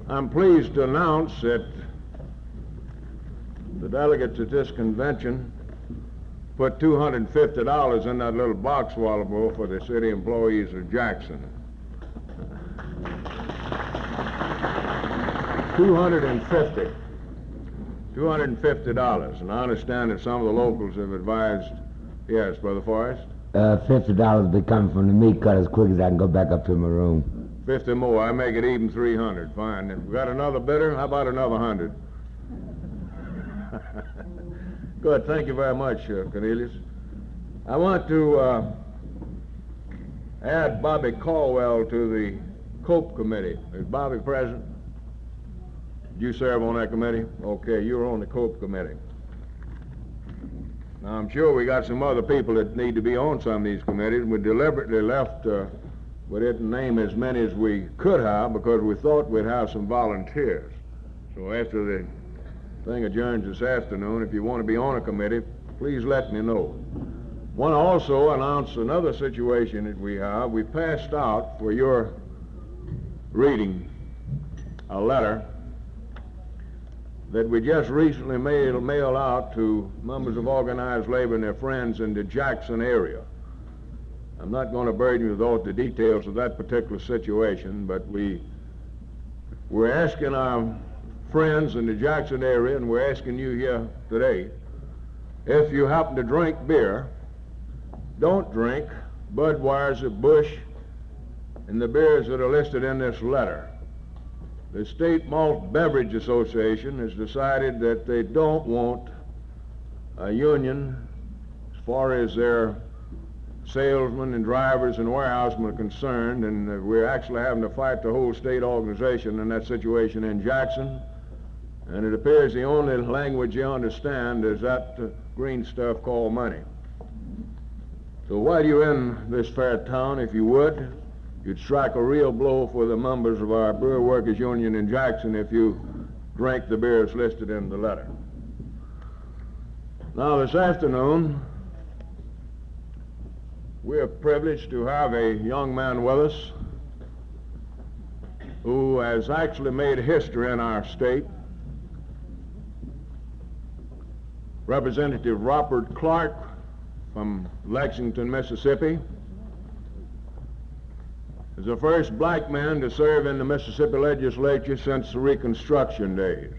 I'm pleased to announce that the delegates at this convention put $250 in that little box a while ago for the city employees of Jackson. $250. And I understand that some of the locals have advised, yes, Brother Forrest? $50 will be coming from the meat cut as quick as I can go back up to my room. 50 more. I make it even 300. Fine. If we got another bidder, how about another 100? Good. Thank you very much, Cornelius. I want to add Bobby Caldwell to the COPE committee. Is Bobby present? Did you serve on that committee? Okay, you were on the COPE committee. Now, I'm sure we got some other people that need to be on some of these committees. We deliberately left, we didn't name as many as we could have because we thought we'd have some volunteers. So after the thing adjourns this afternoon, if you want to be on a committee, please let me know. Want to also announce another situation that we have. We passed out for your reading a letter that we just recently mailed out to members of organized labor and their friends in the Jackson area. I'm not going to burden you with all the details of that particular situation, but we're asking our friends in the Jackson area, and we're asking you here today, if you happen to drink beer, don't drink Budweiser, Busch, and the beers that are listed in this letter. The State Malt Beverage Association has decided that they don't want a union as far as their salesmen and drivers and warehousemen are concerned, and we're actually having to fight the whole state organization in that situation in Jackson. And it appears the only language you understand is that green stuff called money. So while you're in this fair town, if you would, you'd strike a real blow for the members of our Brewer Workers Union in Jackson if you drank the beers listed in the letter. Now this afternoon, we're privileged to have a young man with us who has actually made history in our state. Representative Robert Clark from Lexington, Mississippi, is the first black man to serve in the Mississippi legislature since the Reconstruction days.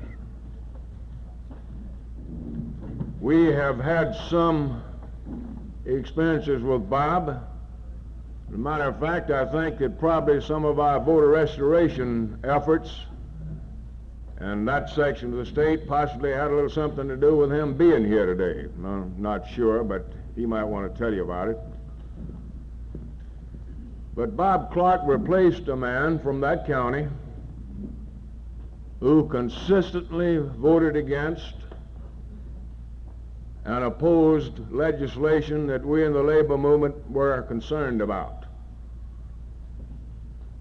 We have had some experiences with Bob. As a matter of fact, I think that probably some of our voter restoration efforts and that section of the state possibly had a little something to do with him being here today. I'm not sure, but he might want to tell you about it. But Bob Clark replaced a man from that county who consistently voted against and opposed legislation that we in the labor movement were concerned about.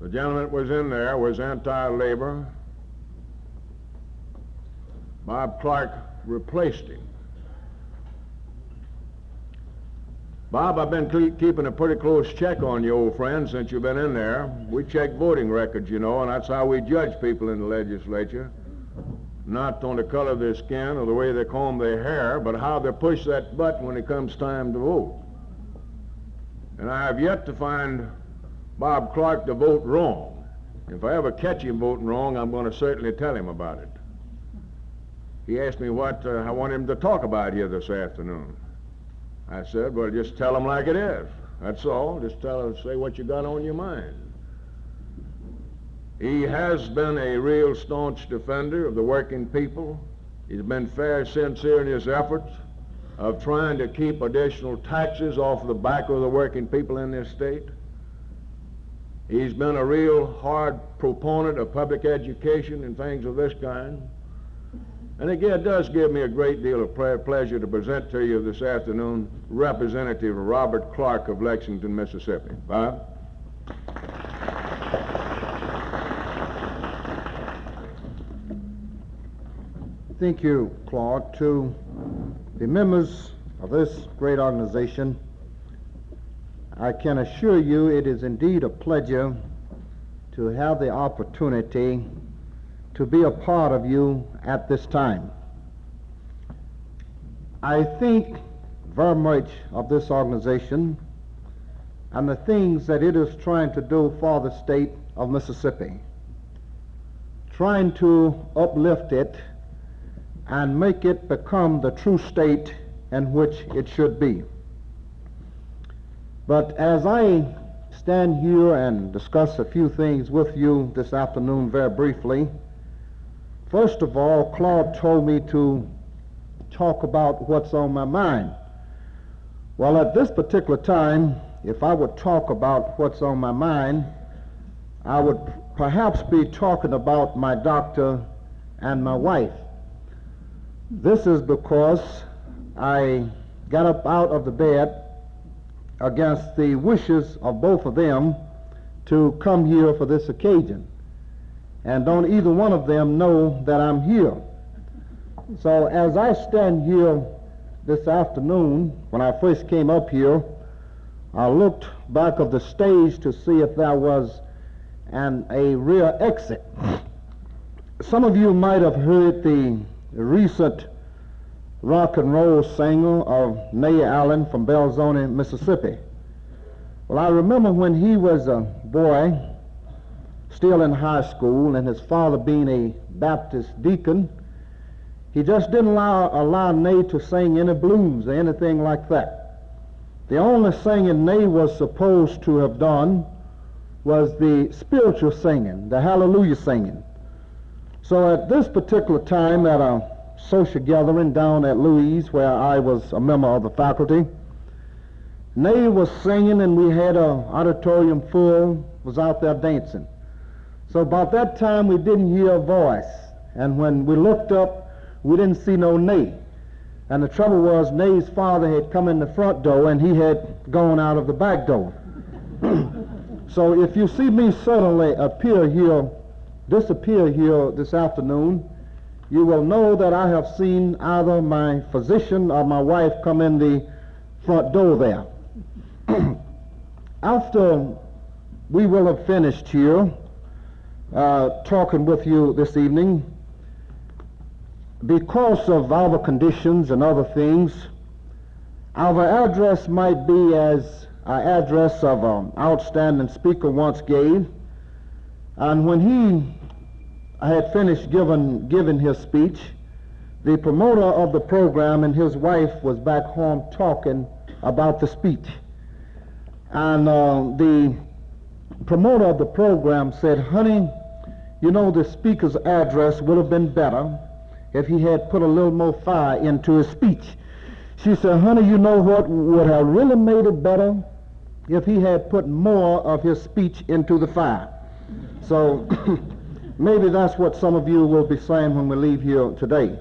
The gentleman that was in there was anti-labor. Bob Clark replaced him. Bob, I've been keeping a pretty close check on you, old friend, since you've been in there. We check voting records, you know, and that's how we judge people in the legislature. Not on the color of their skin or the way they comb their hair, but how they push that button when it comes time to vote. And I have yet to find Bob Clark to vote wrong. If I ever catch him voting wrong, I'm going to certainly tell him about it. He asked me what I want him to talk about here this afternoon. I said, well, just tell him like it is. That's all. Just say what you got on your mind. He has been a real staunch defender of the working people. He's been fair, sincere in his efforts of trying to keep additional taxes off the back of the working people in this state. He's been a real hard proponent of public education and things of this kind. And again, it does give me a great deal of pleasure to present to you this afternoon Representative Robert Clark of Lexington, Mississippi. Bob? Thank you, Claude. To the members of this great organization, I can assure you it is indeed a pleasure to have the opportunity to be a part of you at this time. I think very much of this organization and the things that it is trying to do for the state of Mississippi, trying to uplift it and make it become the true state in which it should be. But as I stand here and discuss a few things with you this afternoon very briefly, first of all, Claude told me to talk about what's on my mind. Well, at this particular time, if I would talk about what's on my mind, I would perhaps be talking about my doctor and my wife. This is because I got up out of the bed against the wishes of both of them to come here for this occasion. And don't either one of them know that I'm here. So as I stand here this afternoon, when I first came up here, I looked back of the stage to see if there was a rear exit. Some of you might have heard the recent rock and roll singer of Nay Allen from Belzoni, Mississippi. Well, I remember when he was a boy, still in high school, and his father being a Baptist deacon, he just didn't allow Nay to sing any blues or anything like that. The only singing Nay was supposed to have done was the spiritual singing, the hallelujah singing. So at this particular time, at a social gathering down at Louise, where I was a member of the faculty, Nay was singing, and we had an auditorium full, was out there dancing. So about that time, we didn't hear a voice, and when we looked up, we didn't see no Nay. And the trouble was, Nay's father had come in the front door, and he had gone out of the back door. So if you see me suddenly disappear here this afternoon, you will know that I have seen either my physician or my wife come in the front door there. After we will have finished here talking with you this evening, because of our conditions and other things, our address might be as our address of an outstanding speaker once gave. And when he had finished giving his speech, the promoter of the program and his wife was back home talking about the speech. And the promoter of the program said, "Honey, you know, the speaker's address would have been better if he had put a little more fire into his speech." She said, "Honey, you know what would have really made it better? If he had put more of his speech into the fire." So maybe that's what some of you will be saying when we leave here today.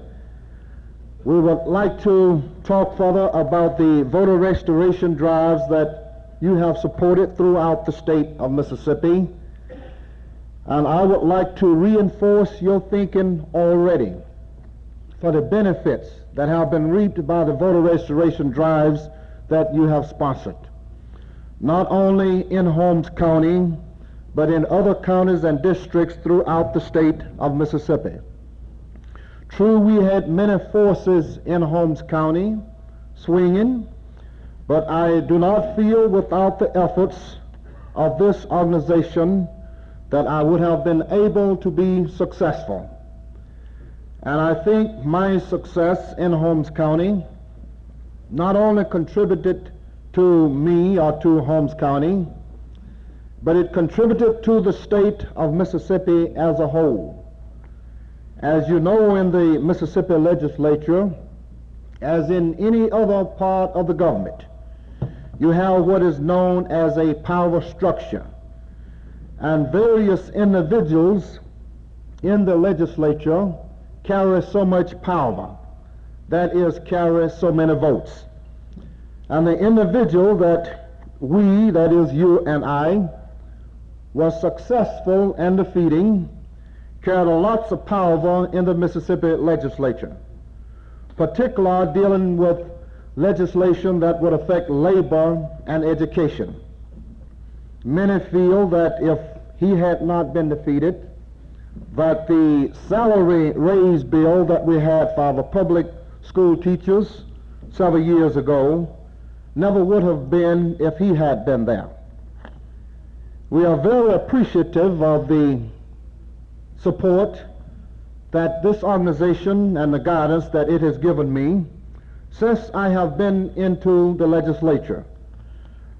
We would like to talk further about the voter restoration drives that you have supported throughout the state of Mississippi. And I would like to reinforce your thinking already for the benefits that have been reaped by the voter restoration drives that you have sponsored, not only in Holmes County, but in other counties and districts throughout the state of Mississippi. True, we had many forces in Holmes County swinging, but I do not feel without the efforts of this organization that I would have been able to be successful. And I think my success in Holmes County not only contributed to me or to Holmes County, but it contributed to the state of Mississippi as a whole. As you know, in the Mississippi legislature, as in any other part of the government, you have what is known as a power structure, and various individuals in the legislature carry so much power, that is, carry so many votes. And the individual that we, that is you and I, was successful in defeating carried lots of power in the Mississippi legislature, particularly dealing with legislation that would affect labor and education. Many feel that if he had not been defeated, that the salary raise bill that we had for our public school teachers several years ago never would have been if he had been there. We are very appreciative of the support that this organization and the guidance that it has given me since I have been into the legislature.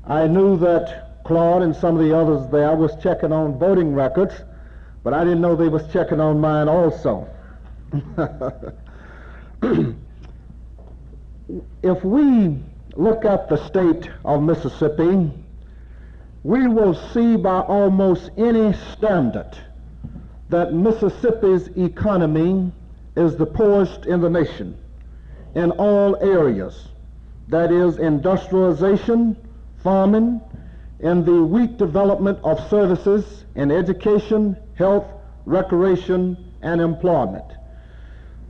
I knew that Claude and some of the others there was checking on voting records, but I didn't know they was checking on mine also. If we look at the state of Mississippi, we will see by almost any standard that Mississippi's economy is the poorest in the nation in all areas. That is industrialization, farming, and the weak development of services in education, health, recreation, and employment.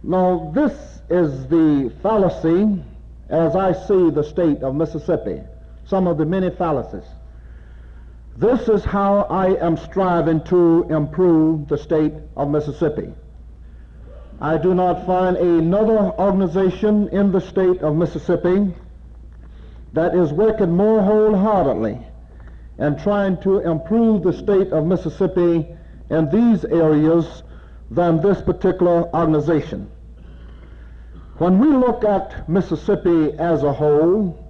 Now, this is the fallacy as I see the state of Mississippi, some of the many fallacies. This is how I am striving to improve the state of Mississippi. I do not find another organization in the state of Mississippi that is working more wholeheartedly and trying to improve the state of Mississippi in these areas than this particular organization. When we look at Mississippi as a whole,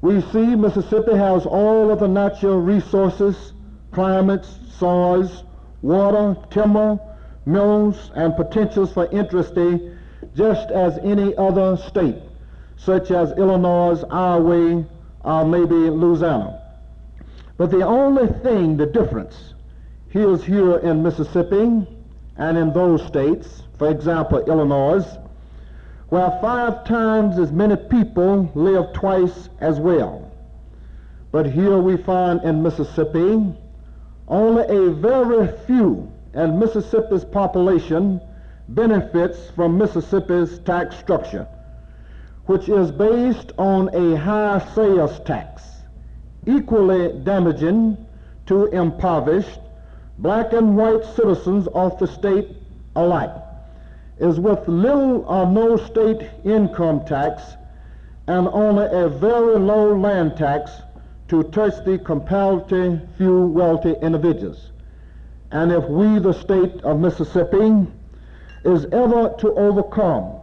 we see Mississippi has all of the natural resources, climates, soils, water, timber, mills, and potentials for industry just as any other state, such as Illinois, Iowa, or maybe Louisiana. But the only thing, the difference, is here in Mississippi and in those states, for example, Illinois, where 5 times as many people live twice as well. But here we find in Mississippi only a very few, and Mississippi's population benefits from Mississippi's tax structure, which is based on a high sales tax, equally damaging to impoverished black and white citizens of the state alike, is with little or no state income tax and only a very low land tax to touch the comparatively few wealthy individuals. And if we, the state of Mississippi, is ever to overcome,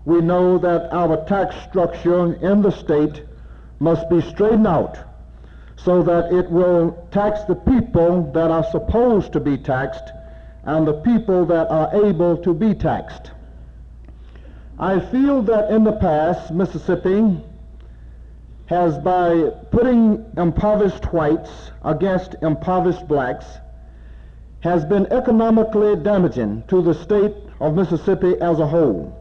we know that our tax structure in the state must be straightened out so that it will tax the people that are supposed to be taxed and the people that are able to be taxed. I feel that in the past, Mississippi has, by putting impoverished whites against impoverished blacks, has been economically damaging to the state of Mississippi as a whole,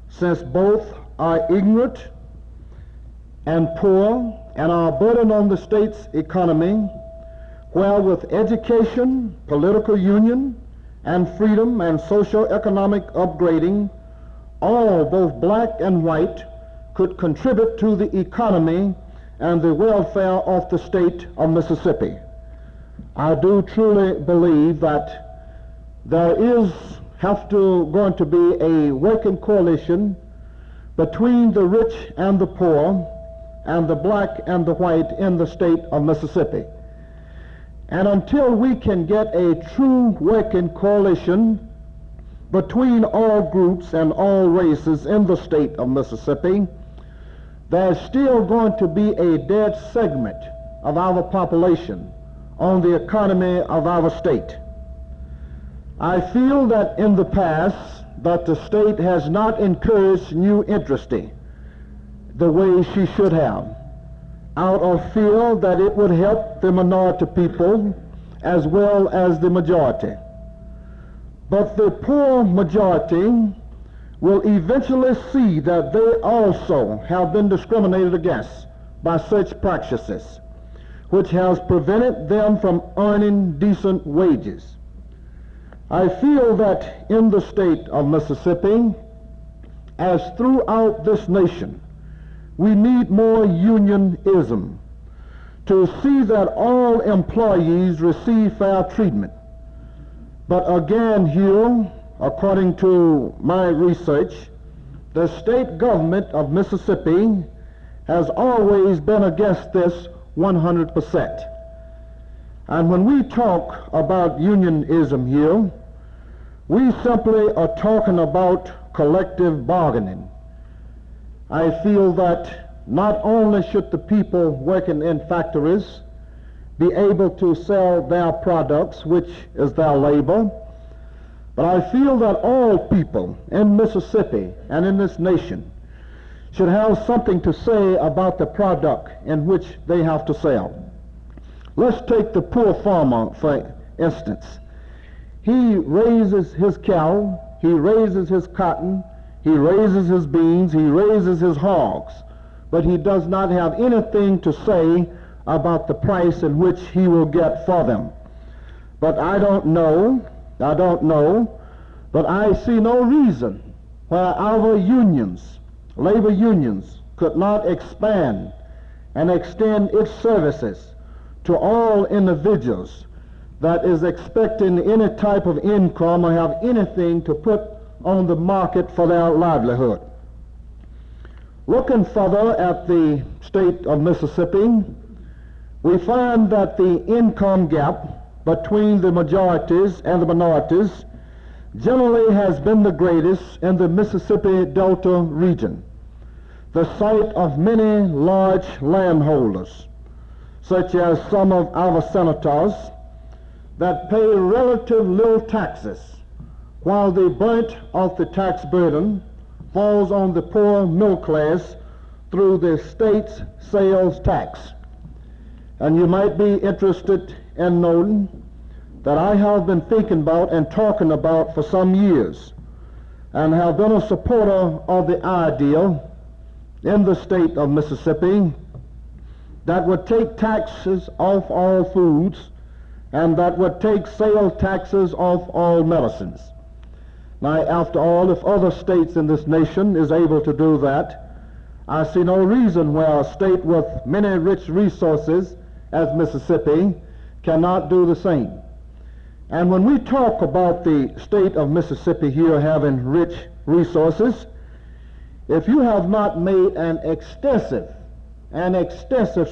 since both are ignorant and poor and are a burden on the state's economy, where with education, political union, and freedom and socio-economic upgrading, all, both black and white, could contribute to the economy and the welfare of the state of Mississippi. I do truly believe that there is going to be a working coalition between the rich and the poor and the black and the white in the state of Mississippi. And until we can get a true working coalition between all groups and all races in the state of Mississippi, there's still going to be a dead segment of our population on the economy of our state. I feel that in the past that the state has not encouraged new industry the way she should have, out of fear that it would help the minority people as well as the majority. But the poor majority will eventually see that they also have been discriminated against by such practices, which has prevented them from earning decent wages. I feel that in the state of Mississippi, as throughout this nation, we need more unionism to see that all employees receive fair treatment, But again here, according to my research, the state government of Mississippi has always been against this 100%. And when we talk about unionism here, we simply are talking about collective bargaining. I feel that not only should the people working in factories be able to sell their products, which is their labor, but I feel that all people in Mississippi and in this nation should have something to say about the product in which they have to sell. Let's take the poor farmer, for instance. He raises his cattle, he raises his cotton, he raises his beans, he raises his hogs, but he does not have anything to say about the price in which he will get for them. But I don't know, but I see no reason why our unions, labor unions, could not expand and extend its services to all individuals that is expecting any type of income or have anything to put on the market for their livelihood. Looking further at the state of Mississippi, we find that the income gap between the majorities and the minorities generally has been the greatest in the Mississippi Delta region, the site of many large landholders, such as some of our senators, that pay relative little taxes, while the brunt of the tax burden falls on the poor middle class through the state's sales tax. And you might be interested in knowing that I have been thinking about and talking about for some years, and have been a supporter of the idea in the state of Mississippi that would take taxes off all foods and that would take sales taxes off all medicines. Now, after all, if other states in this nation is able to do that, I see no reason why a state with many rich resources as Mississippi cannot do the same. And when we talk about the state of Mississippi here having rich resources, if you have not made an extensive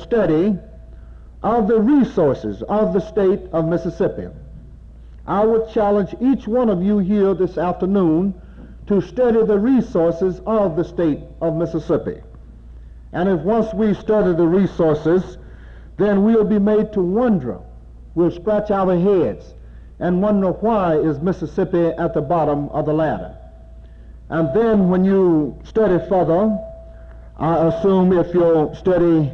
study of the resources of the state of Mississippi, I would challenge each one of you here this afternoon to study the resources of the state of Mississippi. And if once we study the resources, then we'll be made to wonder. We'll scratch our heads and wonder, why is Mississippi at the bottom of the ladder? And then when you study further, I assume if your study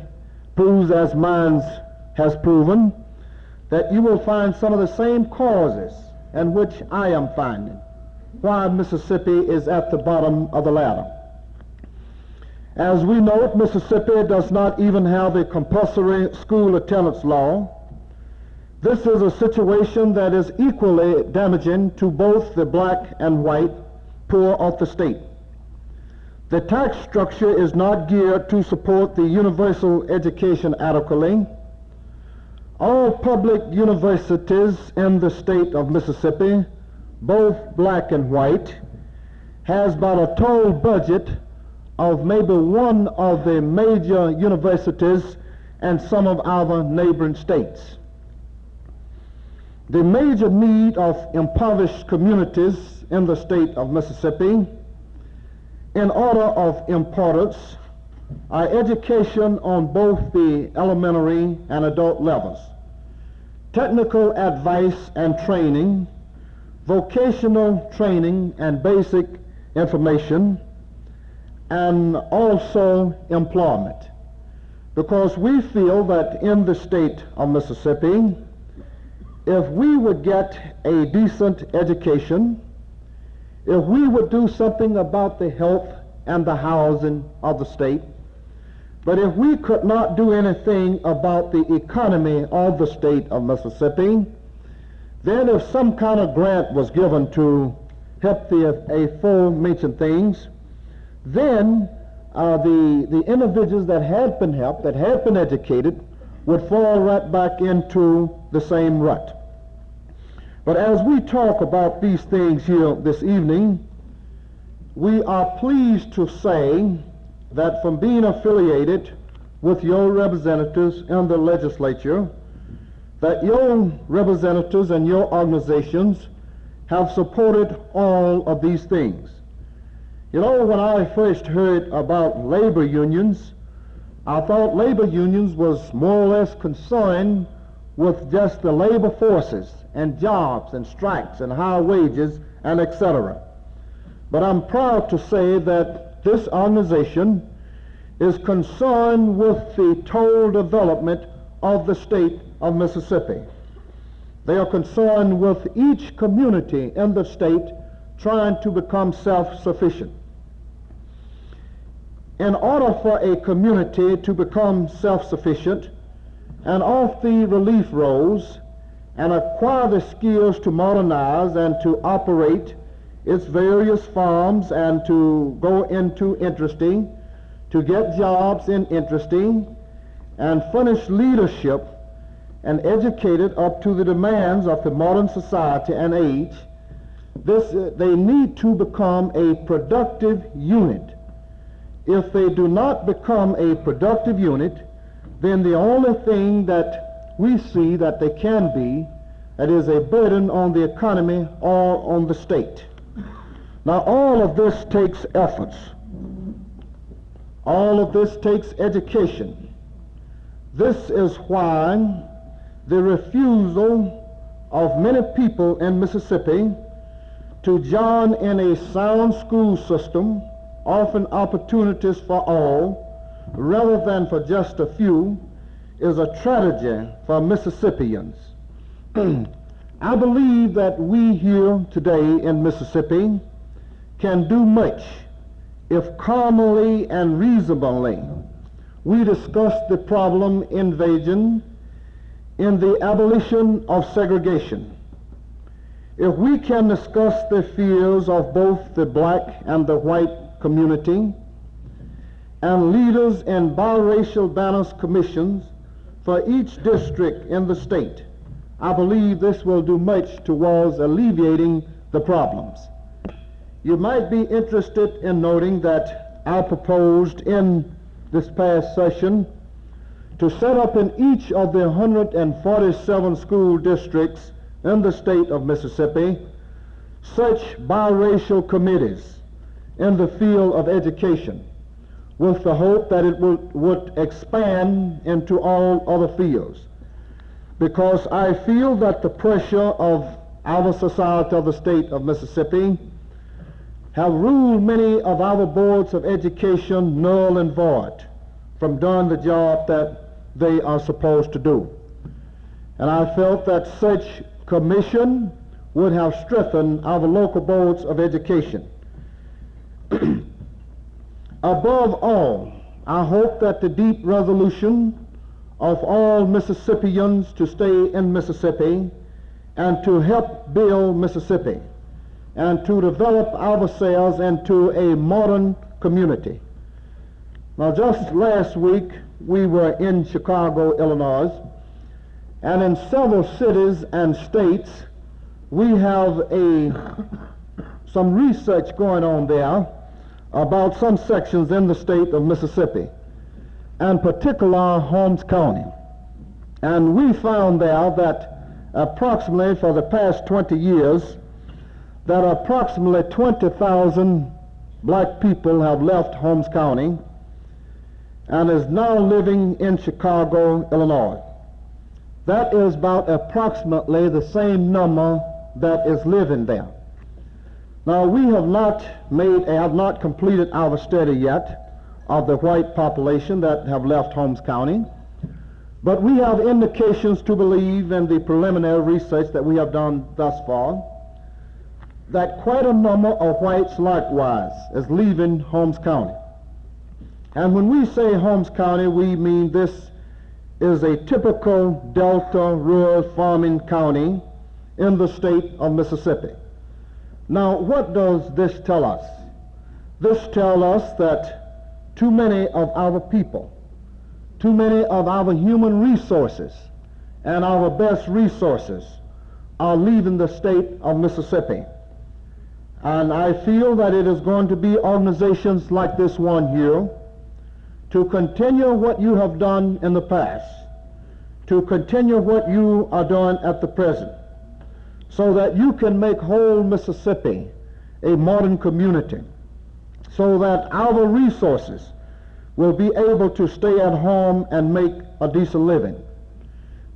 proves as mine has proven, that you will find some of the same causes in which I am finding why Mississippi is at the bottom of the ladder. As we know, Mississippi does not even have a compulsory school attendance law. This is a situation that is equally damaging to both the black and white poor of the state. The tax structure is not geared to support the universal education adequately. All public universities in the state of Mississippi, both black and white, has about a total budget of maybe one of the major universities and some of our neighboring states. The major need of impoverished communities in the state of Mississippi, in order of importance, are education on both the elementary and adult levels, technical advice and training, vocational training and basic information, and also employment. Because we feel that in the state of Mississippi, if we would get a decent education, if we would do something about the health and the housing of the state, but if we could not do anything about the economy of the state of Mississippi, then if some kind of grant was given to help the aforementioned things, then the individuals that had been helped, that had been educated, would fall right back into the same rut. But as we talk about these things here this evening, we are pleased to say that from being affiliated with your representatives in the legislature, that your representatives and your organizations have supported all of these things. You know, when I first heard about labor unions, I thought labor unions was more or less concerned with just the labor forces and jobs and strikes and high wages and etc. But I'm proud to say that this organization is concerned with the total development of the state of Mississippi. They are concerned with each community in the state trying to become self-sufficient. In order for a community to become self-sufficient and off the relief rolls and acquire the skills to modernize and to operate its various farms and to go into industry, to get jobs in industry and furnish leadership and educate it up to the demands of the modern society and age, they need to become a productive unit. If they do not become a productive unit, then the only thing that we see that they can be, that is a burden on the economy or on the state. Now all of this takes efforts. All of this takes education. This is why the refusal of many people in Mississippi to join in a sound school system, offering opportunities for all, rather than for just a few, is a tragedy for Mississippians. I believe that we here today in Mississippi can do much if calmly and reasonably we discuss the problem invasion in the abolition of segregation. If we can discuss the fears of both the black and the white community and leaders in biracial balance commissions for each district in the state, I believe this will do much towards alleviating the problems. You might be interested in noting that I proposed in this past session to set up in each of the 147 school districts in the state of Mississippi such biracial committees in the field of education, with the hope that it would expand into all other fields. Because I feel that the pressure of our society of the state of Mississippi have ruled many of our boards of education null and void from doing the job that they are supposed to do. And I felt that such commission would have strengthened our local boards of education. Above all, I hope that the deep resolution of all Mississippians to stay in Mississippi and to help build Mississippi and to develop ourselves into a modern community. Now, just last week, we were in Chicago, Illinois, and in several cities and states, we have some research going on there about some sections in the state of Mississippi, and particular Holmes County. And we found there that approximately for the past 20 years, that approximately 20,000 black people have left Holmes County and is now living in Chicago, Illinois. That is about approximately the same number that is living there. Now, we have not completed our study yet of the white population that have left Holmes County, but we have indications to believe in the preliminary research that we have done thus far that quite a number of whites likewise is leaving Holmes County. And when we say Holmes County, we mean this is a typical Delta rural farming county in the state of Mississippi. Now, what does this tell us? This tells us that too many of our people, too many of our human resources and our best resources are leaving the state of Mississippi. And I feel that it is going to be organizations like this one here to continue what you have done in the past, to continue what you are doing at the present, so that you can make whole Mississippi a modern community, so that our resources will be able to stay at home and make a decent living.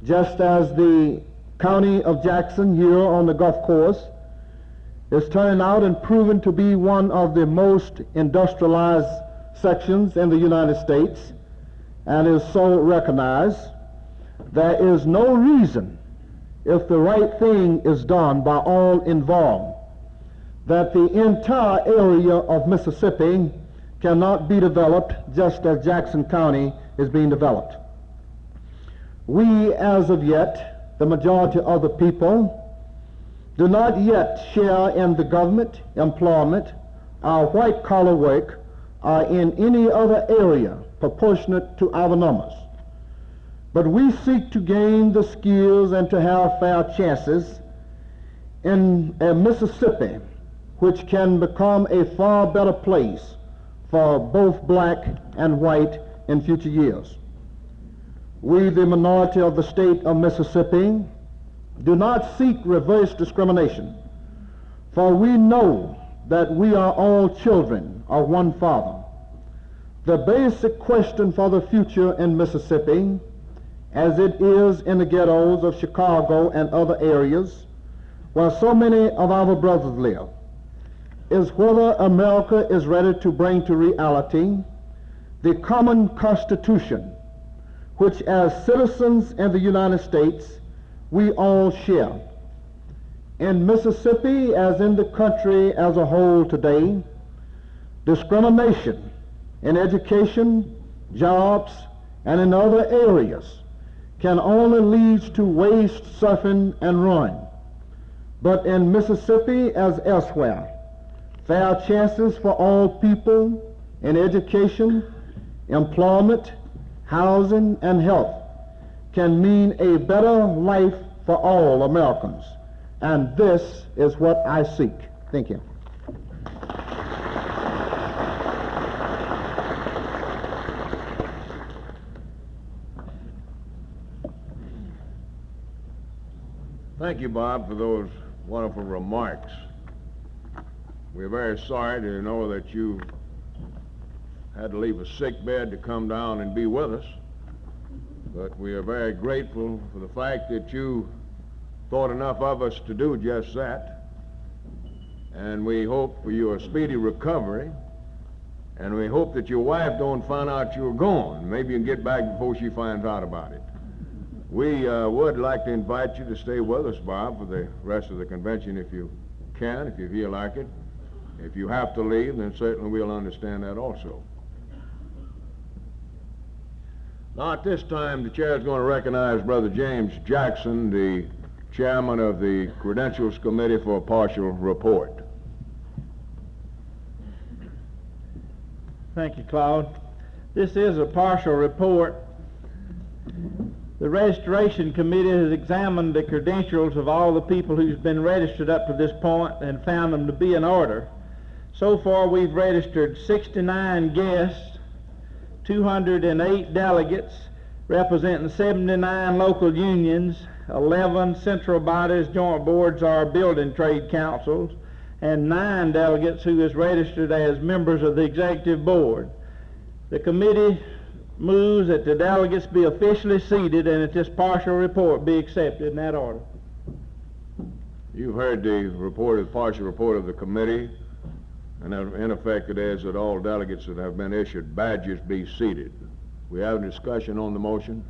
Just as the county of Jackson here on the Gulf Coast is turning out and proven to be one of the most industrialized sections in the United States and is so recognized, there is no reason, if the right thing is done by all involved, that the entire area of Mississippi cannot be developed just as Jackson County is being developed. We, as of yet, the majority of the people, do not yet share in the government, employment, our white-collar work, or in any other area proportionate to our numbers. But we seek to gain the skills and to have fair chances in a Mississippi which can become a far better place for both black and white in future years. We, the minority of the state of Mississippi, do not seek reverse discrimination, for we know that we are all children of one Father. The basic question for the future in Mississippi, as it is in the ghettos of Chicago and other areas where so many of our brothers live, is whether America is ready to bring to reality the common Constitution, which as citizens in the United States we all share. In Mississippi, as in the country as a whole today, discrimination in education, jobs, and in other areas can only lead to waste, suffering, and ruin. But in Mississippi, as elsewhere, fair chances for all people in education, employment, housing, and health can mean a better life for all Americans. And this is what I seek. Thank you. Thank you, Bob, for those wonderful remarks. We're very sorry to know that you had to leave a sick bed to come down and be with us, but we are very grateful for the fact that you thought enough of us to do just that, and we hope for your speedy recovery, and we hope that your wife don't find out you're gone. Maybe you can get back before she finds out about it. We would like to invite you to stay with us, Bob, for the rest of the convention if you can, if you feel like it. If you have to leave, then certainly we'll understand that also. Now, at this time, the chair is going to recognize Brother James Jackson, the chairman of the Credentials Committee, for a partial report. Thank you, Claude. This is a partial report. The Registration Committee has examined the credentials of all the people who's been registered up to this point and found them to be in order. So far, we've registered 69 guests, 208 delegates, representing 79 local unions, 11 central bodies, joint boards, or building trade councils, and 9 delegates who is registered as members of the executive board. The committee moves that the delegates be officially seated and that this partial report be accepted in that order. You've heard the report, the partial report of the committee, and in effect it is that all delegates that have been issued badges be seated. We have a discussion on the motion.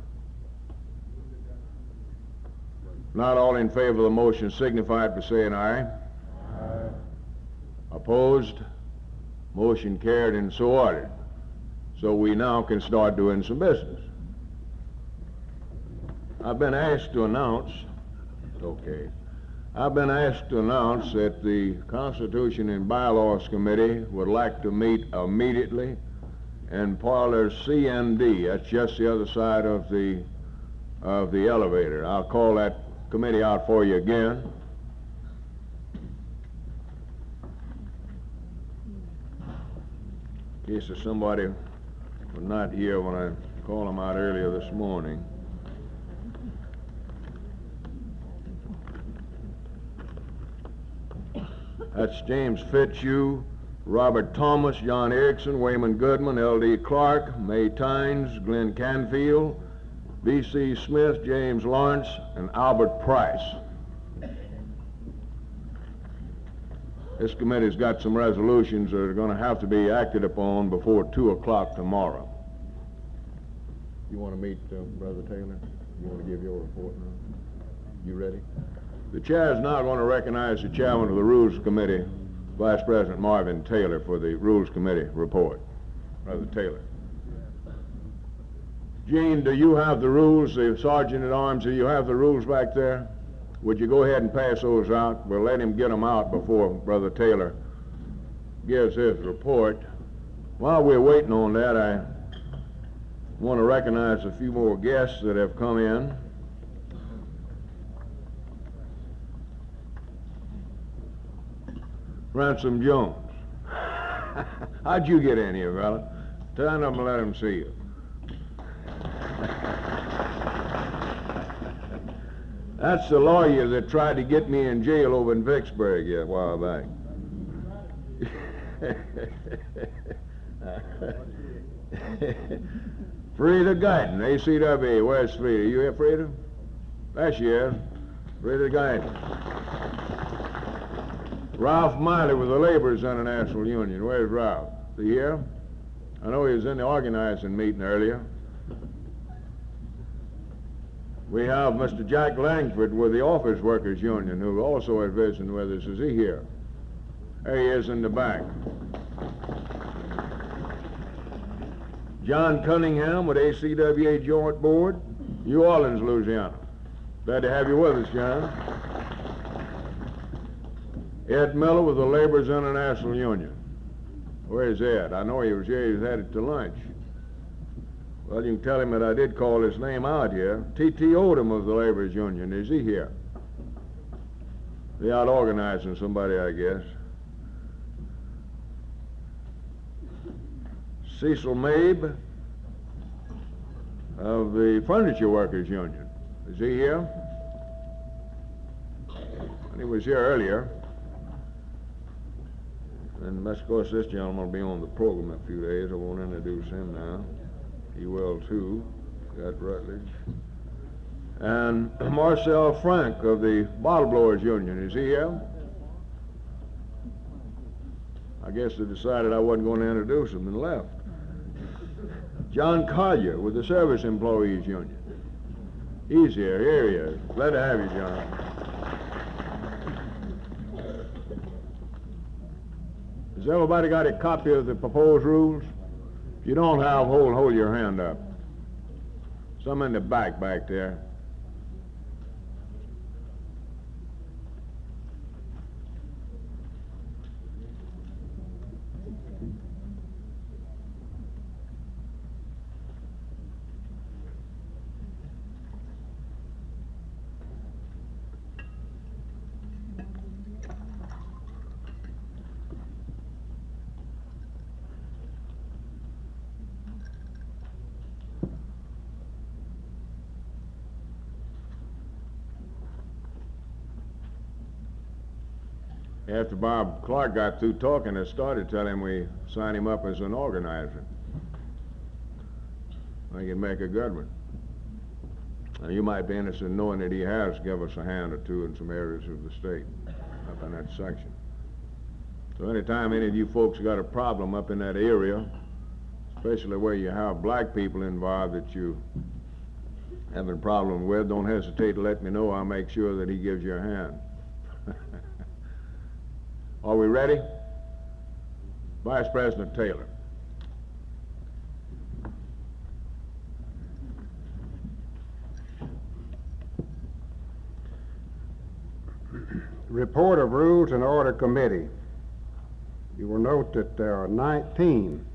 Not all in favor of the motion signify it by saying aye. Aye. Opposed? Motion carried and so ordered. So we now can start doing some business. I've been asked to announce that the Constitution and Bylaws Committee would like to meet immediately in parlor C and D. That's just the other side of the elevator. I'll call that committee out for you again. In case there's somebody was not here when I called them out earlier this morning. That's James Fitzhugh, Robert Thomas, John Erickson, Wayman Goodman, L.D. Clark, May Tynes, Glenn Canfield, B.C. Smith, James Lawrence, and Albert Price. This committee's got some resolutions that are going to have to be acted upon before 2 o'clock tomorrow. You want to meet Brother Taylor? You want to give your report now? You ready? The chair is now going to recognize the chairman of the Rules Committee, Vice President Marvin Taylor, for the Rules Committee report. Brother Taylor. Gene, do you have the rules, the Sergeant at Arms, do you have the rules back there? Would you go ahead and pass those out? We'll let him get them out before Brother Taylor gives his report. While we're waiting on that, I want to recognize a few more guests that have come in. Ransom Jones. How'd you get in here, fella? Turn up and let him see you. That's the lawyer that tried to get me in jail over in Vicksburg a while back. Frida Guyton, ACWA. Where's Frida? You here, Frida? There she is. Frida Guyton. Ralph Miley with the Laborers International Union. Where's Ralph? Is he here? I know he was in the organizing meeting earlier. We have Mr. Jack Langford with the Office Workers Union, who also is visiting with us. Is he here? There he is in the back. John Cunningham with ACWA Joint Board, New Orleans, Louisiana. Glad to have you with us, John. Ed Miller with the Laborers International Union. Where's Ed? I know he was here. He was headed to lunch. Well, you can tell him that I did call his name out here. T.T. Odom of the Laborers Union. Is he here? They out organizing somebody, I guess. Cecil Mabe of the Furniture Workers Union. Is he here? He was here earlier. And of course, this gentleman will be on the program in a few days. I won't introduce him now. He will too. Got Rutledge. And Marcel Frank of the Bottle Blowers Union. Is he here? I guess they decided I wasn't going to introduce him and left. John Collier with the Service Employees Union. He's here. Here he is. Glad to have you, John. Has everybody got a copy of the proposed rules? If you don't have, hold your hand up. Some in the back there. After Bob Clark got through talking, I started telling him we sign him up as an organizer. I think it'd make a good one. Now, you might be interested in knowing that he has given us a hand or two in some areas of the state, up in that section. So anytime any of you folks got a problem up in that area, especially where you have black people involved that you having a problem with, don't hesitate to let me know. I'll make sure that he gives you a hand. Are we ready? Vice President Taylor. Report of Rules and Order Committee. You will note that there are 19.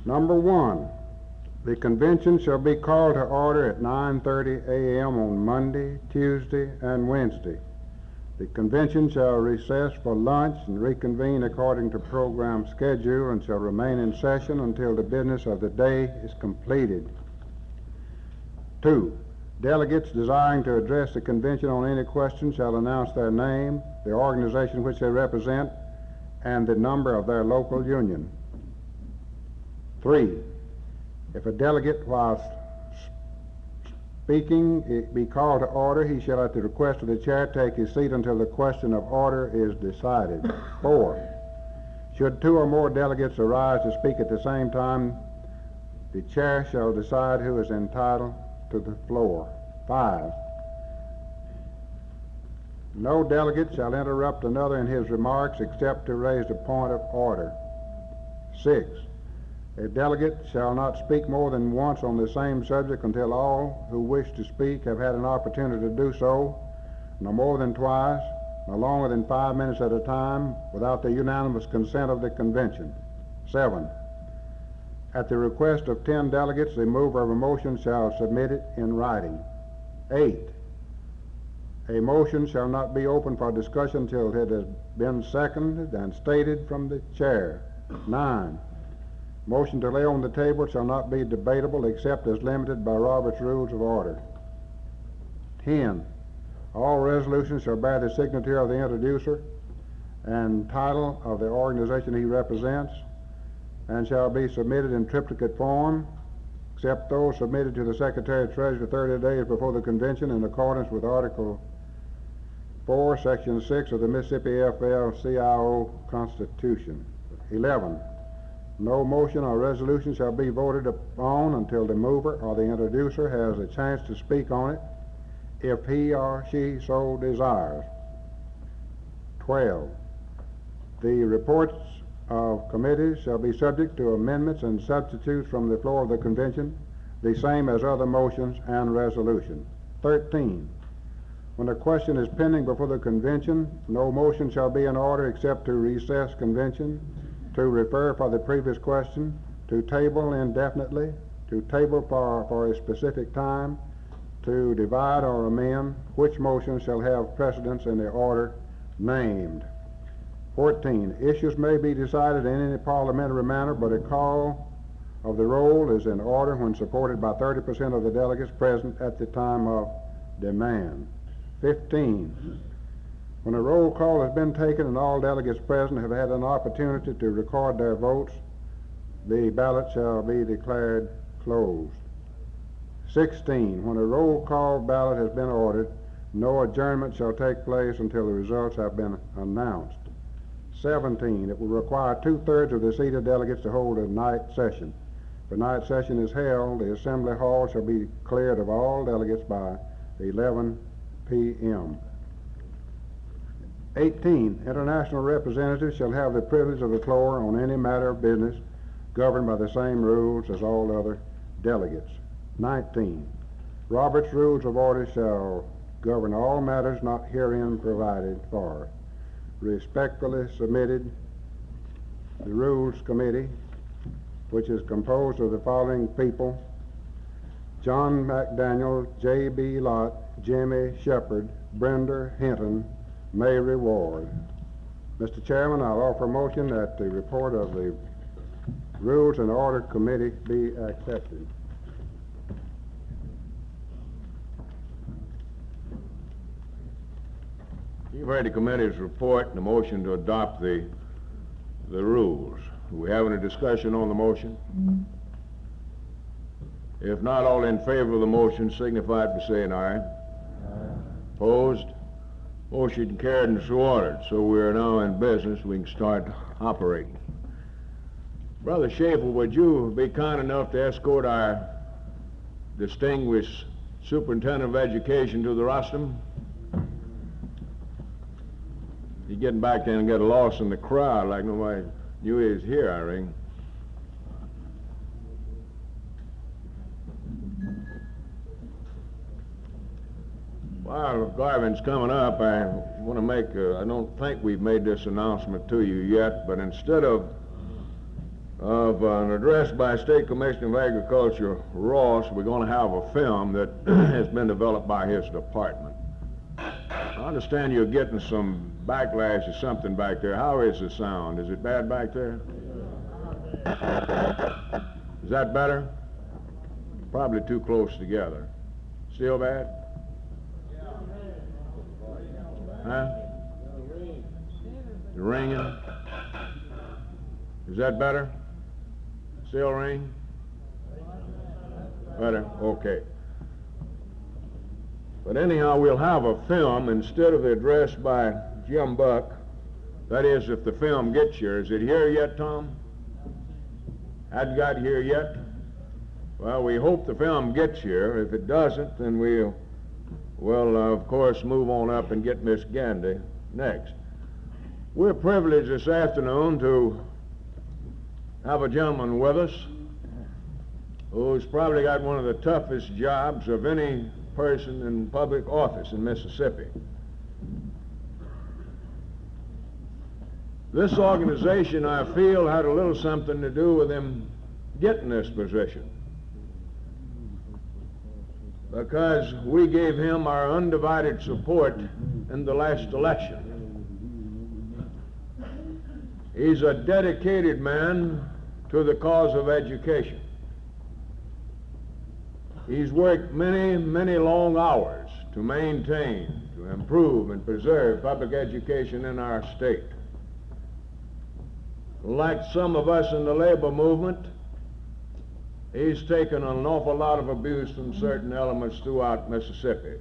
Number 1, The convention shall be called to order at 9:30 a.m. on Monday, Tuesday, and Wednesday. The convention shall recess for lunch and reconvene according to program schedule and shall remain in session until the business of the day is completed. 2. Delegates desiring to address the convention on any question shall announce their name, the organization which they represent, and the number of their local union. 3. If a delegate, while speaking, be called to order, he shall, at the request of the chair, take his seat until the question of order is decided. 4. Should 2 or more delegates arise to speak at the same time, the chair shall decide who is entitled to the floor. 5. No delegate shall interrupt another in his remarks except to raise a point of order. 6. A delegate shall not speak more than once on the same subject until all who wish to speak have had an opportunity to do so, no more than twice, no longer than 5 minutes at a time, without the unanimous consent of the convention. 7. At the request of 10 delegates, the mover of a motion shall submit it in writing. 8. A motion shall not be open for discussion until it has been seconded and stated from the chair. 9. Motion to lay on the table shall not be debatable except as limited by Robert's Rules of Order. 10. All resolutions shall bear the signature of the introducer and title of the organization he represents, and shall be submitted in triplicate form, except those submitted to the Secretary of Treasury 30 days before the convention in accordance with Article 4, Section 6 of the Mississippi AFL-CIO Constitution. 11. No motion or resolution shall be voted upon until the mover or the introducer has a chance to speak on it, if he or she so desires. 12. The reports of committees shall be subject to amendments and substitutes from the floor of the convention, the same as other motions and resolutions. 13. When a question is pending before the convention, no motion shall be in order except to recess convention, to refer for the previous question, to table indefinitely, to table for a specific time, to divide or amend, which motion shall have precedence in the order named. 14. Issues may be decided in any parliamentary manner, but a call of the roll is in order when supported by 30% of the delegates present at the time of demand. 15. When a roll call has been taken and all delegates present have had an opportunity to record their votes, the ballot shall be declared closed. 16. When a roll call ballot has been ordered, no adjournment shall take place until the results have been announced. 17. It will require 2/3 of the seated delegates to hold a night session. If a night session is held, the assembly hall shall be cleared of all delegates by 11 p.m. 18. International representatives shall have the privilege of the floor on any matter of business governed by the same rules as all other delegates. 19. Robert's Rules of Order shall govern all matters not herein provided for. Respectfully submitted, the Rules Committee, which is composed of the following people: John McDaniel, J.B. Lott, Jimmy Shepard, Brenda Hinton, Mary Ward. Mr. Chairman, I'll offer a motion that the report of the Rules and Order Committee be accepted. You've heard the committee's report and the motion to adopt the rules. Are we having a discussion on the motion? If not, all in favor of the motion signify by saying aye. Opposed? Motion carried and so ordered. So we are now in business. We can start operating. Brother Schaefer, would you be kind enough to escort our distinguished Superintendent of Education to the rostrum? He's getting back there and get lost in the crowd like nobody knew he was here, I reckon. While Garvin's coming up, I want to make, I don't think we've made this announcement to you yet, but instead of of an address by State Commissioner of Agriculture Ross. We're going to have a film that has been developed by his department. I understand you're getting some backlash or something back there. How is the sound? Is it bad back there? Is that better? Probably too close together. Still bad? Huh? The ringing? Is that better? Still ring? Better? Okay. But anyhow, we'll have a film instead of the address by Jim Buck. That is, if the film gets here. Is it here yet, Tom? Hadn't got here yet? Well, we hope the film gets here. If it doesn't, then we'll of course, move on up and get Miss Gandy next. We're privileged this afternoon to have a gentleman with us who's probably got one of the toughest jobs of any person in public office in Mississippi. This organization, I feel, had a little something to do with him getting this position, because we gave him our undivided support in the last election. He's a dedicated man to the cause of education. He's worked many, many long hours to maintain, to improve, and preserve public education in our state. Like some of us in the labor movement, he's taken an awful lot of abuse from certain elements throughout Mississippi.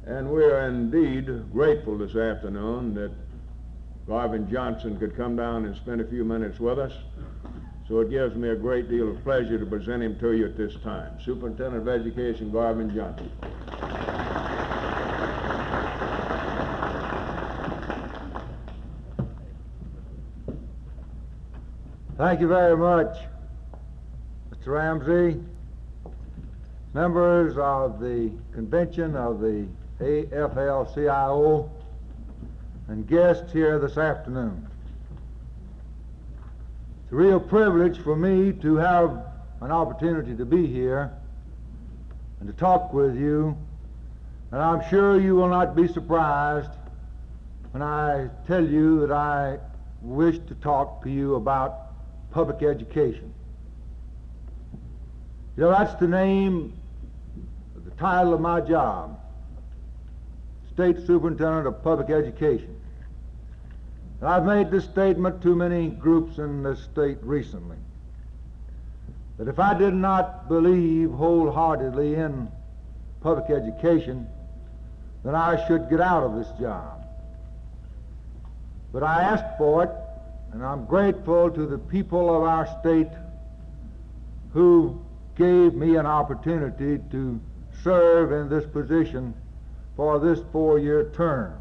And we're indeed grateful this afternoon that Garvin Johnson could come down and spend a few minutes with us. So it gives me a great deal of pleasure to present him to you at this time. Superintendent of Education, Garvin Johnson. Thank you very much, Mr. Ramsey, members of the convention of the AFL-CIO, and guests here this afternoon. It's a real privilege for me to have an opportunity to be here and to talk with you, and I'm sure you will not be surprised when I tell you that I wish to talk to you about public education. You know, that's the name, the title of my job, State Superintendent of Public Education. And I've made this statement to many groups in this state recently, that if I did not believe wholeheartedly in public education, then I should get out of this job. But I asked for it, and I'm grateful to the people of our state who gave me an opportunity to serve in this position for this 4-year term.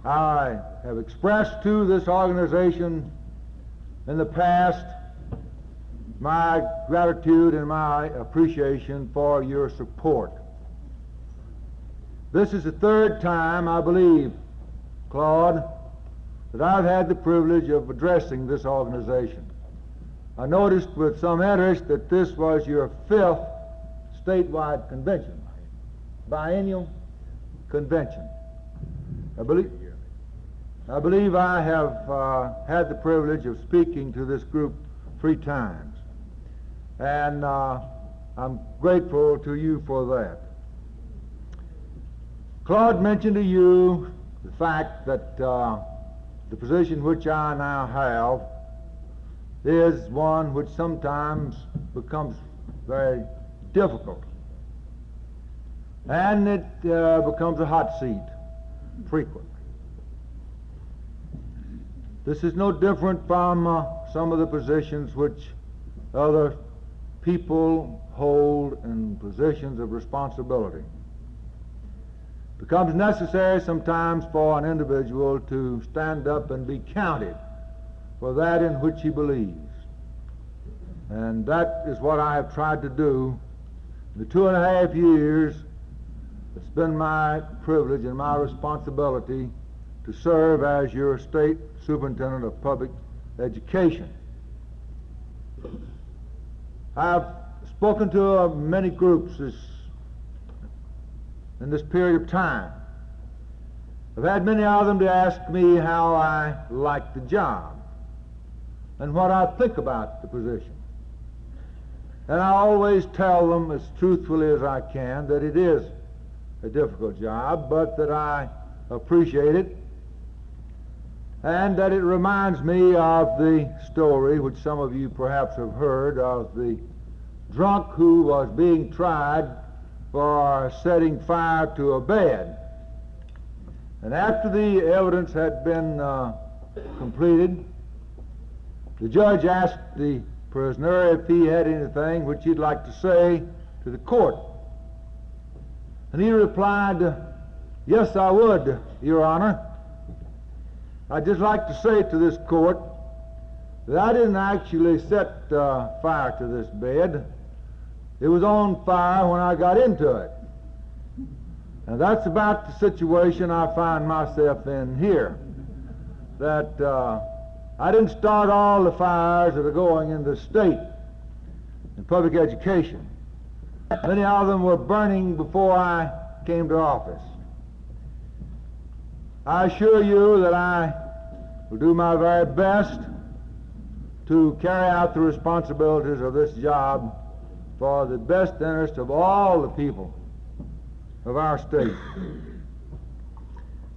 I have expressed to this organization in the past my gratitude and my appreciation for your support. This is the third time, I believe, Claude, that I've had the privilege of addressing this organization. I noticed with some interest that this was your 5th statewide convention, biennial convention. I believe I have had the privilege of speaking to this group 3 times, and I'm grateful to you for that. Claude mentioned to you the fact that the position which I now have is one which sometimes becomes very difficult, and it becomes a hot seat frequently. This is no different from some of the positions which other people hold in positions of responsibility. It becomes necessary sometimes for an individual to stand up and be counted for that in which he believes. And that is what I have tried to do. The 2.5 years, it's been my privilege and my responsibility to to serve as your state superintendent of public education. I've spoken to many groups in this period of time. I've had many of them to ask me how I like the job and what I think about the position. And I always tell them as truthfully as I can that it is a difficult job, but that I appreciate it, and that it reminds me of the story which some of you perhaps have heard of the drunk who was being tried for setting fire to a bed. And after the evidence had been completed, the judge asked the prisoner if he had anything which he'd like to say to the court. And he replied, "Yes, I would, Your Honor. I'd just like to say to this court that I didn't actually set fire to this bed. It was on fire when I got into it." And that's about the situation I find myself in here. That I didn't start all the fires that are going in the state in public education. Many of them were burning before I came to office. I assure you that I will do my very best to carry out the responsibilities of this job for the best interest of all the people of our state.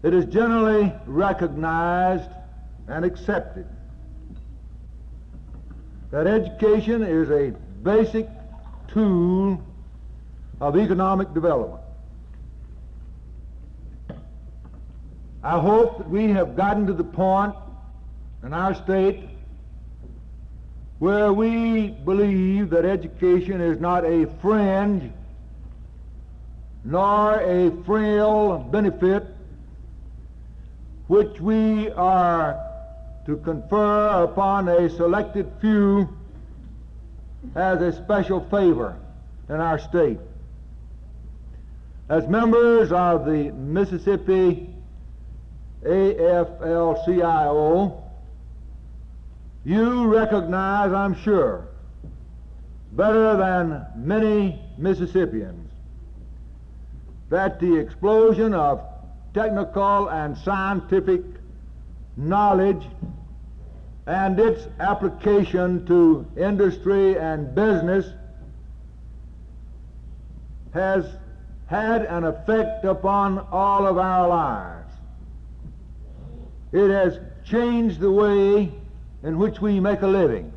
It is generally recognized and accepted that education is a basic tool of economic development. I hope that we have gotten to the point in our state where we believe that education is not a fringe nor a frail benefit which we are to confer upon a selected few as a special favor in our state. As members of the Mississippi AFL-CIO, you recognize, I'm sure, better than many Mississippians, that the explosion of technical and scientific knowledge and its application to industry and business has had an effect upon all of our lives. It has changed the way in which we make a living,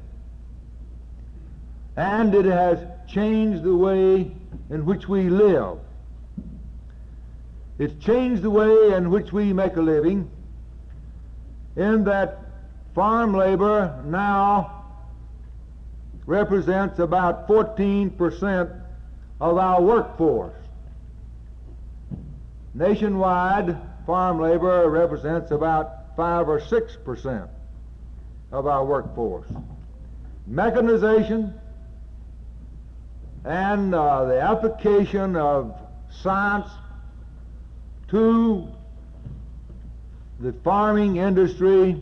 and it has changed the way in which we live. It's changed the way in which we make a living, in that farm labor now represents about 14% of our workforce. Nationwide, farm labor represents about 5 or 6% of our workforce. Mechanization and the application of science to the farming industry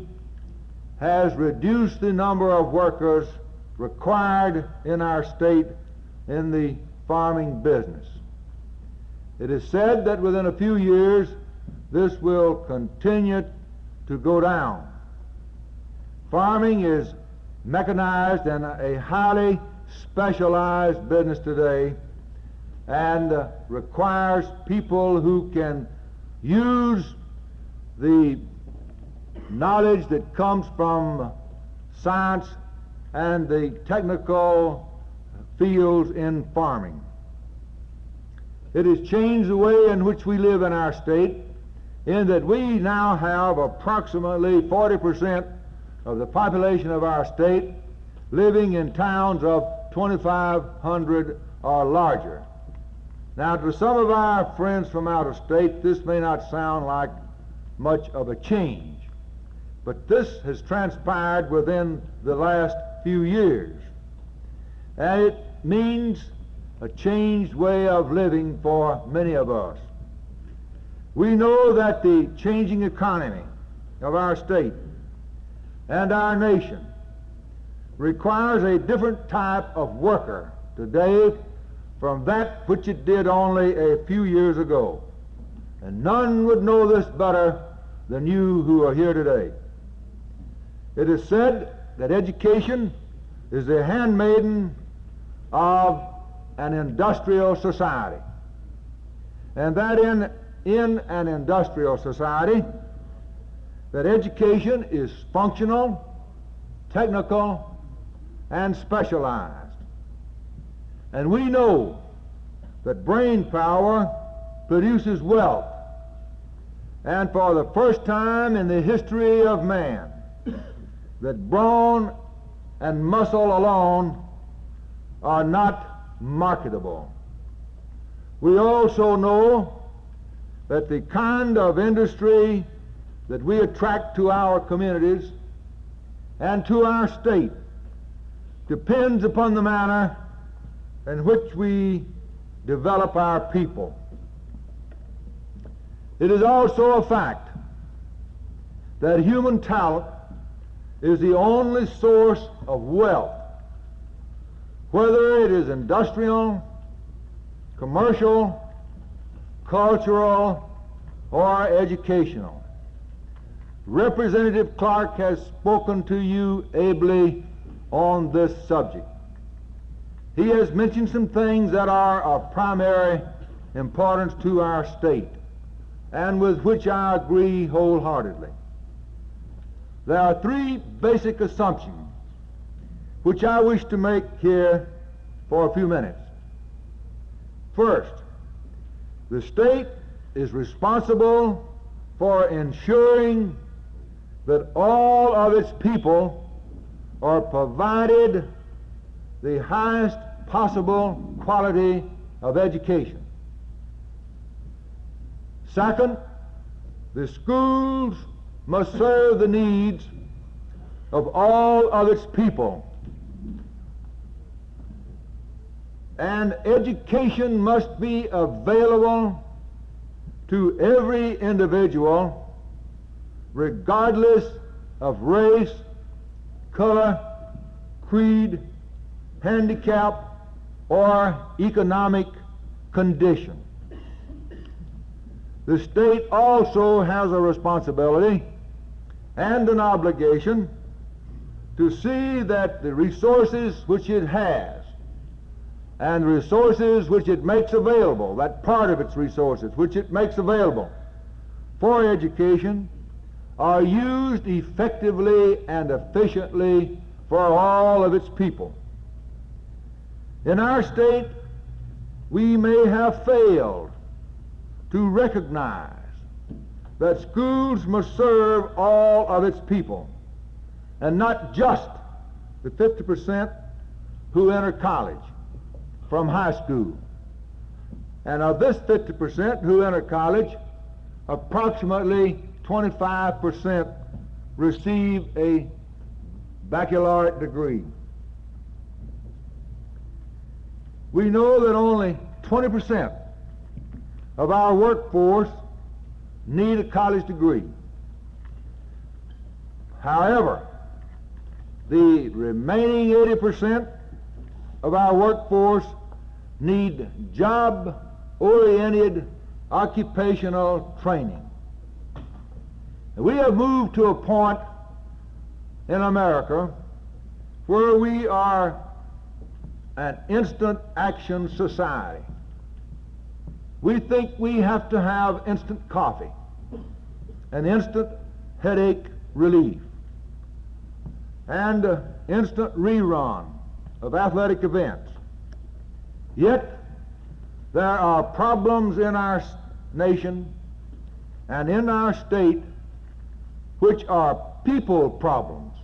has reduced the number of workers required in our state in the farming business. It is said that within a few years this will continue to go down. Farming is mechanized and a highly specialized business today, and requires people who can use the knowledge that comes from science and the technical fields in farming. It has changed the way in which we live in our state, in that we now have approximately 40% of the population of our state living in towns of 2,500 or larger. Now, to some of our friends from out of state, this may not sound like much of a change, but this has transpired within the last few years, and it means a changed way of living for many of us. We know that the changing economy of our state and our nation requires a different type of worker today from that which it did only a few years ago. And none would know this better than you who are here today. It is said that education is the handmaiden of an industrial society, and that in an industrial society, that education is functional, technical, and specialized. And we know that brain power produces wealth, and for the first time in the history of man, that brawn and muscle alone are not marketable. We also know that the kind of industry that we attract to our communities and to our state depends upon the manner in which we develop our people. It is also a fact that human talent is the only source of wealth, whether it is industrial, commercial, cultural, or educational. Representative Clark has spoken to you ably on this subject. He has mentioned some things that are of primary importance to our state, and with which I agree wholeheartedly. There are three basic assumptions which I wish to make here for a few minutes. First, the state is responsible for ensuring that all of its people are provided the highest possible quality of education. Second, the schools must serve the needs of all of its people, and education must be available to every individual regardless of race, color, creed, handicap, or economic condition. The state also has a responsibility and an obligation to see that the resources which it has and resources which it makes available, that part of its resources which it makes available for education, are used effectively and efficiently for all of its people. In our state, we may have failed to recognize that schools must serve all of its people, and not just the 50% who enter college from high school. And of this 50% who enter college, approximately 25% receive a baccalaureate degree. We know that only 20% of our workforce need a college degree. However, the remaining 80% of our workforce need job-oriented occupational training. And we have moved to a point in America where we are an instant action society. We think we have to have instant coffee and instant headache relief and instant rerun of athletic events. Yet there are problems in our nation and in our state which are people problems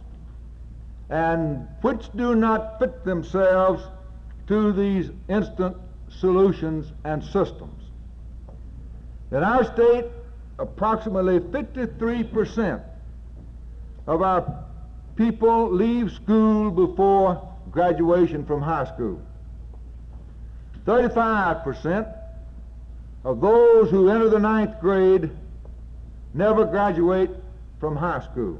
and which do not fit themselves to these instant solutions and systems. In our state, approximately 53% of our people leave school before graduation from high school. 35% of those who enter the 9th grade never graduate from high school.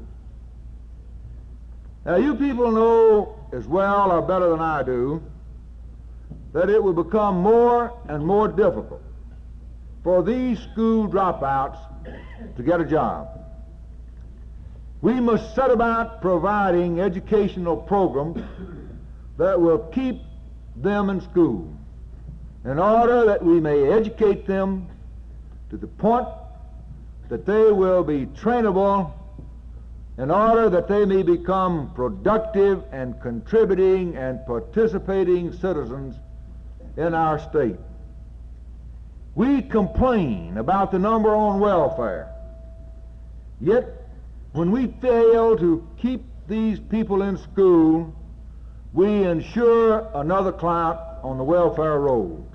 Now, you people know as well or better than I do that it will become more and more difficult for these school dropouts to get a job. We must set about providing educational programs that will keep them in school in order that we may educate them to the point that they will be trainable, in order that they may become productive and contributing and participating citizens in our state. We complain about the number on welfare, yet when we fail to keep these people in school, we ensure another clout on the welfare rolls.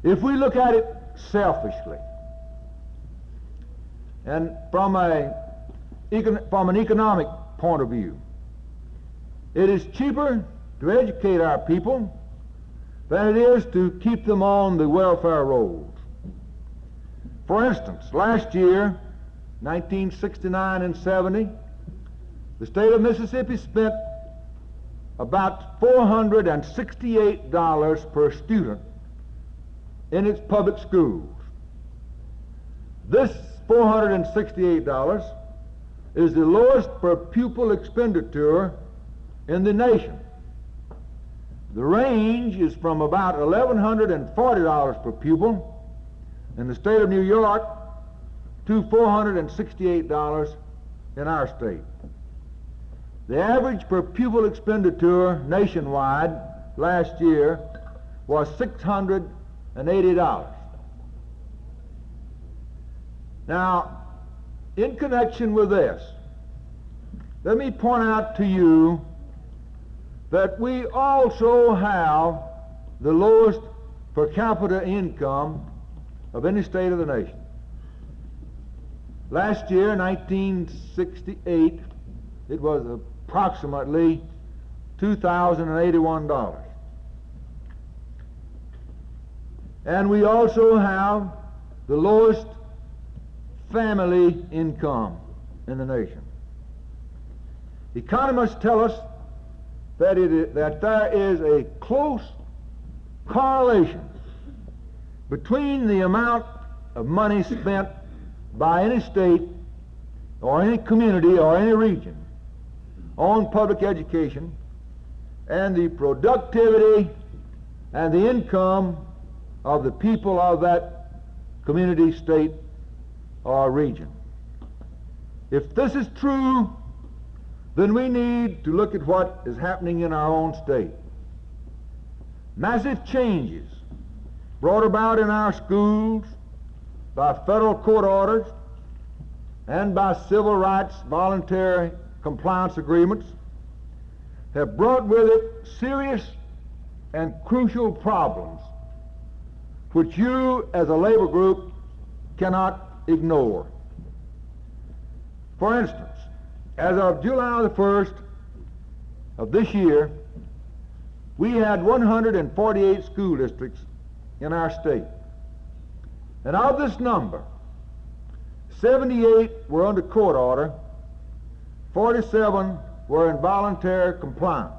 If we look at it selfishly and from an economic point of view, it is cheaper to educate our people than it is to keep them on the welfare rolls. For instance, last year, 1969 and 70, the state of Mississippi spent about $468 per student in its public schools. This $468 is the lowest per pupil expenditure in the nation. The range is from about $1,140 per pupil in the state of New York to $468 in our state. The average per pupil expenditure nationwide last year was $680. Now, in connection with this, let me point out to you that we also have the lowest per capita income of any state of the nation. Last year, 1968, it was approximately $2,081. And we also have the lowest family income in the nation. Economists tell us that there is a close correlation between the amount of money spent by any state or any community or any region on public education and the productivity and the income of the people of that community, state, or region. If this is true, then we need to look at what is happening in our own state. Massive changes brought about in our schools by federal court orders and by civil rights voluntary compliance agreements have brought with it serious and crucial problems which you as a labor group cannot ignore. For instance, as of July the 1st of this year, we had 148 school districts in our state. And of this number, 78 were under court order, 47 were in voluntary compliance.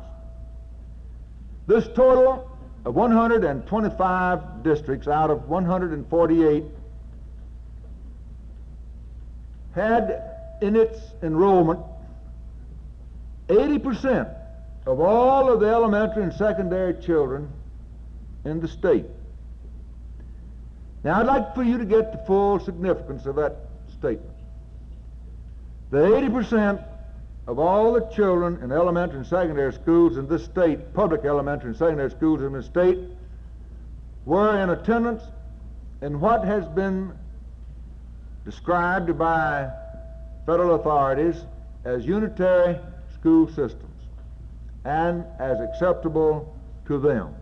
This total of 125 districts out of 148 had in its enrollment 80% of all of the elementary and secondary children in the state. Now, I'd like for you to get the full significance of that statement. The 80% of all the children in elementary and secondary schools in this state, public elementary and secondary schools in this state, were in attendance in what has been described by federal authorities as unitary school systems and as acceptable to them.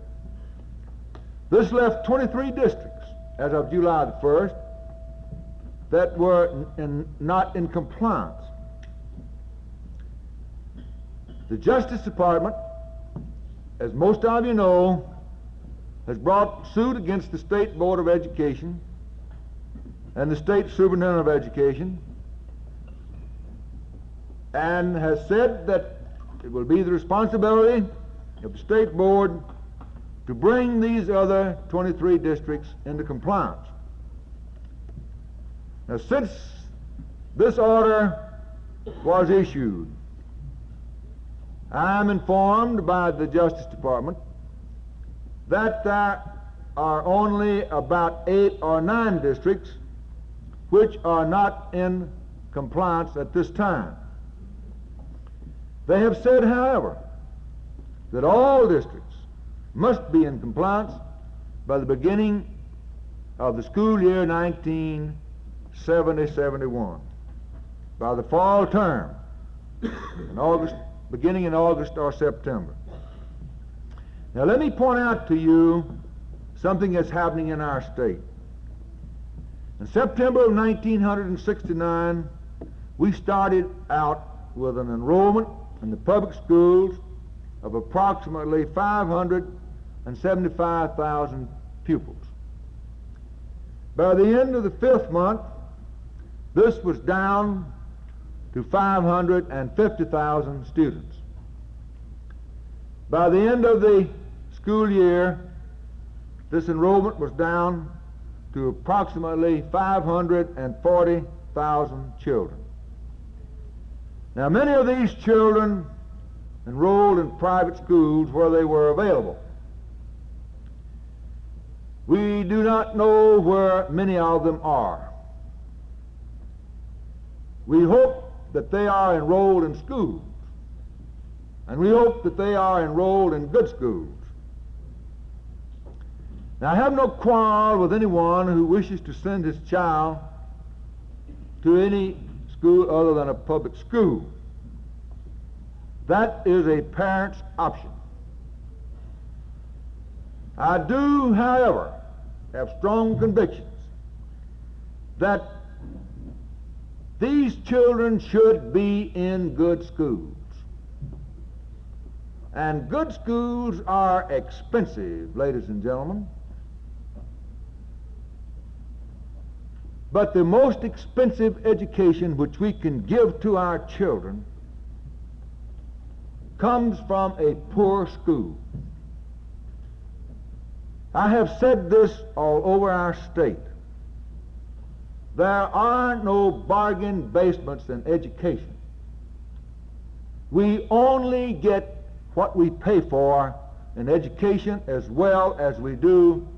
This left 23 districts as of July the 1st that were not in compliance. The Justice Department, as most of you know, has brought suit against the State Board of Education and the State Superintendent of Education, and has said that it will be the responsibility of the State Board to bring these other 23 districts into compliance. Now, since this order was issued, I am informed by the Justice Department that there are only about 8 or 9 districts which are not in compliance at this time. They have said, however, that all districts must be in compliance by the beginning of the school year 1970-71, by the fall term, in August, beginning in August or September. Now let me point out to you something that's happening in our state. In September of 1969, we started out with an enrollment in the public schools of approximately 575,000 pupils. By the end of the 5th month, this was down to 550,000 students. By the end of the school year, this enrollment was down to approximately 540,000 children. Now, many of these children enrolled in private schools where they were available. We do not know where many of them are. We hope that they are enrolled in schools, and we hope that they are enrolled in good schools. Now, I have no quarrel with anyone who wishes to send his child to any school other than a public school. That is a parent's option. I do, however, have strong convictions that these children should be in good schools. And good schools are expensive, ladies and gentlemen. But the most expensive education which we can give to our children comes from a poor school. I have said this all over our state. There are no bargain basements in education. We only get what we pay for in education as well as we do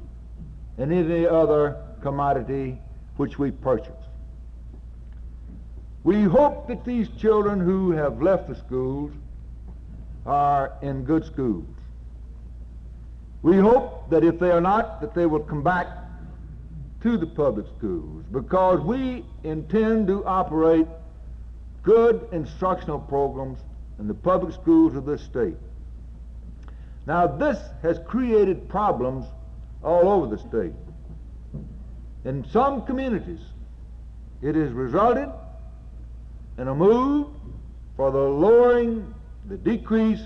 in any other commodity which we purchase. We hope that these children who have left the schools are in good schools. We hope that if they are not, that they will come back to the public schools, because we intend to operate good instructional programs in the public schools of this state. Now, this has created problems all over the state. In some communities, it has resulted in a move for the lowering, the decrease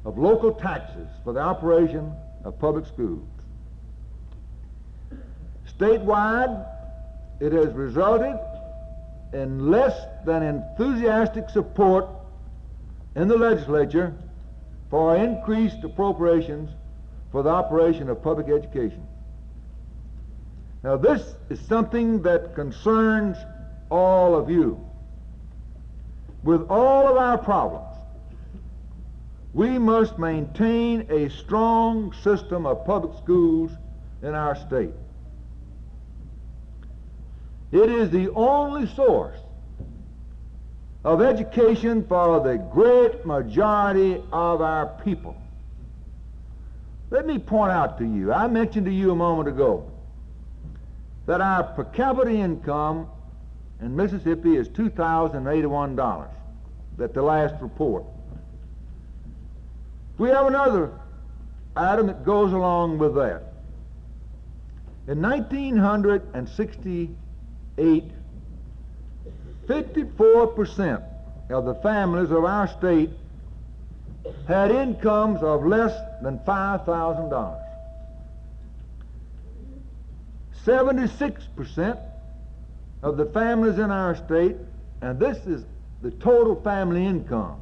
of local taxes for the operation of public schools. Statewide, it has resulted in less than enthusiastic support in the legislature for increased appropriations for the operation of public education. Now, this is something that concerns all of you. With all of our problems, we must maintain a strong system of public schools in our state. It is the only source of education for the great majority of our people. Let me point out to you, I mentioned to you a moment ago that our per capita income in Mississippi is $2,081 at the last report. We have another item that goes along with that. In 1968, 54% of the families of our state had incomes of less than $5,000. 76% of the families in our state, and this is the total family income,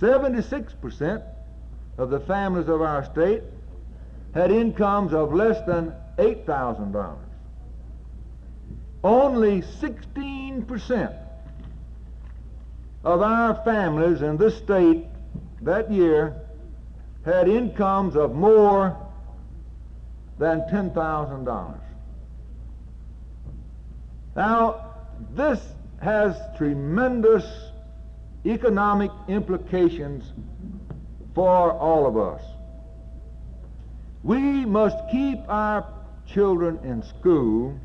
76% of the families of our state had incomes of less than $8,000. Only 16% of our families in this state that year had incomes of more than $10,000. Now, this has tremendous economic implications for all of us. We must keep our children in school,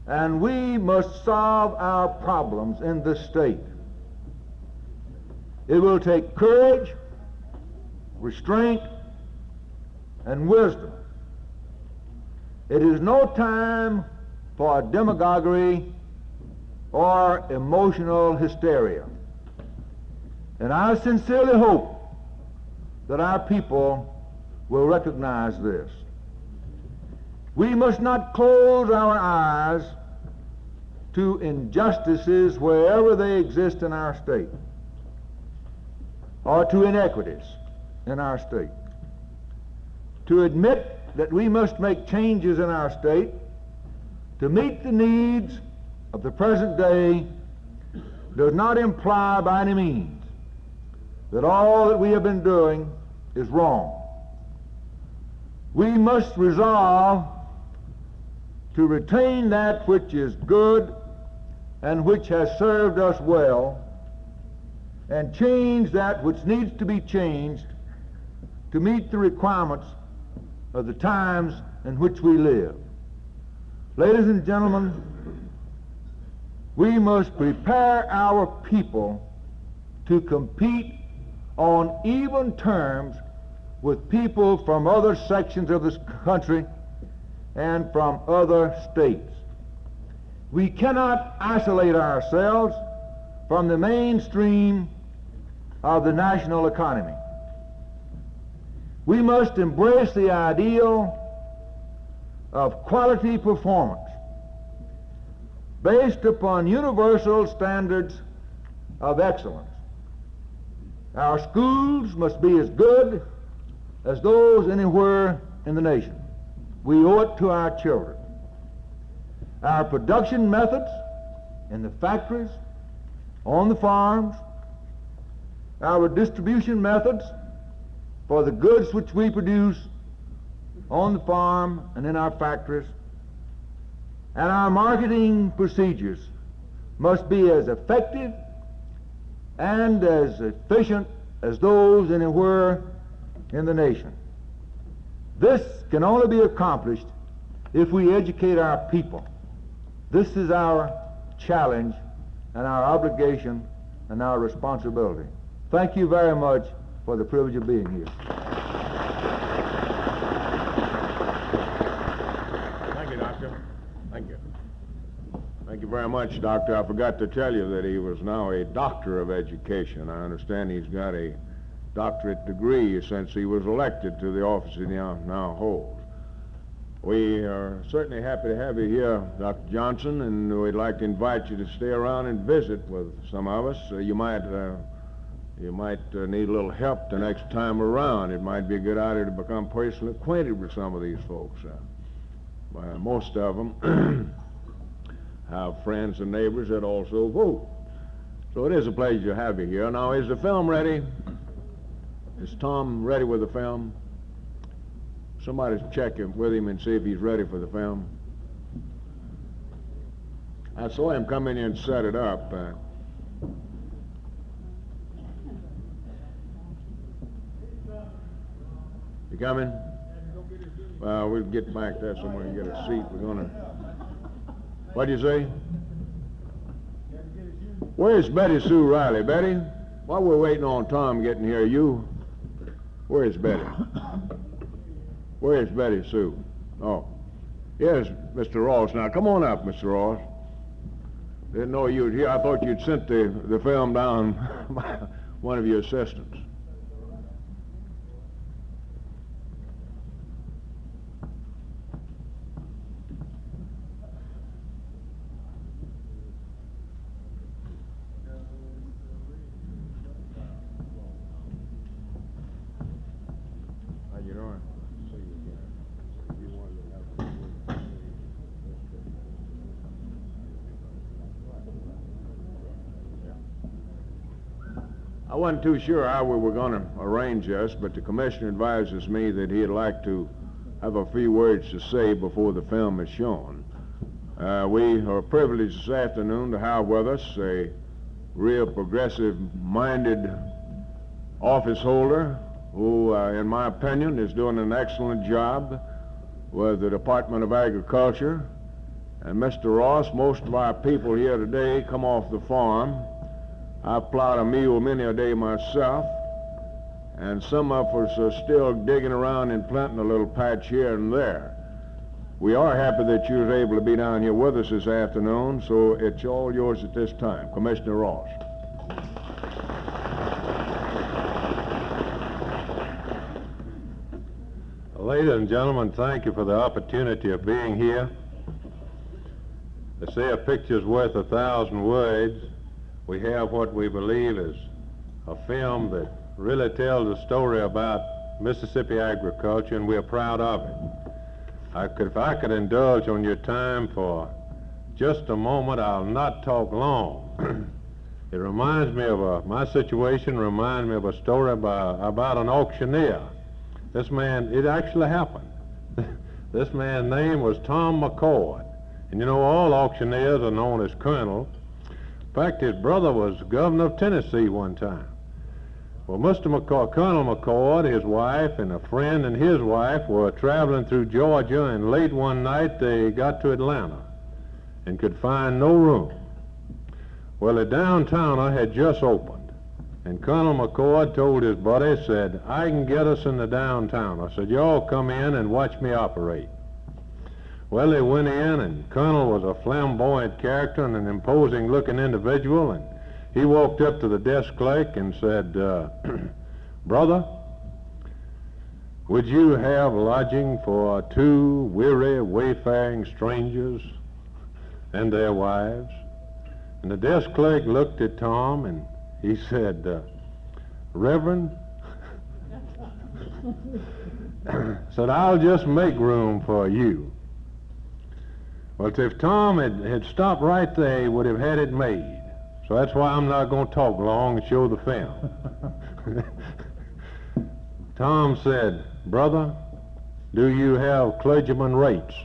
and we must solve our problems in this state. It will take courage, restraint, and wisdom. It is no time for demagoguery or emotional hysteria. And I sincerely hope that our people will recognize this. We must not close our eyes to injustices wherever they exist in our state, or to inequities in our state. To admit that we must make changes in our state to meet the needs of the present day does not imply by any means that all that we have been doing is wrong. We must resolve to retain that which is good and which has served us well, and change that which needs to be changed to meet the requirements of the times in which we live. Ladies and gentlemen, we must prepare our people to compete on even terms with people from other sections of this country and from other states. We cannot isolate ourselves from the mainstream of the national economy. We must embrace the ideal of quality performance based upon universal standards of excellence. Our schools must be as good as those anywhere in the nation. We owe it to our children. Our production methods in the factories, on the farms, our distribution methods for the goods which we produce on the farm and in our factories, and our marketing procedures must be as effective and as efficient as those anywhere in the nation. This can only be accomplished if we educate our people. This is our challenge and our obligation and our responsibility. Thank you very much for the privilege of being here. Thank you, Doctor. Thank you. Thank you very much, Doctor. I forgot to tell you that he was now a doctor of education. I understand he's got a doctorate degree since he was elected to the office he now holds. We are certainly happy to have you here, Dr. Johnson, and we'd like to invite you to stay around and visit with some of us. You might need a little help the next time around. It might be a good idea to become personally acquainted with some of these folks. Most of them have friends and neighbors that also vote. So it is a pleasure to have you here. Now, is the film ready? Is Tom ready with the film? Somebody's check with him and see if he's ready for the film. I saw him come in here and set it up. You coming? Well, we'll get back there somewhere and get a seat. We're gonna... What'd you say? Where's Betty Sue Riley? Betty, while we're waiting on Tom getting here, where's Betty? Where's Betty Sue? Oh, here's Mr. Ross. Now, come on up, Mr. Ross. Didn't know you was here. I thought you'd sent the film down by one of your assistants. I wasn't too sure how we were going to arrange this, but the commissioner advises me that he'd like to have a few words to say before the film is shown. We are privileged this afternoon to have with us a real progressive-minded office holder who, in my opinion, is doing an excellent job with the Department of Agriculture. And Mr. Ross, most of our people here today come off the farm. I've plowed a mule many a day myself, and some of us are still digging around and planting a little patch here and there. We are happy that you were able to be down here with us this afternoon, so it's all yours at this time. Commissioner Ross. Ladies and gentlemen, thank you for the opportunity of being here. They say a picture's worth 1,000 words. We have what we believe is a film that really tells a story about Mississippi agriculture, and we're proud of it. If I could indulge on your time for just a moment, I'll not talk long. It reminds me of my situation reminds me of a story about an auctioneer. This man, it actually happened. This man's name was Tom McCord. And you know, all auctioneers are known as Colonel. In fact, his brother was governor of Tennessee one time. Well, Colonel McCord, his wife, and a friend and his wife were traveling through Georgia, and late one night they got to Atlanta and could find no room. Well, the downtowner had just opened, and Colonel McCord told his buddy, said, "I can get us in the downtowner." Said, "Y'all come in and watch me operate." Well, they went in, and Colonel was a flamboyant character and an imposing-looking individual, and he walked up to the desk clerk and said, "Brother, would you have lodging for 2 weary, wayfaring strangers and their wives?" And the desk clerk looked at Tom, and he said, "Reverend," said, "I'll just make room for you." Well, if Tom had stopped right there, he would have had it made. So that's why I'm not going to talk long and show the film. Tom said, "Brother, do you have clergyman rates?"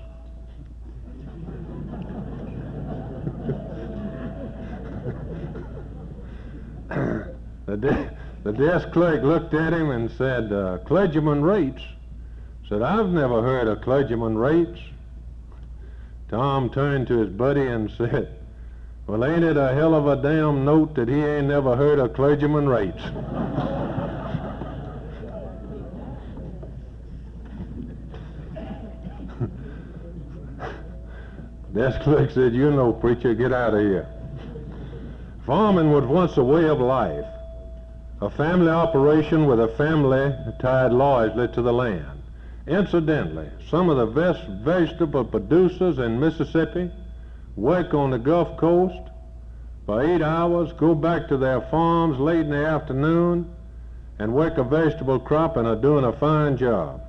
The desk clerk looked at him and said, "Clergyman rates?" Said, "I've never heard of clergyman rates." Tom turned to his buddy and said, "Well, ain't it a hell of a damn note that he ain't never heard of clergyman rates?" Desk clerk said, "You know, preacher, get out of here." Farming was once a way of life, a family operation with a family tied largely to the land. Incidentally, some of the best vegetable producers in Mississippi work on the Gulf Coast for 8 hours, go back to their farms late in the afternoon, and work a vegetable crop and are doing a fine job.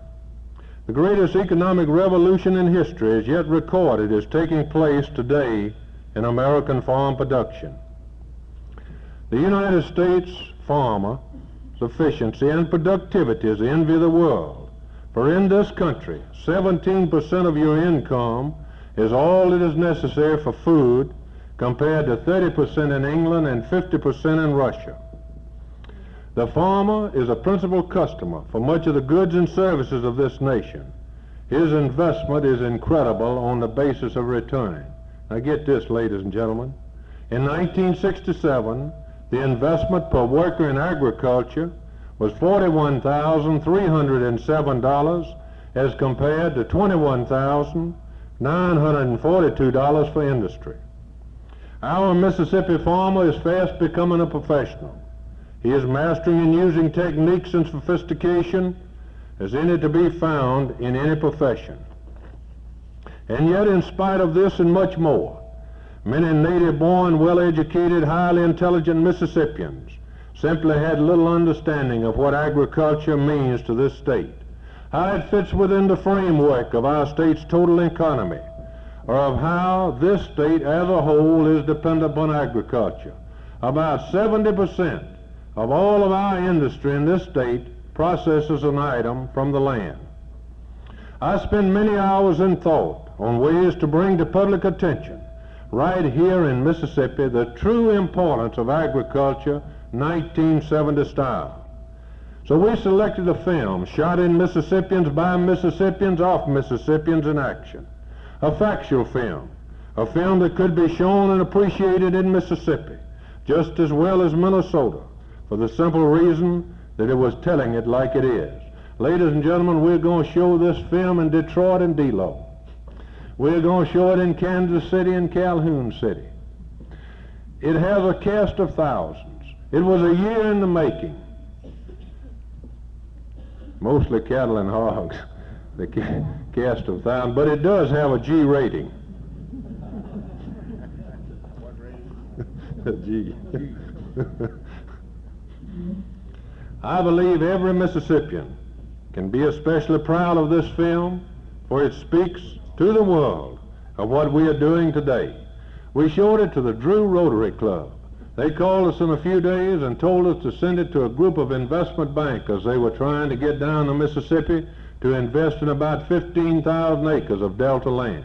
The greatest economic revolution in history as yet recorded is taking place today in American farm production. The United States farmer's efficiency and productivity is the envy of the world. For in this country, 17% of your income is all that is necessary for food, compared to 30% in England and 50% in Russia. The farmer is a principal customer for much of the goods and services of this nation. His investment is incredible on the basis of return. Now get this, ladies and gentlemen. In 1967, the investment per worker in agriculture was $41,307 as compared to $21,942 for industry. Our Mississippi farmer is fast becoming a professional. He is mastering and using techniques and sophistication as any to be found in any profession. And yet, in spite of this and much more, many native-born, well-educated, highly intelligent Mississippians simply had little understanding of what agriculture means to this state, how it fits within the framework of our state's total economy, or of how this state as a whole is dependent upon agriculture. About 70% of all of our industry in this state processes an item from the land. I spend many hours in thought on ways to bring to public attention right here in Mississippi the true importance of agriculture 1970 style. So we selected a film shot in Mississippians by Mississippians off Mississippians in action, a factual film, a film that could be shown and appreciated in Mississippi just as well as Minnesota, for the simple reason that it was telling it like it is. Ladies and gentlemen, we're going to show this film in Detroit and Delo. We're going to show it in Kansas City and Calhoun City. It has a cast of thousands. It was a year in the making. Mostly cattle and hogs, the cast of thousands, but it does have a G rating. G. I believe every Mississippian can be especially proud of this film, for it speaks to the world of what we are doing today. We showed it to the Drew Rotary Club. They called us in a few days and told us to send it to a group of investment bankers. They were trying to get down the Mississippi to invest in about 15,000 acres of Delta land.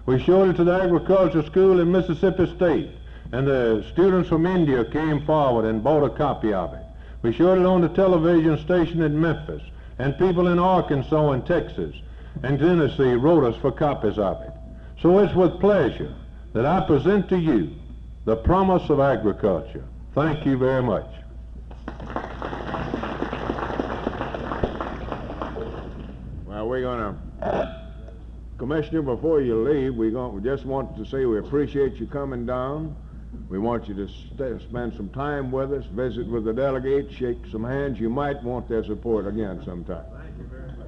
We showed it to the agriculture school in Mississippi State, and the students from India came forward and bought a copy of it. We showed it on the television station in Memphis, and people in Arkansas and Texas and Tennessee wrote us for copies of it. So it's with pleasure that I present to you the promise of agriculture. Thank you very much. Well, we're going to, Commissioner, before you leave, we just want to say we appreciate you coming down. We want you to spend some time with us, visit with the delegates, shake some hands. You might want their support again sometime. Thank you very much.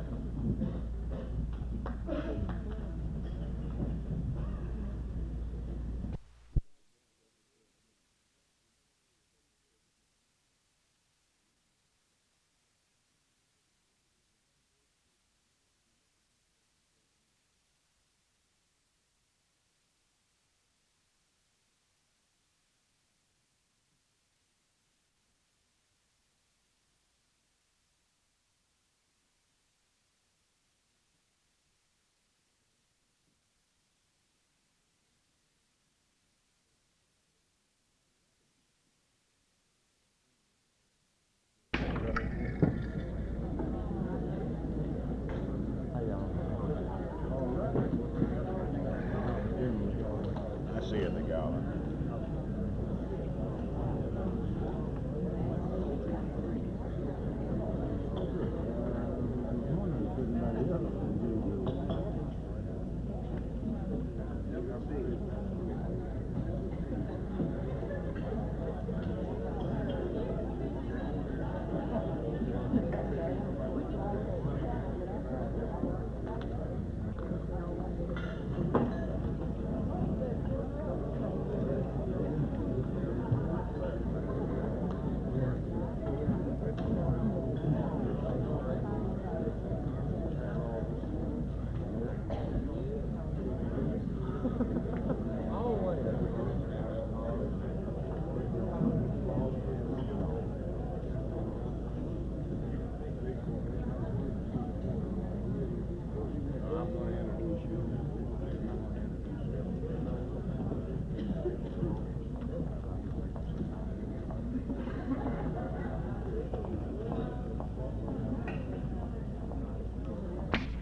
I see it in the gallery.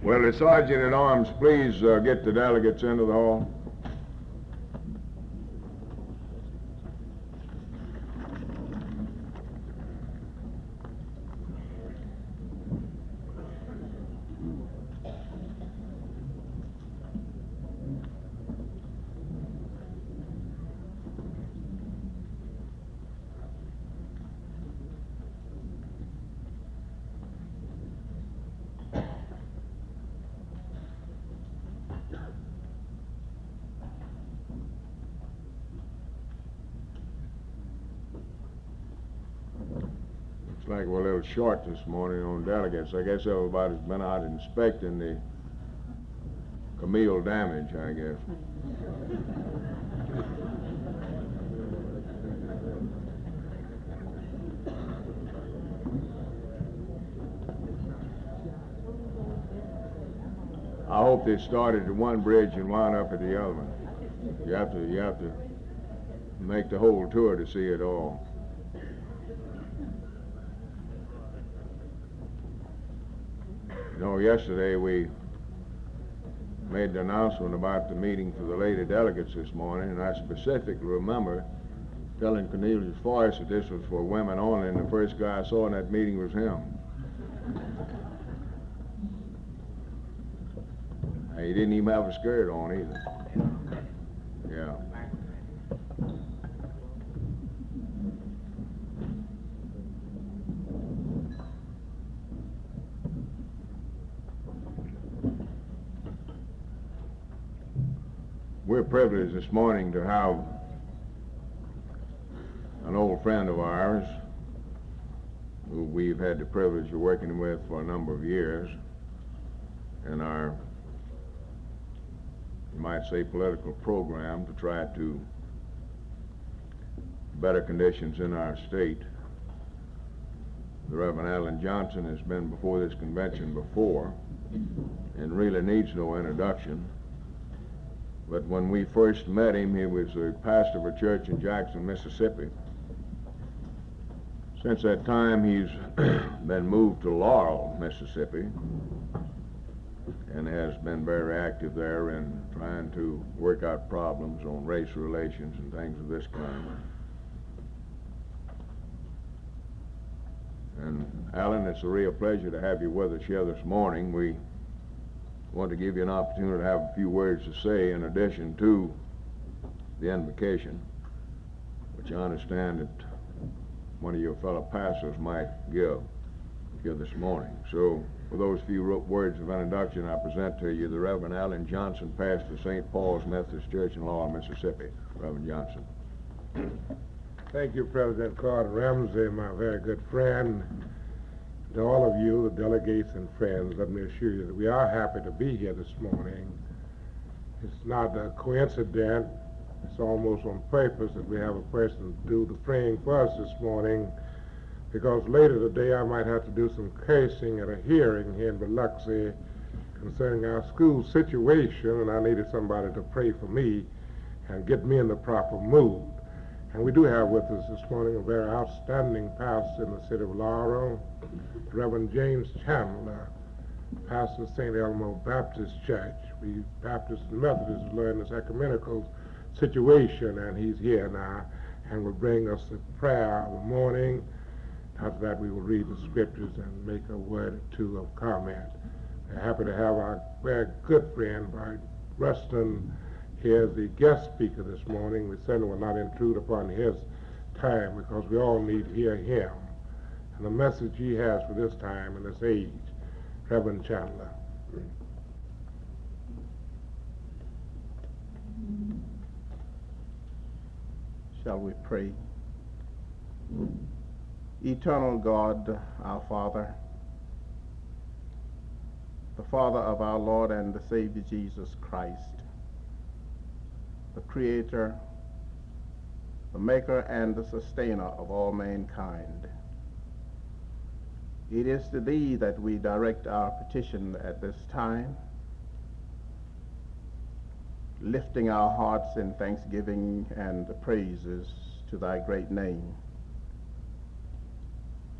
Will the Sergeant at Arms please get the delegates into the hall? Looks like we're a little short this morning on delegates. I guess everybody's been out inspecting the Camille damage, I guess. I hope they started at one bridge and wound up at the other one. You have to make the whole tour to see it all. You know, yesterday we made the announcement about the meeting for the lady delegates this morning, and I specifically remember telling Cornelius Forrest that this was for women only, and the first guy I saw in that meeting was him. And he didn't even have a skirt on either. Yeah. We're privileged this morning to have an old friend of ours who we've had the privilege of working with for a number of years in our, you might say, political program to try to better conditions in our state. The Reverend Allen Johnson has been before this convention before and really needs no introduction. But when we first met him, he was a pastor of a church in Jackson, Mississippi. Since that time, he's been moved to Laurel, Mississippi, and has been very active there in trying to work out problems on race relations and things of this kind. And Alan, it's a real pleasure to have you with us here this morning. We want to give you an opportunity to have a few words to say in addition to the invocation, which I understand that one of your fellow pastors might give here this morning. So, with those few words of introduction, I present to you the Reverend Allen Johnson, pastor of St. Paul's Methodist Church in Laurel, Mississippi. Reverend Johnson. Thank you, President Carter Ramsey, my very good friend. To all of you, the delegates and friends, let me assure you that we are happy to be here this morning. It's not a coincidence. It's almost on purpose that we have a person do the praying for us this morning, because later today I might have to do some cursing at a hearing here in Biloxi concerning our school situation, and I needed somebody to pray for me and get me in the proper mood. And we do have with us this morning a very outstanding pastor in the city of Laurel, Reverend James Chandler, pastor of St. Elmo Baptist Church. We Baptists and Methodists learn this ecumenical situation, and he's here now and will bring us the prayer of the morning. After that, we will read the scriptures and make a word or two of comment. We're happy to have our very good friend, Rustin, here as the guest speaker this morning. We certainly will not intrude upon his time because we all need to hear him and the message he has for this time and this age. Reverend Chandler. Shall we pray? Eternal God, our Father, the Father of our Lord and the Savior Jesus Christ, the Creator, the Maker and the Sustainer of all mankind, it is to Thee that we direct our petition at this time, lifting our hearts in thanksgiving and praises to Thy great name.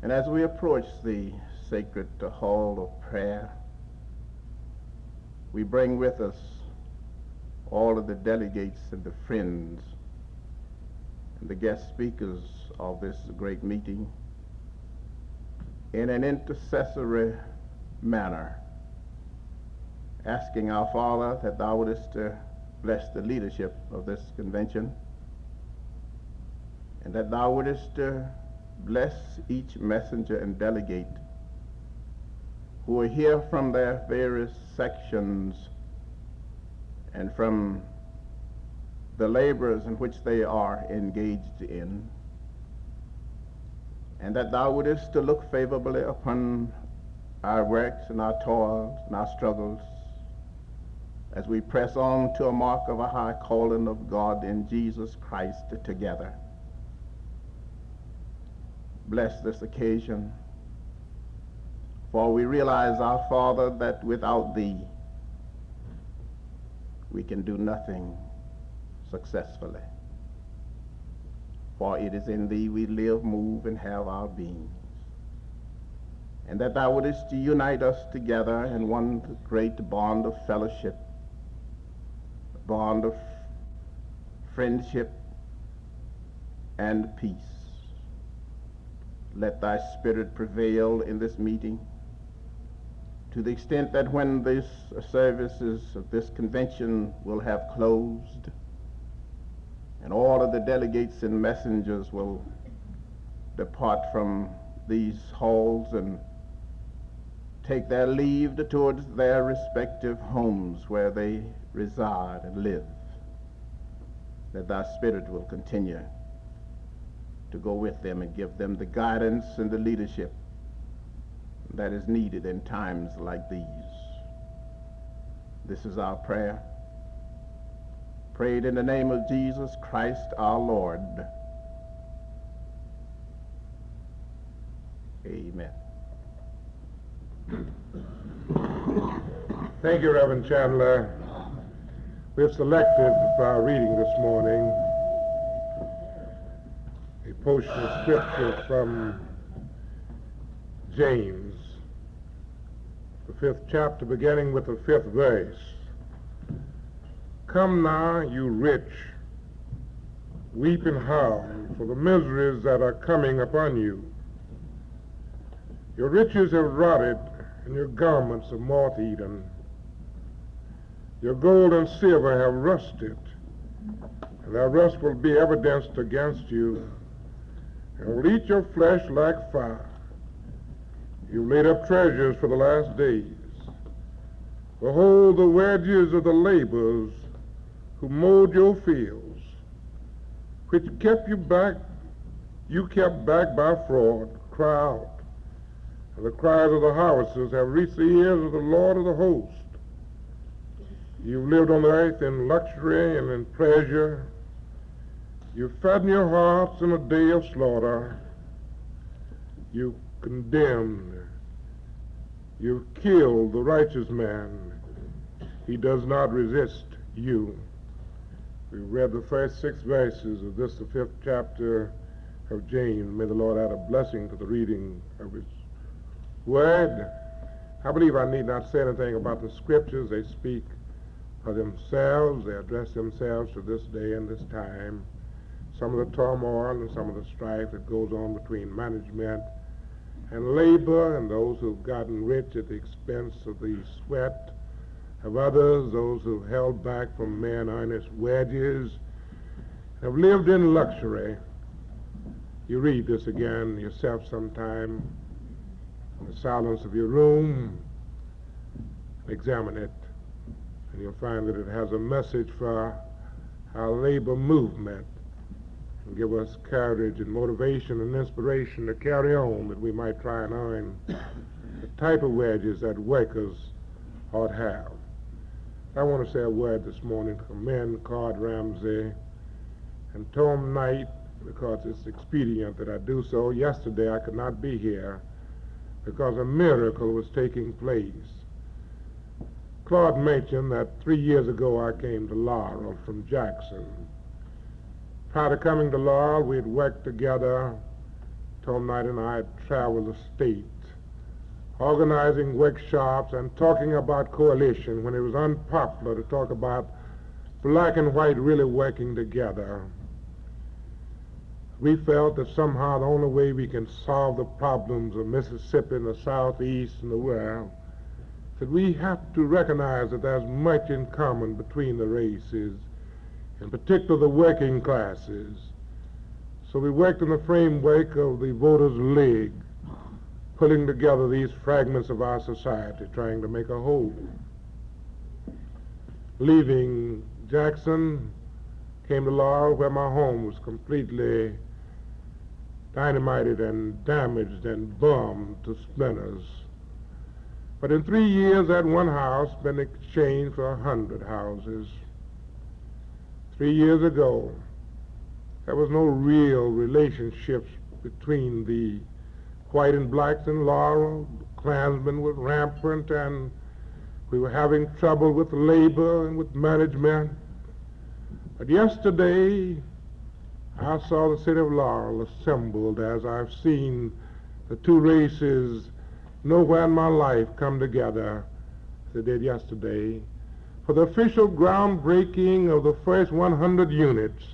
And as we approach the sacred hall of prayer, we bring with us all of the delegates and the friends and the guest speakers of this great meeting in an intercessory manner, asking our Father that Thou wouldest bless the leadership of this convention, and that Thou wouldest bless each messenger and delegate who are here from their various sections and from the labors in which they are engaged in, and that Thou wouldest look favorably upon our works and our toils and our struggles as we press on to a mark of a high calling of God in Jesus Christ together. Bless this occasion, for we realize, our Father, that without Thee we can do nothing successfully. For it is in thee we live, move, and have our beings. And that thou wouldest unite us together in one great bond of fellowship, a bond of friendship and peace. Let thy Spirit prevail in this meeting, to the extent that when this services of this convention will have closed, and all of the delegates and messengers will depart from these halls and take their leave towards their respective homes where they reside and live, that thy Spirit will continue to go with them and give them the guidance and the leadership that is needed in times like these. This is our prayer, prayed in the name of Jesus Christ our Lord. Amen. Thank you, Reverend Chandler. We have selected for our reading this morning a portion of scripture from James, the 5th chapter, beginning with the 5th verse. Come now, you rich, weep and howl for the miseries that are coming upon you. Your riches have rotted, and your garments are moth-eaten. Your gold and silver have rusted, and their rust will be evidenced against you, and will eat your flesh like fire. You've laid up treasures for the last days. Behold, the wages of the laborers who mowed your fields, which you kept back by fraud, cry out. And the cries of the harvesters have reached the ears of the Lord of the host. You've lived on the earth in luxury and in pleasure. You've fattened your hearts in a day of slaughter. You've condemned. You've killed the righteous man. He does not resist you. We read the first 6 verses of this, the 5th chapter of James. May the Lord add a blessing to the reading of his word. I believe I need not say anything about the scriptures. They speak for themselves. They address themselves to this day and this time. Some of the turmoil and some of the strife that goes on between management and labor, and those who've gotten rich at the expense of the sweat of others, those who've held back from men earnest wages, have lived in luxury. You read this again yourself sometime in the silence of your room, examine it, and you'll find that it has a message for our labor movement, and give us courage and motivation and inspiration to carry on, that we might try and earn the type of wages that workers ought to have. I want to say a word this morning to commend Claude Ramsey and Tom Knight, because it's expedient that I do so. Yesterday I could not be here because a miracle was taking place. Claude mentioned that 3 years ago I came to Laurel from Jackson. Prior to coming to Laurel, we had worked together. Tom Knight and I had traveled the state, organizing workshops and talking about coalition when it was unpopular to talk about black and white really working together. We felt that somehow the only way we can solve the problems of Mississippi and the Southeast and the world, that we have to recognize that there's much in common between the races, in particular the working classes. So we worked in the framework of the Voters' League, pulling together these fragments of our society, trying to make a whole. Leaving Jackson, came to Laurel, where my home was completely dynamited and damaged and bombed to splinters. But in 3 years, that one house been exchanged for 100 houses. 3 years ago, there was no real relationships between the white and blacks in Laurel. The Klansmen were rampant, and We were having trouble with labor and with management. But yesterday, I saw the city of Laurel assembled as I've seen the two races nowhere in my life come together as they did yesterday for the official groundbreaking of the first 100 units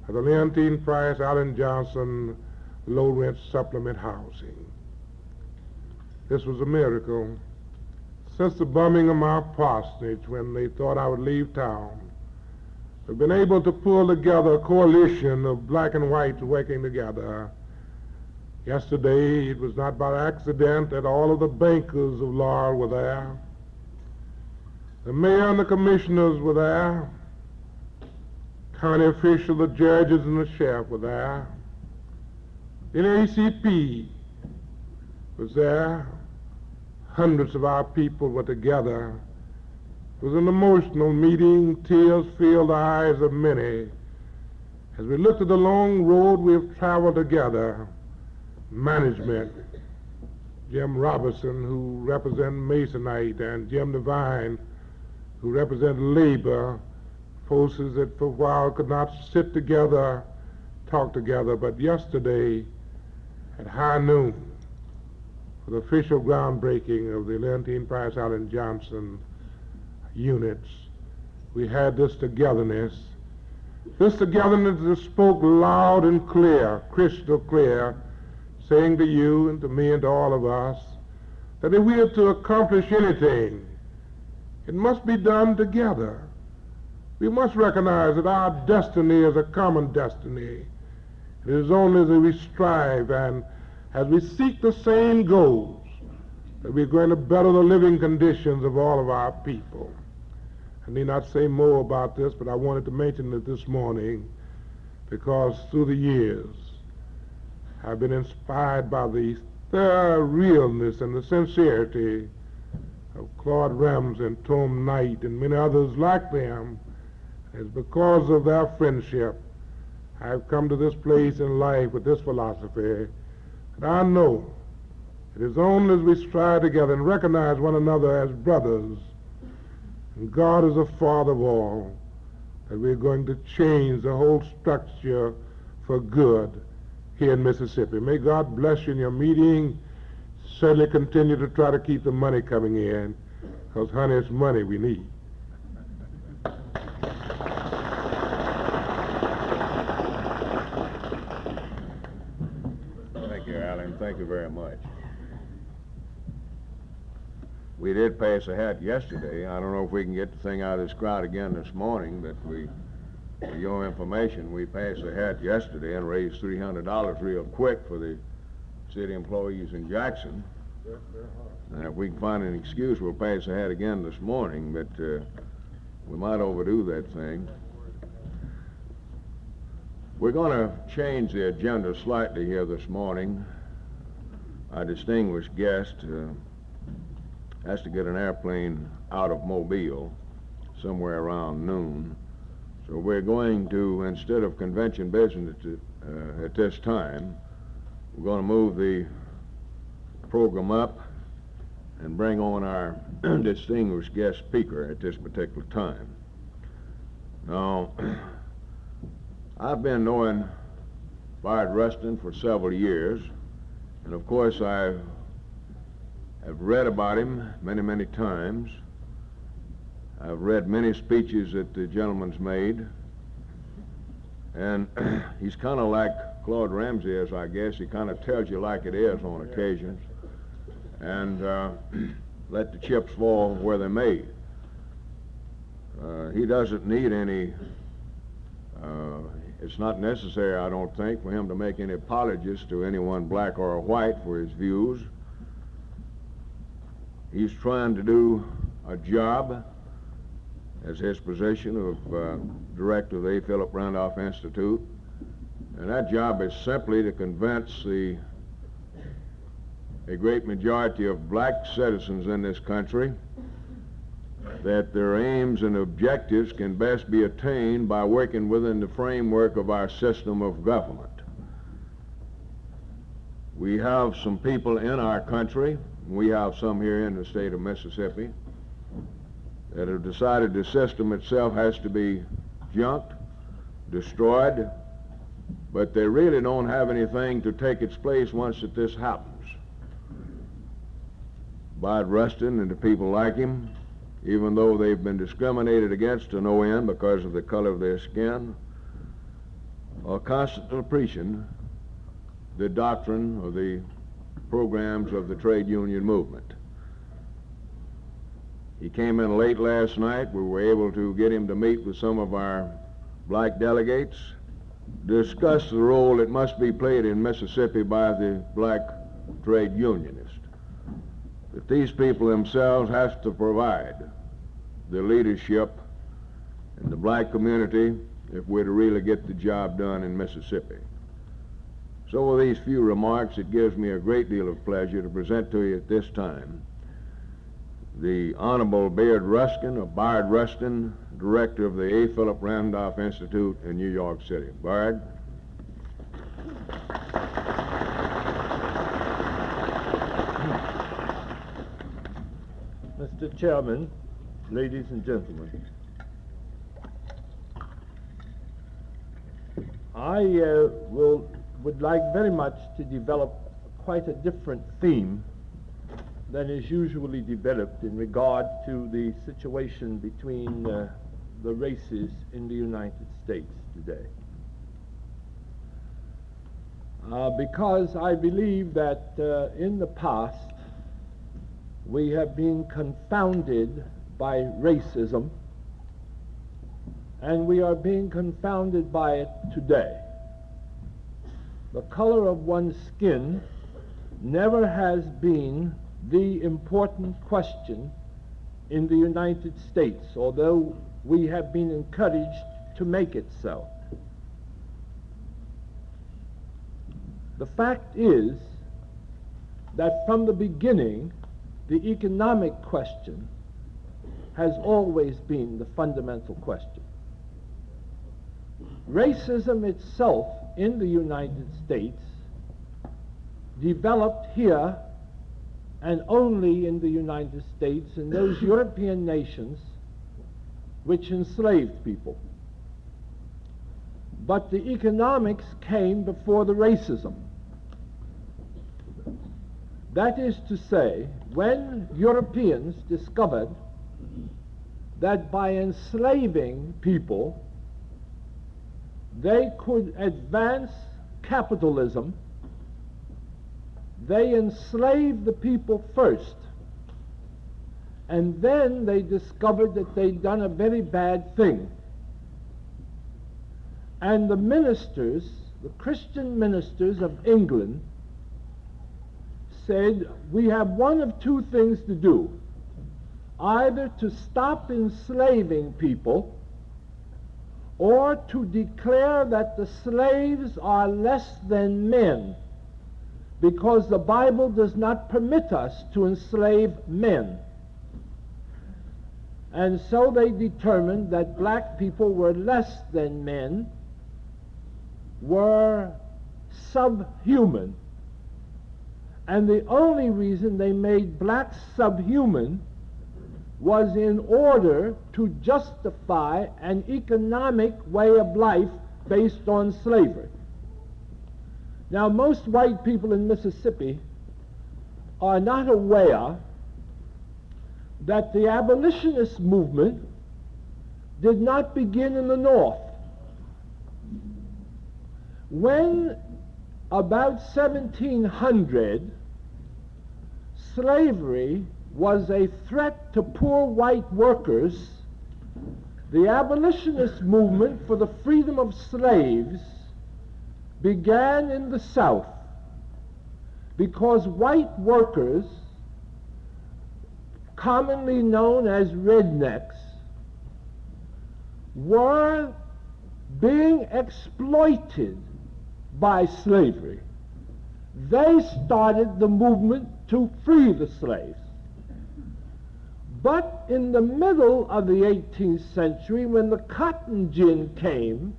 of the Leontine Price Allen Johnson low-rent supplement housing. This was a miracle. Since the bombing of my parsonage when they thought I would leave town, we've been able to pull together a coalition of black and whites working together. Yesterday, it was not by accident that all of the bankers of Laurel were there. The mayor and the commissioners were there. County officials, the judges, and the sheriff were there. The ACP was there. Hundreds of our people were together. It was an emotional meeting. Tears filled the eyes of many as we looked at the long road we have traveled together. Management, Jim Robertson, who represented Masonite, and Jim Devine, who represented labor, forces that for a while could not sit together, talk together, but yesterday at high noon, for the official groundbreaking of the Leontine Price Allen Johnson units, we had this togetherness. This togetherness that spoke loud and clear, crystal clear, saying to you and to me and to all of us that if we are to accomplish anything, it must be done together. We must recognize that our destiny is a common destiny. It is only as we strive and as we seek the same goals that we're going to better the living conditions of all of our people. I need not say more about this, but I wanted to mention it this morning because through the years I've been inspired by the thorough realness and the sincerity of Claude Rems and Tom Knight and many others like them. It's because of their friendship I've come to this place in life with this philosophy that I know it is only as we strive together and recognize one another as brothers and God is the Father of all that we're going to change the whole structure for good here in Mississippi. May God bless you in your meeting. Certainly continue to try to keep the money coming in, because, honey, it's money we need. Thank you, Alan. Thank you very much. We did pass a hat yesterday. I don't know if we can get the thing out of this crowd again this morning, but for your information, we passed a hat yesterday and raised $300 real quick for the city employees in Jackson. And if we can find an excuse, we'll pass a hat again this morning, but we might overdo that thing. We're going to change the agenda slightly here this morning. Our distinguished guest has to get an airplane out of Mobile somewhere around noon. So we're going to, instead of convention business at this time, we're going to move the program up and bring on our distinguished guest speaker at this particular time. Now, I've been knowing Bart Rustin for several years, and of course I have read about him many, many times. I've read many speeches that the gentleman's made, and he's kind of like Claude Ramsey is, I guess. He kind of tells you like it is on occasions, and let the chips fall where they may. He doesn't need any, it's not necessary, I don't think, for him to make any apologies to anyone, black or white, for his views. He's trying to do a job as his position of director of the A. Philip Randolph Institute. And that job is simply to convince a great majority of black citizens in this country that their aims and objectives can best be attained by working within the framework of our system of government. We have some people in our country, we have some here in the state of Mississippi, that have decided the system itself has to be junked, destroyed, but they really don't have anything to take its place once that this happens. Bud Rustin and the people like him, even though they've been discriminated against to no end because of the color of their skin, are constantly preaching the doctrine of the programs of the trade union movement. He came in late last night. We were able to get him to meet with some of our black delegates, discuss the role that must be played in Mississippi by the black trade unionists. That these people themselves have to provide the leadership in the black community if we're to really get the job done in Mississippi. So with these few remarks, it gives me a great deal of pleasure to present to you at this time the Honorable Bayard Rustin, Director of the A. Philip Randolph Institute in New York City. Bayard. Mr. Chairman, ladies and gentlemen, I would like very much to develop quite a different theme than is usually developed in regard to the situation between the races in the United States today. Because I believe that in the past we have been confounded by racism, and we are being confounded by it today. The color of one's skin never has been the important question in the United States, although we have been encouraged to make it so. The fact is that from the beginning, the economic question has always been the fundamental question. Racism itself in the United States developed here and only in the United States and those European nations which enslaved people. But the economics came before the racism. That is to say, when Europeans discovered that by enslaving people they could advance capitalism, they enslaved the people first, and then they discovered that they'd done a very bad thing. And the ministers, the Christian ministers of England, said, we have one of two things to do: either to stop enslaving people or to declare that the slaves are less than men, because the Bible does not permit us to enslave men. And so they determined that black people were less than men, were subhuman. And the only reason they made blacks subhuman was in order to justify an economic way of life based on slavery. Now, most white people in Mississippi are not aware that the abolitionist movement did not begin in the North. When about 1700, slavery was a threat to poor white workers, the abolitionist movement for the freedom of slaves began in the South, because white workers, commonly known as rednecks, were being exploited by slavery. They started the movement to free the slaves. But in the middle of the 18th century, when the cotton gin came,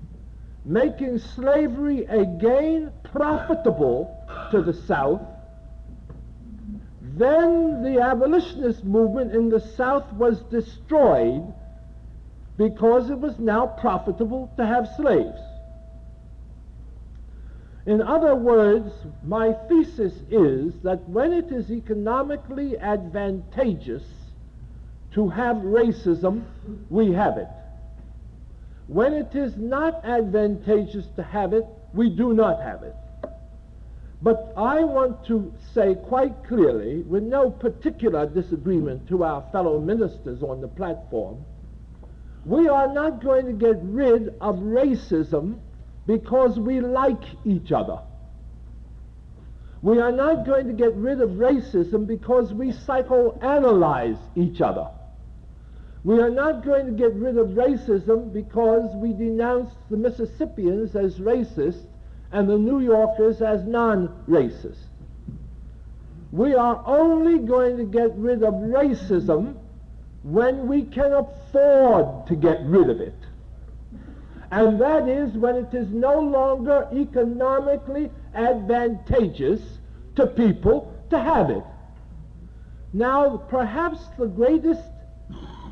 making slavery again profitable to the South, then the abolitionist movement in the South was destroyed because it was now profitable to have slaves. In other words, my thesis is that when it is economically advantageous to have racism, we have it. When it is not advantageous to have it, we do not have it. But I want to say quite clearly, with no particular disagreement to our fellow ministers on the platform, we are not going to get rid of racism because we like each other. We are not going to get rid of racism because we psychoanalyze each other. We are not going to get rid of racism because we denounce the Mississippians as racist and the New Yorkers as non-racist. We are only going to get rid of racism when we can afford to get rid of it. And that is when it is no longer economically advantageous to people to have it. Now, perhaps the greatest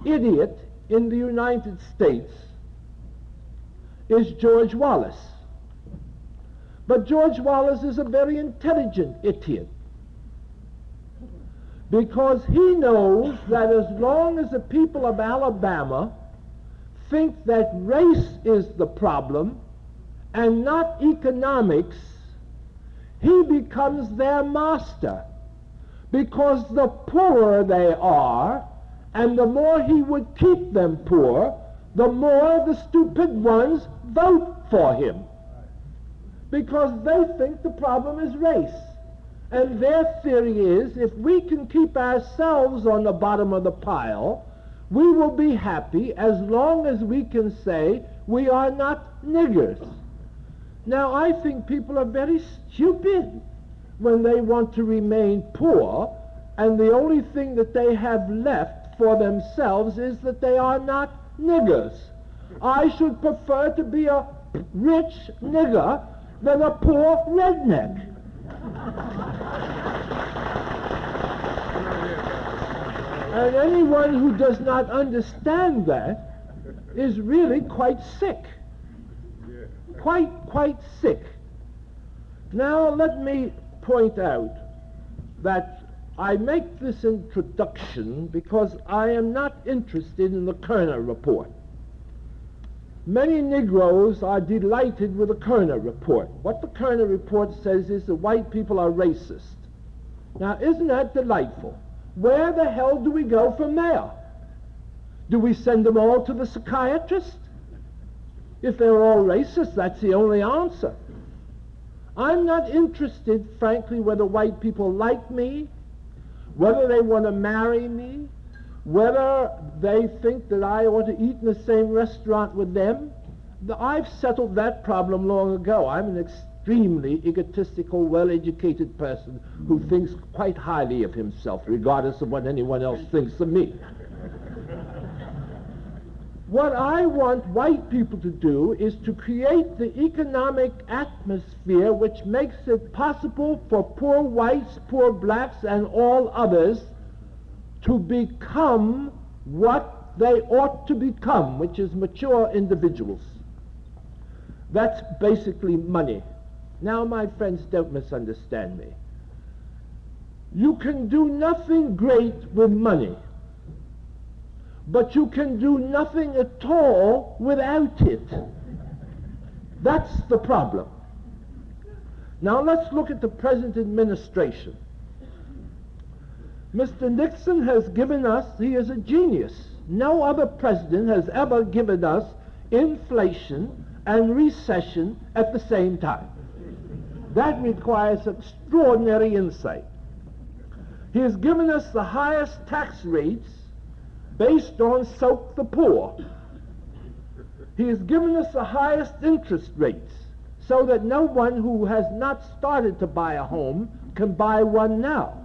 idiot in the United States is George Wallace. But George Wallace is a very intelligent idiot, because he knows that as long as the people of Alabama think that race is the problem and not economics, he becomes their master, because the poorer they are, and the more he would keep them poor, the more the stupid ones vote for him, because they think the problem is race. And their theory is, if we can keep ourselves on the bottom of the pile, we will be happy as long as we can say we are not niggers. Now, I think people are very stupid when they want to remain poor, and the only thing that they have left for themselves is that they are not niggers. I should prefer to be a rich nigger than a poor redneck. And anyone who does not understand that is really quite sick. Quite sick. Now let me point out that I make this introduction because I am not interested in the Kerner report. Many Negroes are delighted with the Kerner report. What the Kerner report says is that white people are racist. Now, isn't that delightful? Where the hell do we go from there? Do we send them all to the psychiatrist? If they're all racist, that's the only answer. I'm not interested, frankly, whether white people like me, whether they want to marry me, whether they think that I ought to eat in the same restaurant with them. I've settled that problem long ago. I'm an extremely egotistical, well-educated person who thinks quite highly of himself, regardless of what anyone else thinks of me. What I want white people to do is to create the economic atmosphere which makes it possible for poor whites, poor blacks, and all others to become what they ought to become, which is mature individuals. That's basically money. Now, my friends, don't misunderstand me. You can do nothing great with money, but you can do nothing at all without it. That's the problem. Now let's look at the present administration. Mr. Nixon has given us, he is a genius. No other president has ever given us inflation and recession at the same time. That requires extraordinary insight. He has given us the highest tax rates based on soak the poor. He has given us the highest interest rates so that no one who has not started to buy a home can buy one now.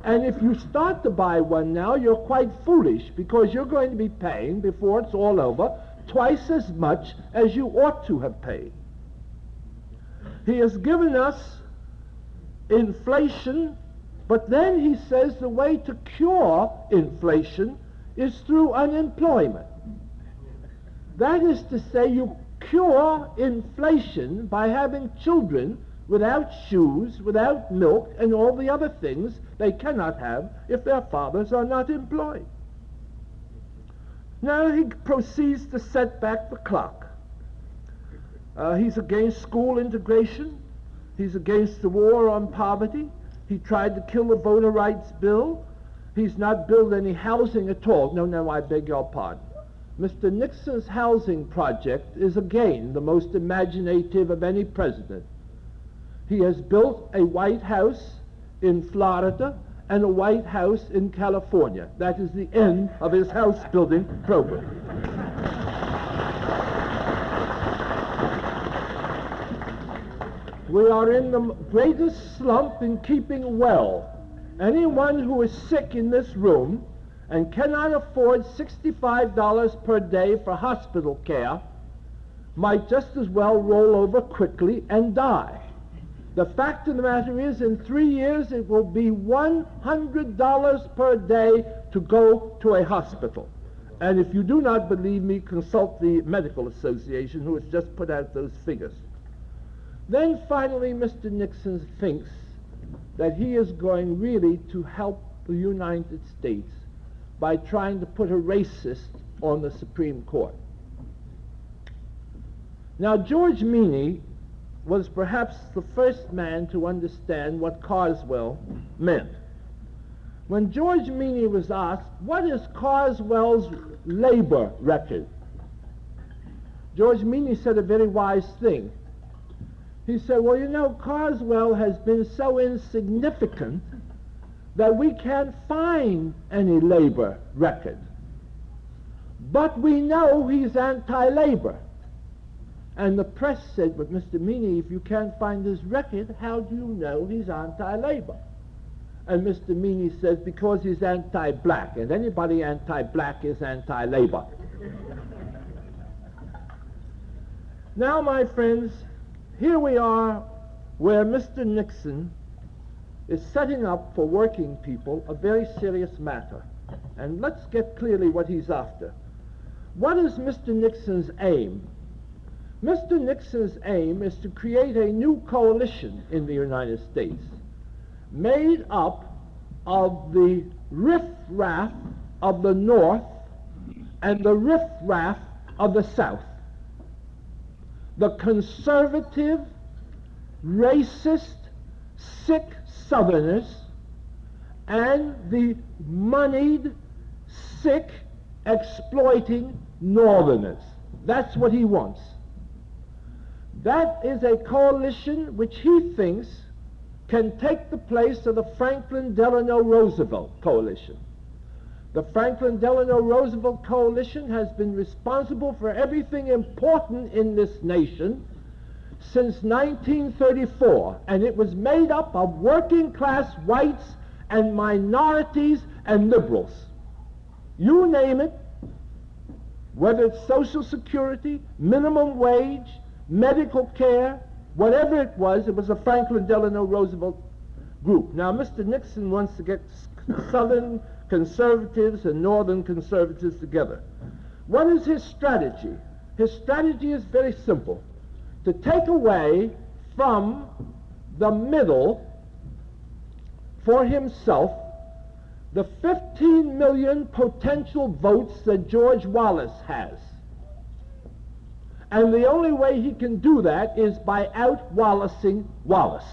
And if you start to buy one now, you're quite foolish, because you're going to be paying, before it's all over, twice as much as you ought to have paid. He has given us inflation But then he says the way to cure inflation is through unemployment. That is to say, you cure inflation by having children without shoes, without milk, and all the other things they cannot have if their fathers are not employed. Now he proceeds to set back the clock. He's against school integration. He's against the war on poverty. He tried to kill the voter rights bill. He's not built any housing at all. No, I beg your pardon. Mr. Nixon's housing project is again the most imaginative of any president. He has built a White House in Florida and a White House in California. That is the end of his house building program. We are in the greatest slump in keeping well. Anyone who is sick in this room and cannot afford $65 per day for hospital care might just as well roll over quickly and die. The fact of the matter is, in 3 years, it will be $100 per day to go to a hospital. And if you do not believe me, consult the Medical Association, who has just put out those figures. Then finally, Mr. Nixon thinks that he is going really to help the United States by trying to put a racist on the Supreme Court. Now, George Meany was perhaps the first man to understand what Carswell meant. When George Meany was asked, what is Carswell's labor record? George Meany said a very wise thing. He said, well, you know, Carswell has been so insignificant that we can't find any labor record. But we know he's anti-labor. And the press said, but Mr. Meany, if you can't find his record, how do you know he's anti-labor? And Mr. Meany says, because he's anti-black, and anybody anti-black is anti-labor. Now, my friends, here we are where Mr. Nixon is setting up for working people a very serious matter. And let's get clearly what he's after. What is Mr. Nixon's aim? Mr. Nixon's aim is to create a new coalition in the United States made up of the riff-raff of the North and the riff-raff of the South. The conservative, racist, sick Southerners and the moneyed, sick, exploiting Northerners. That's what he wants. That is a coalition which he thinks can take the place of the Franklin Delano Roosevelt coalition. The Franklin Delano Roosevelt coalition has been responsible for everything important in this nation since 1934, and it was made up of working class whites and minorities and liberals. You name it, whether it's Social Security, minimum wage, medical care, whatever it was a Franklin Delano Roosevelt group. Now, Mr. Nixon wants to get Southern conservatives and Northern conservatives together. What is his strategy? His strategy is very simple. To take away from the middle for himself the 15 million potential votes that George Wallace has. And the only way he can do that is by out-Wallacing Wallace.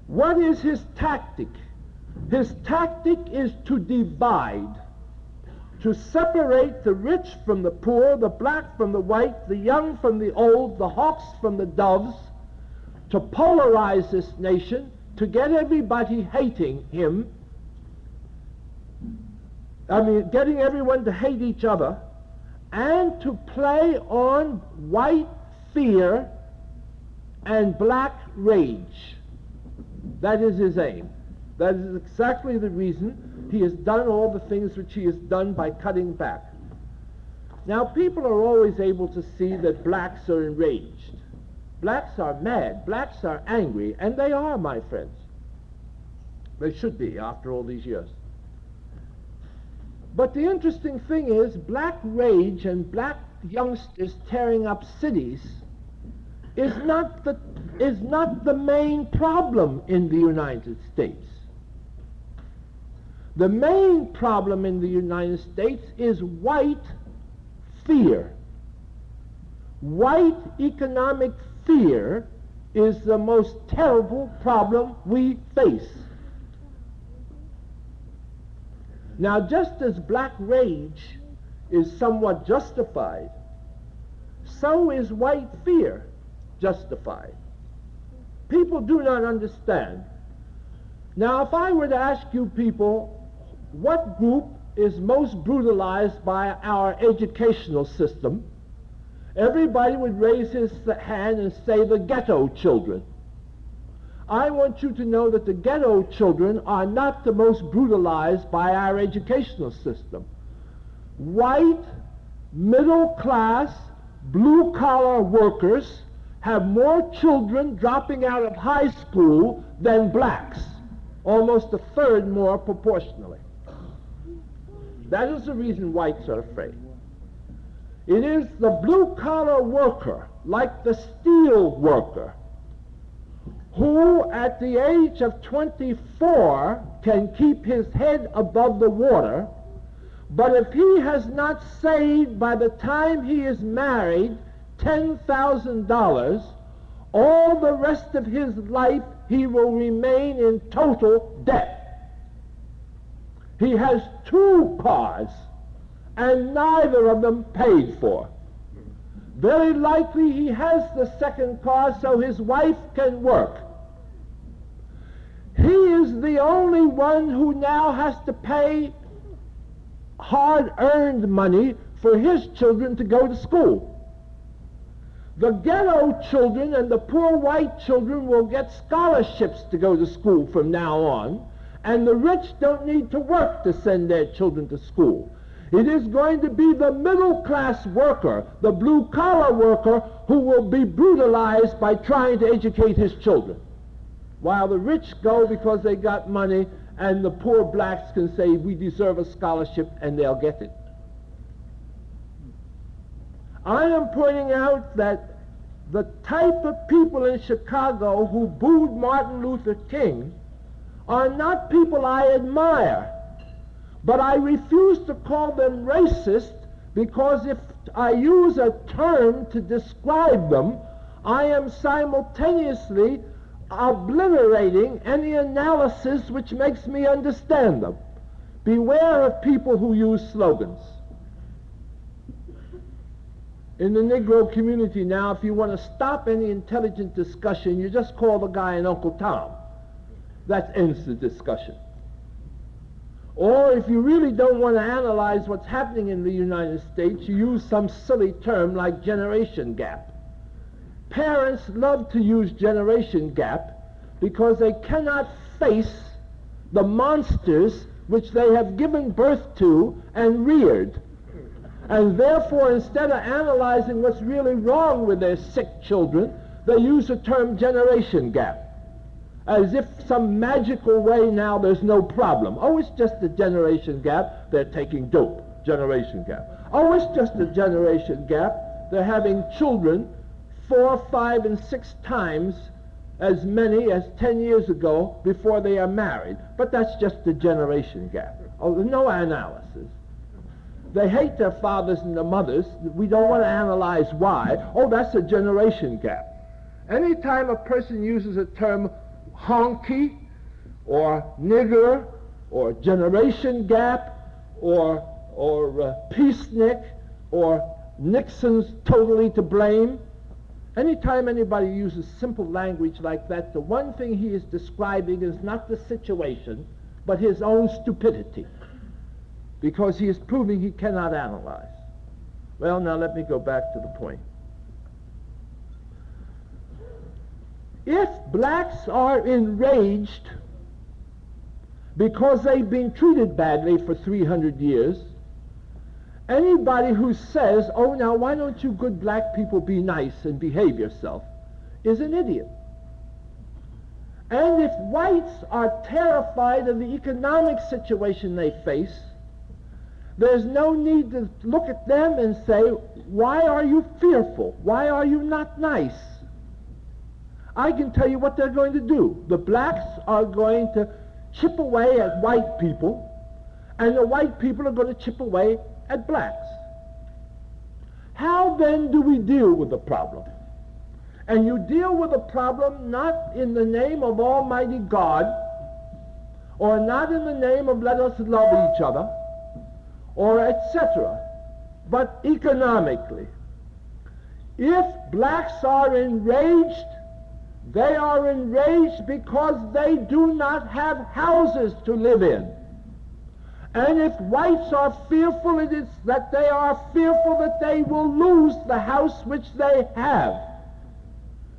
What is his tactic? His tactic is to divide, to separate the rich from the poor, the black from the white, the young from the old, the hawks from the doves, to polarize this nation, to get everybody hating him, getting everyone to hate each other, and to play on white fear and black rage. That is his aim. That is exactly the reason he has done all the things which he has done by cutting back. Now, people are always able to see that blacks are enraged. Blacks are mad. Blacks are angry. And they are, my friends. They should be after all these years. But the interesting thing is, black rage and black youngsters tearing up cities is not the main problem in the United States. The main problem in the United States is white fear. White economic fear is the most terrible problem we face. Now, just as black rage is somewhat justified, so is white fear justified. People do not understand. Now, if I were to ask you people, what group is most brutalized by our educational system, everybody would raise his hand and say the ghetto children. I want you to know that the ghetto children are not the most brutalized by our educational system. White, middle-class, blue-collar workers have more children dropping out of high school than blacks, almost a third more proportionally. That is the reason whites are afraid. It is the blue-collar worker, like the steel worker, who at the age of 24 can keep his head above the water, but if he has not saved by the time he is married $10,000, all the rest of his life he will remain in total debt. He has 2 cars, and neither of them paid for. Very likely he has the second car so his wife can work. He is the only one who now has to pay hard-earned money for his children to go to school. The ghetto children and the poor white children will get scholarships to go to school from now on, and the rich don't need to work to send their children to school. It is going to be the middle-class worker, the blue-collar worker, who will be brutalized by trying to educate his children, while the rich go because they got money, and the poor blacks can say, we deserve a scholarship, and they'll get it. I am pointing out that the type of people in Chicago who booed Martin Luther King are not people I admire, but I refuse to call them racist, because if I use a term to describe them, I am simultaneously obliterating any analysis which makes me understand them. Beware of people who use slogans. In the Negro community now, if you want to stop any intelligent discussion, you just call the guy an Uncle Tom. That ends the discussion. Or if you really don't want to analyze what's happening in the United States, you use some silly term like generation gap. Parents love to use generation gap because they cannot face the monsters which they have given birth to and reared. And therefore, instead of analyzing what's really wrong with their sick children, they use the term generation gap, as if some magical way now there's no problem. Oh, it's just a generation gap, they're taking dope. Generation gap. Oh, it's just a generation gap, they're having children 4, 5, and 6 times as many as 10 years ago before they are married. But that's just a generation gap. Oh, there's no analysis. They hate their fathers and their mothers. We don't want to analyze why. Oh, that's a generation gap. Anytime a person uses a term honky or nigger or generation gap or peacenik or Nixon's totally to blame, anytime anybody uses simple language like that, the one thing he is describing is not the situation, but his own stupidity, because he is proving he cannot analyze. Well, now let me go back to the point. If blacks are enraged because they've been treated badly for 300 years, anybody who says, oh, now why don't you good black people be nice and behave yourself, is an idiot. And if whites are terrified of the economic situation they face, there's no need to look at them and say, why are you fearful? Why are you not nice? I can tell you what they're going to do. The blacks are going to chip away at white people, and the white people are going to chip away at blacks. How then do we deal with the problem? And you deal with the problem not in the name of Almighty God, or not in the name of let us love each other, or etc., but economically. If blacks are enraged, they are enraged because they do not have houses to live in. And if whites are fearful, it is that they are fearful that they will lose the house which they have.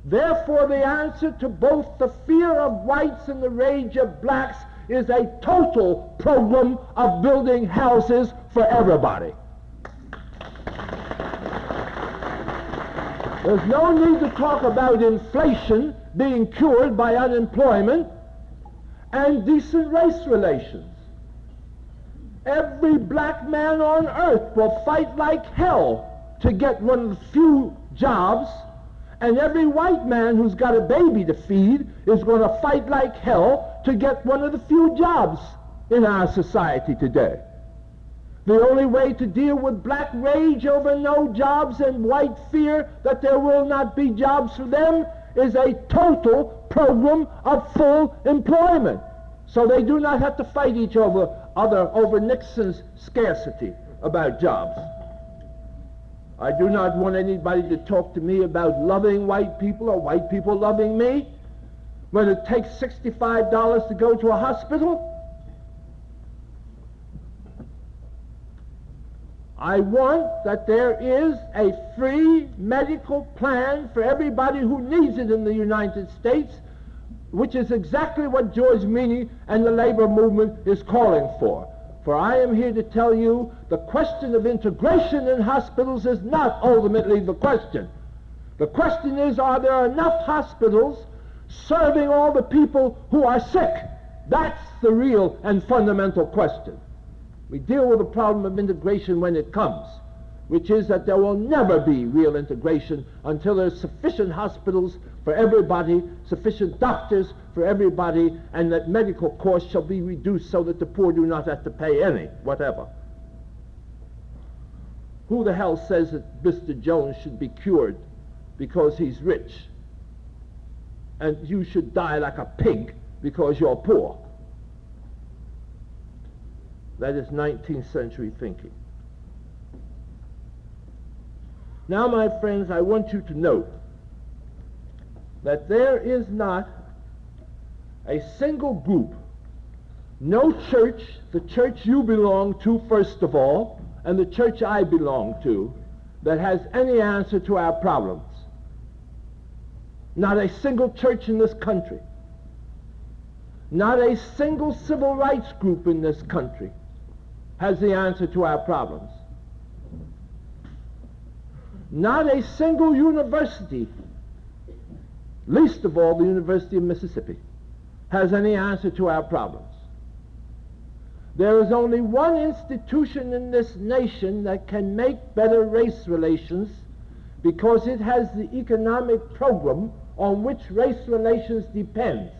Therefore, the answer to both the fear of whites and the rage of blacks is a total program of building houses for everybody. There's no need to talk about inflation being cured by unemployment and decent race relations. Every black man on earth will fight like hell to get one of the few jobs, and every white man who's got a baby to feed is going to fight like hell to get one of the few jobs in our society today. The only way to deal with black rage over no jobs and white fear that there will not be jobs for them is a total program of full employment. So they do not have to fight each other over Nixon's scarcity about jobs. I do not want anybody to talk to me about loving white people or white people loving me when it takes $65 to go to a hospital. I want that there is a free medical plan for everybody who needs it in the United States, which is exactly what George Meany and the labor movement is calling for. For I am here to tell you the question of integration in hospitals is not ultimately the question. The question is, are there enough hospitals serving all the people who are sick? That's the real and fundamental question. We deal with the problem of integration when it comes, which is that there will never be real integration until there's sufficient hospitals for everybody, sufficient doctors for everybody, and that medical costs shall be reduced so that the poor do not have to pay any, whatever. Who the hell says that Mr. Jones should be cured because he's rich, and you should die like a pig because you're poor? That is 19th century thinking. Now, my friends, I want you to note that there is not a single group, no church, the church you belong to first of all, and the church I belong to, that has any answer to our problems. Not a single church in this country. Not a single civil rights group in this country has the answer to our problems. Not a single university, least of all the University of Mississippi, has any answer to our problems. There is only one institution in this nation that can make better race relations because it has the economic program on which race relations depends.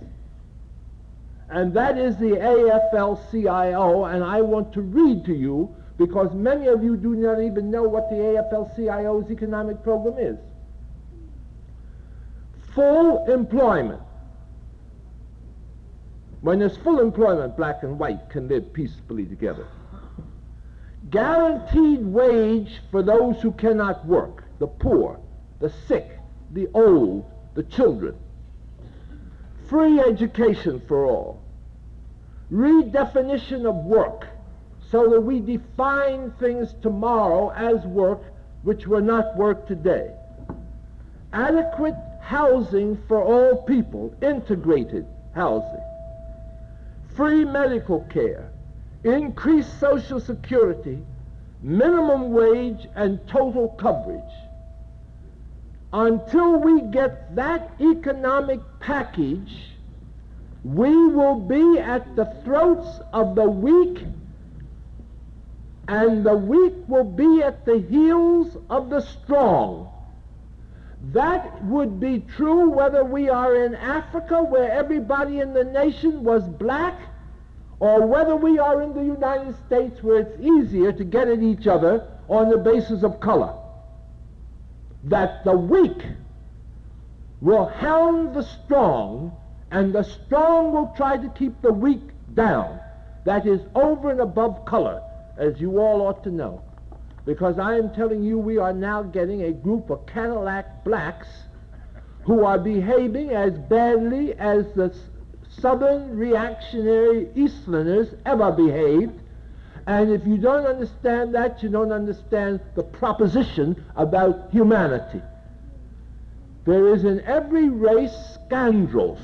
And that is the AFL-CIO, and I want to read to you because many of you do not even know what the AFL-CIO's economic program is. Full employment. When there's full employment, black and white can live peacefully together. Guaranteed wage for those who cannot work, the poor, the sick, the old, the children. Free education for all. Redefinition of work so that we define things tomorrow as work which were not work today. Adequate housing for all people, integrated housing. Free medical care, increased Social Security, minimum wage and total coverage. until we get that economic package, we will be at the throats of the weak, and the weak will be at the heels of the strong. That would be true whether we are in Africa, where everybody in the nation was black, or whether we are in the United States, where it's easier to get at each other on the basis of color. That the weak will hound the strong, and the strong will try to keep the weak down. That is over and above color, as you all ought to know. Because I am telling you, we are now getting a group of Cadillac blacks who are behaving as badly as the Southern reactionary Eastlanders ever behaved. And if you don't understand that, you don't understand the proposition about humanity. There is in every race scoundrels.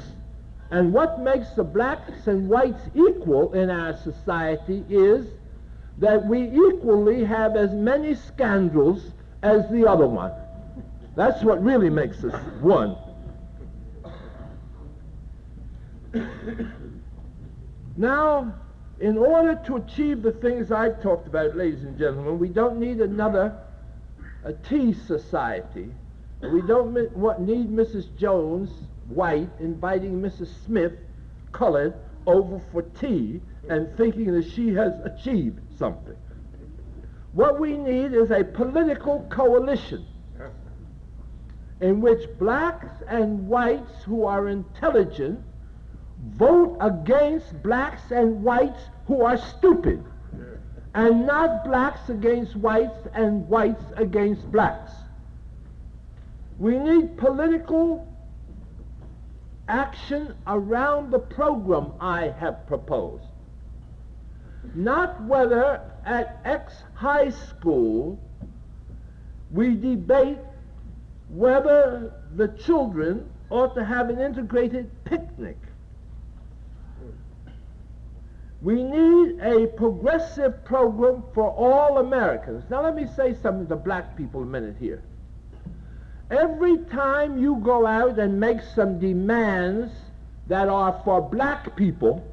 And what makes the blacks and whites equal in our society is that we equally have as many scoundrels as the other one. That's what really makes us one. Now, in order to achieve the things I've talked about, ladies and gentlemen, we don't need a tea society. We don't need Mrs. Jones, white, inviting Mrs. Smith, colored, over for tea and thinking that she has achieved something. What we need is a political coalition in which blacks and whites who are intelligent vote against blacks and whites who are stupid, and not blacks against whites and whites against blacks. We need political action around the program I have proposed. Not whether at X high school we debate whether the children ought to have an integrated picnic. We need a progressive program for all Americans. Now let me say something to black people a minute here. Every time you go out and make some demands that are for black people,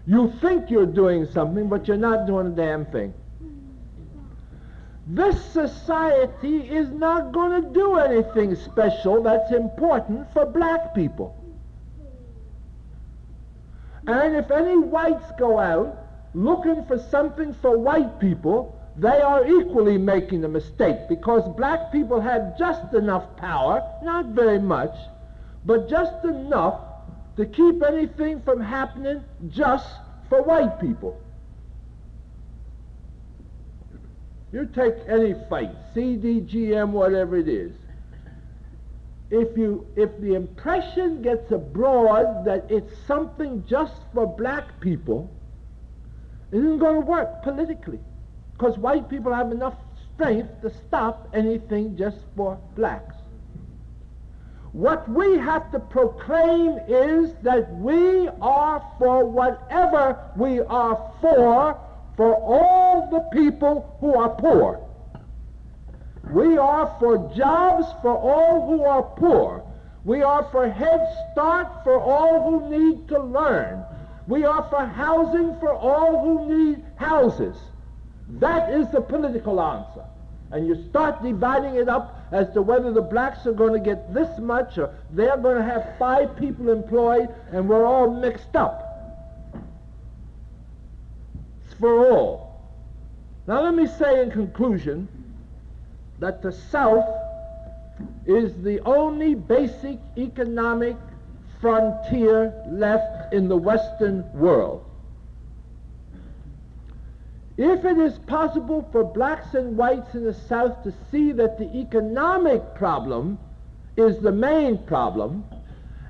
you think you're doing something, but you're not doing a damn thing. This society is not going to do anything special that's important for black people. And if any whites go out looking for something for white people, they are equally making a mistake, because black people have just enough power, not very much, but just enough to keep anything from happening just for white people. You take any fight, CDGM, whatever it is. If the impression gets abroad that it's something just for black people, it isn't going to work politically, because white people have enough strength to stop anything just for blacks. What we have to proclaim is that we are for whatever we are for all the people who are poor. We are for jobs for all who are poor. We are for Head Start for all who need to learn. We are for housing for all who need houses. That is the political answer. And you start dividing it up as to whether the blacks are going to get this much or they're going to have 5 people employed, and we're all mixed up. It's for all. Now let me say in conclusion that the South is the only basic economic frontier left in the Western world. If it is possible for blacks and whites in the South to see that the economic problem is the main problem,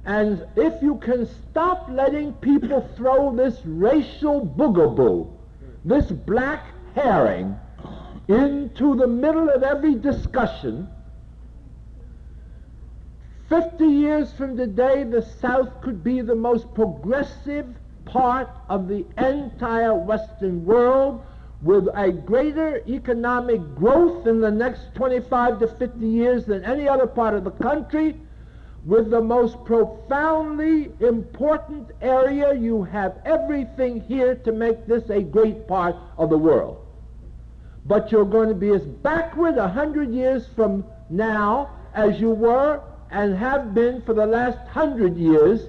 and if you can stop letting people throw this racial boogaboo, this black herring, into the middle of every discussion, 50 years from today, the South could be the most progressive part of the entire Western world, with a greater economic growth in the next 25 to 50 years than any other part of the country, with the most profoundly important area. You have everything here to make this a great part of the world. But you're going to be as backward 100 years from now as you were and have been for the last 100 years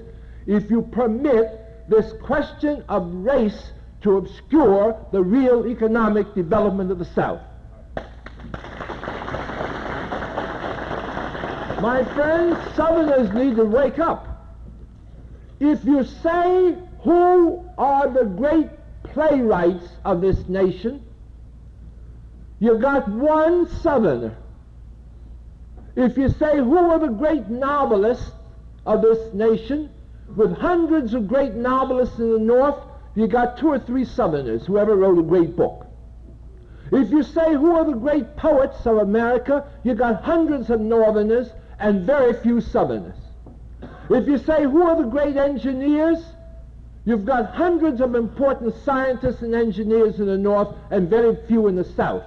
if you permit this question of race to obscure the real economic development of the South. My friends, Southerners need to wake up. If you say who are the great playwrights of this nation, you got one Southerner. If you say who are the great novelists of this nation, with hundreds of great novelists in the North, you got 2 or 3 Southerners, whoever wrote a great book. If you say who are the great poets of America, you got hundreds of Northerners and very few Southerners. If you say who are the great engineers, you've got hundreds of important scientists and engineers in the North and very few in the South.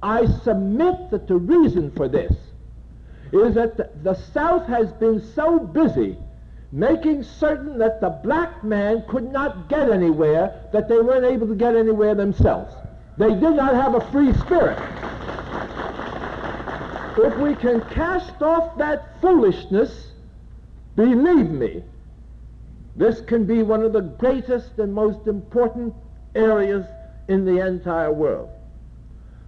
I submit that the reason for this is that the South has been so busy making certain that the black man could not get anywhere, that they weren't able to get anywhere themselves. They did not have a free spirit. If we can cast off that foolishness, believe me, this can be one of the greatest and most important areas in the entire world.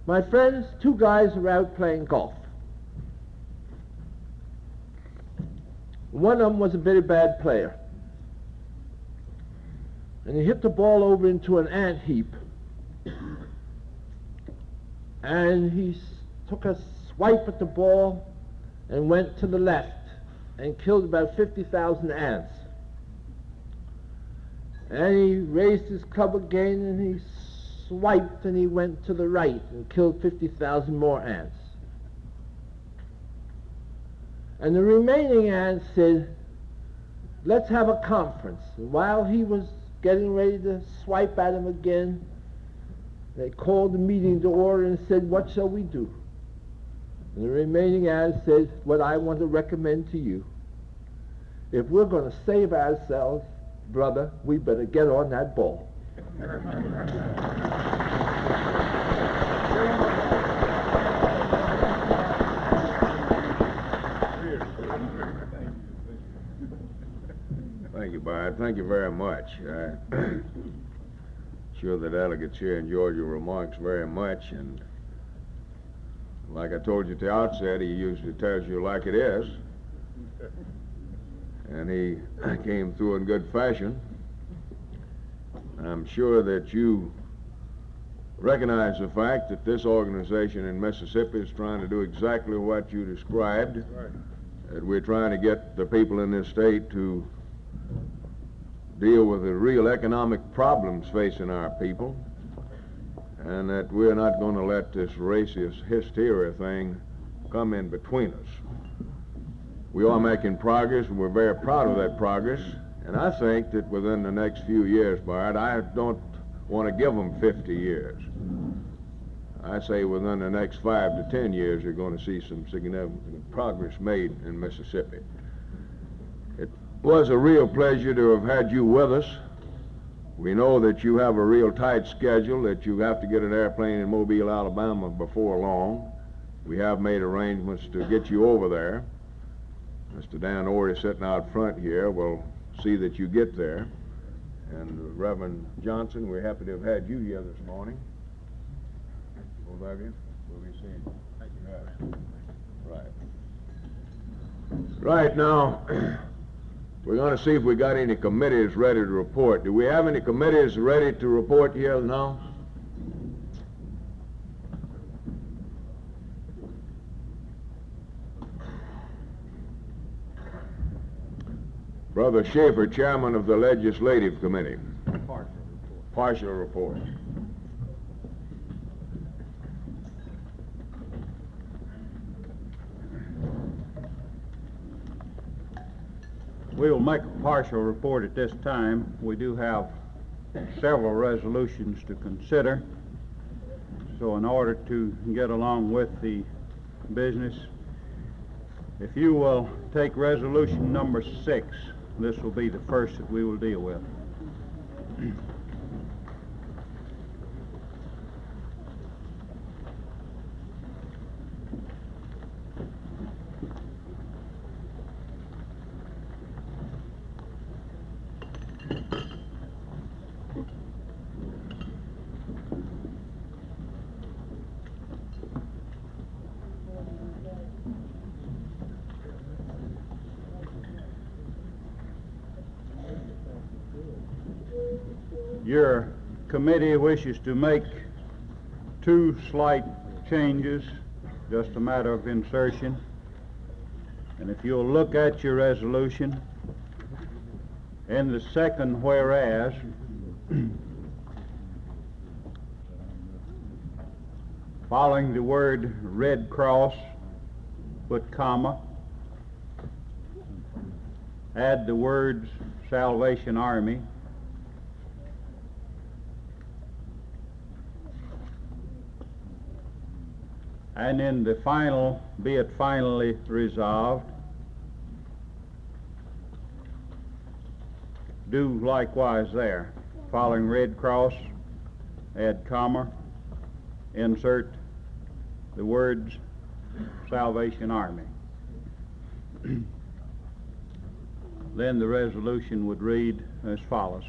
My friends, 2 guys are out playing golf. One of them was a very bad player. And he hit the ball over into an ant heap. And he took a swipe at the ball and went to the left and killed about 50,000 ants. And he raised his club again and he swiped and he went to the right and killed 50,000 more ants. And the remaining ants said, let's have a conference. And while he was getting ready to swipe at him again, they called the meeting to order and said, what shall we do? And the remaining ants said, what I want to recommend to you, if we're going to save ourselves, brother, we better get on that ball. Thank you, Bart. Thank you very much. Sure the delegates here enjoyed your remarks very much, and like I told you at the outset, he usually tells you like it is, and he came through in good fashion. I'm sure that you recognize the fact that this organization in Mississippi is trying to do exactly what you described, that we're trying to get the people in this state to deal with the real economic problems facing our people, and that we're not going to let this racist hysteria thing come in between us. We are making progress, and we're very proud of that progress, and I think that within the next few years, Bart, I don't want to give them 50 years. I say within the next 5 to 10 years, you're going to see some significant progress made in Mississippi. It was a real pleasure to have had you with us. We know that you have a real tight schedule, that you have to get an airplane in Mobile, Alabama before long. We have made arrangements to get you over there. Mr. Dan Orey sitting out front here will see that you get there. And Reverend Johnson, we're happy to have had you here this morning. Both of you. We'll be seeing you. Thank you. Right. Right now, we're going to see if we got any committees ready to report. Do we have any committees ready to report here now? Brother Schaefer, chairman of the Legislative Committee. Partial report. We will make a partial report at this time. We do have several resolutions to consider. So in order to get along with the business, if you will take resolution number 6, this will be the first that we will deal with. Your committee wishes to make 2 slight changes, just a matter of insertion. And if you'll look at your resolution, in the second whereas, following the word Red Cross, put comma, add the words Salvation Army, and in the final, be it finally resolved, do likewise there. Following Red Cross, add comma, insert the words Salvation Army. Then the resolution would read as follows.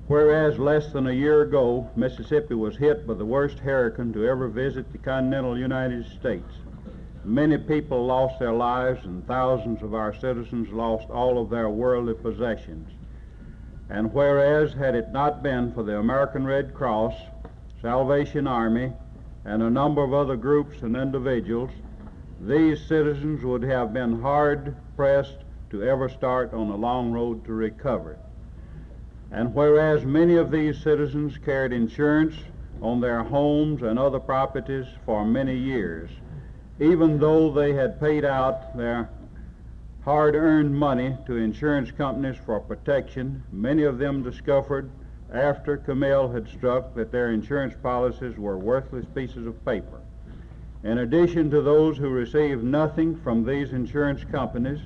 Whereas less than a year ago, Mississippi was hit by the worst hurricane to ever visit the continental United States. Many people lost their lives, and thousands of our citizens lost all of their worldly possessions. And whereas, had it not been for the American Red Cross, Salvation Army, and a number of other groups and individuals, these citizens would have been hard-pressed to ever start on a long road to recovery. And whereas many of these citizens carried insurance on their homes and other properties for many years, even though they had paid out their hard-earned money to insurance companies for protection, many of them discovered after Camille had struck that their insurance policies were worthless pieces of paper. In addition to those who received nothing from these insurance companies,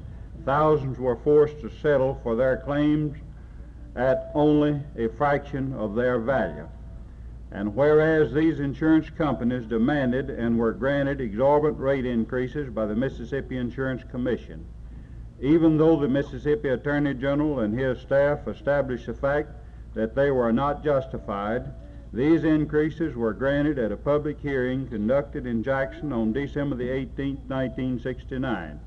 thousands were forced to settle for their claims at only a fraction of their value. And whereas these insurance companies demanded and were granted exorbitant rate increases by the Mississippi Insurance Commission, even though the Mississippi Attorney General and his staff established the fact that they were not justified, these increases were granted at a public hearing conducted in Jackson on December the 18th, 1969.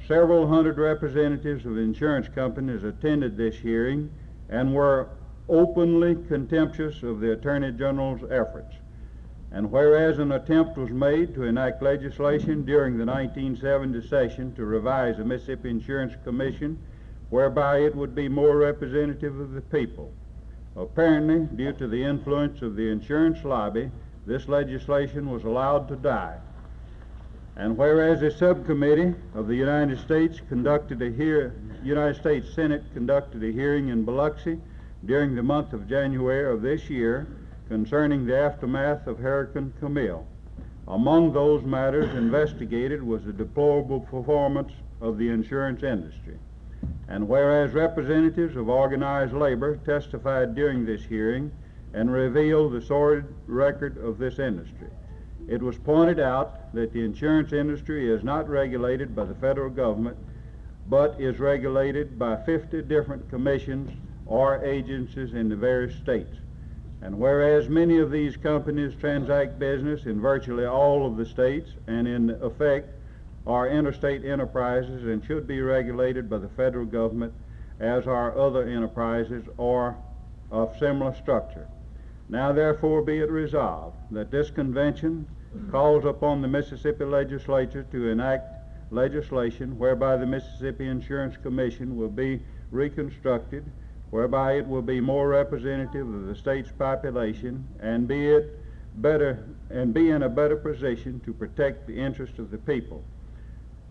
Several hundred representatives of insurance companies attended this hearing and were openly contemptuous of the Attorney General's efforts. And whereas an attempt was made to enact legislation during the 1970 session to revise the Mississippi Insurance Commission, whereby it would be more representative of the people, apparently due to the influence of the insurance lobby, this legislation was allowed to die. And whereas a subcommittee of the United States Senate conducted a hearing in Biloxi during the month of January of this year concerning the aftermath of Hurricane Camille. Among those matters investigated was the deplorable performance of the insurance industry. And whereas representatives of organized labor testified during this hearing and revealed the sordid record of this industry, it was pointed out that the insurance industry is not regulated by the federal government, but is regulated by 50 different commissions or agencies in the various states. And whereas many of these companies transact business in virtually all of the states and in effect are interstate enterprises and should be regulated by the federal government, as are other enterprises or of similar structure. Now therefore be it resolved that this convention calls upon the Mississippi legislature to enact legislation whereby the Mississippi Insurance Commission will be reconstructed, whereby it will be more representative of the state's population and be in a better position to protect the interests of the people.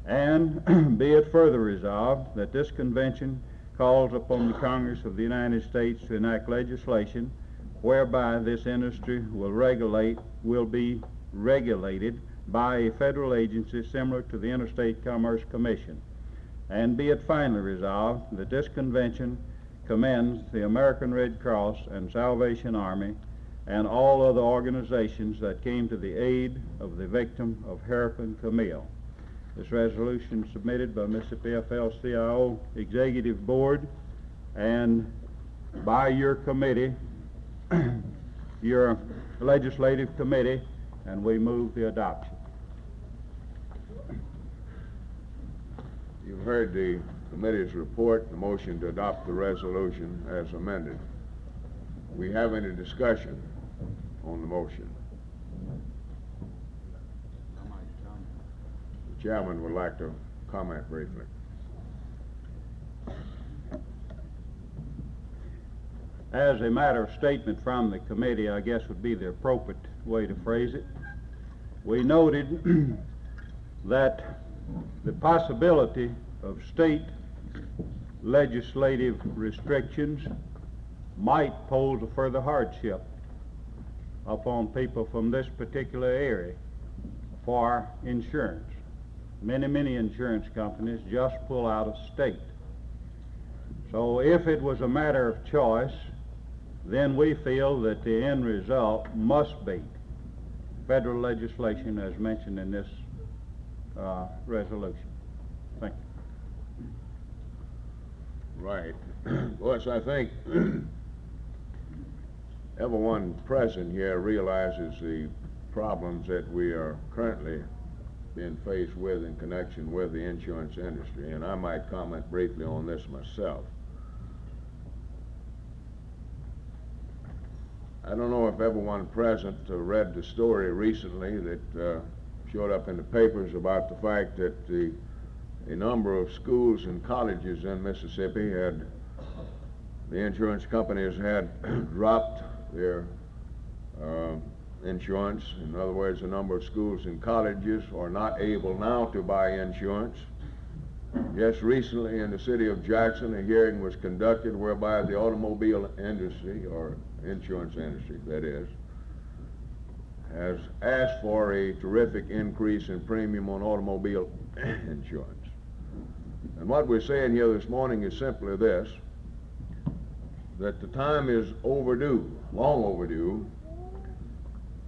And be it further resolved that this convention calls upon the Congress of the United States to enact legislation whereby this industry will be regulated by a federal agency similar to the Interstate Commerce Commission. And be it finally resolved that this convention commends the American Red Cross and Salvation Army and all other organizations that came to the aid of the victim of hairpin Camille. This resolution submitted by Mississippi AFL-CIO Executive Board and by your committee, your legislative committee, and we move the adoption. You've heard the committee's report, the motion to adopt the resolution as amended. We have any discussion on the motion? The chairman would like to comment briefly. As a matter of statement from the committee, I guess would be the appropriate way to phrase it. We noted that the possibility of state legislative restrictions might pose a further hardship upon people from this particular area for insurance. Many insurance companies just pull out of state. So if it was a matter of choice, then we feel that the end result must be federal legislation as mentioned in this resolution. Thank you. Right. Well, I think everyone present here realizes the problems that we are currently being faced with in connection with the insurance industry, and I might comment briefly on this myself. I don't know if everyone present read the story recently that showed up in the papers about the fact that a number of schools and colleges in Mississippi the insurance companies had dropped their insurance. In other words, a number of schools and colleges are not able now to buy insurance. Just recently in the city of Jackson, a hearing was conducted whereby the automobile industry, or insurance industry that is, has asked for a terrific increase in premium on automobile insurance. And what we're saying here this morning is simply this, that the time is overdue, long overdue,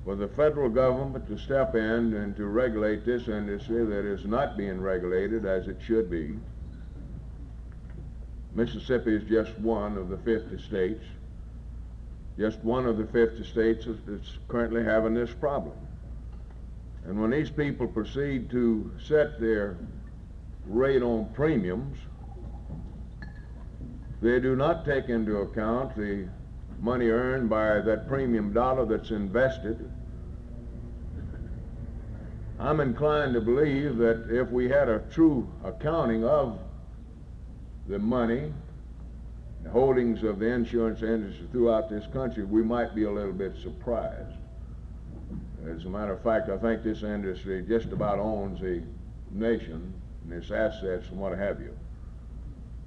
for the federal government to step in and to regulate this industry that is not being regulated as it should be. Mississippi is just one of the 50 states, just one of the 50 states that's currently having this problem. And when these people proceed to set their rate on premiums, they do not take into account the money earned by that premium dollar that's invested. I'm inclined to believe that if we had a true accounting of the money, the holdings of the insurance industry throughout this country, we might be a little bit surprised. As a matter of fact, I think this industry just about owns the nation and its assets and what have you.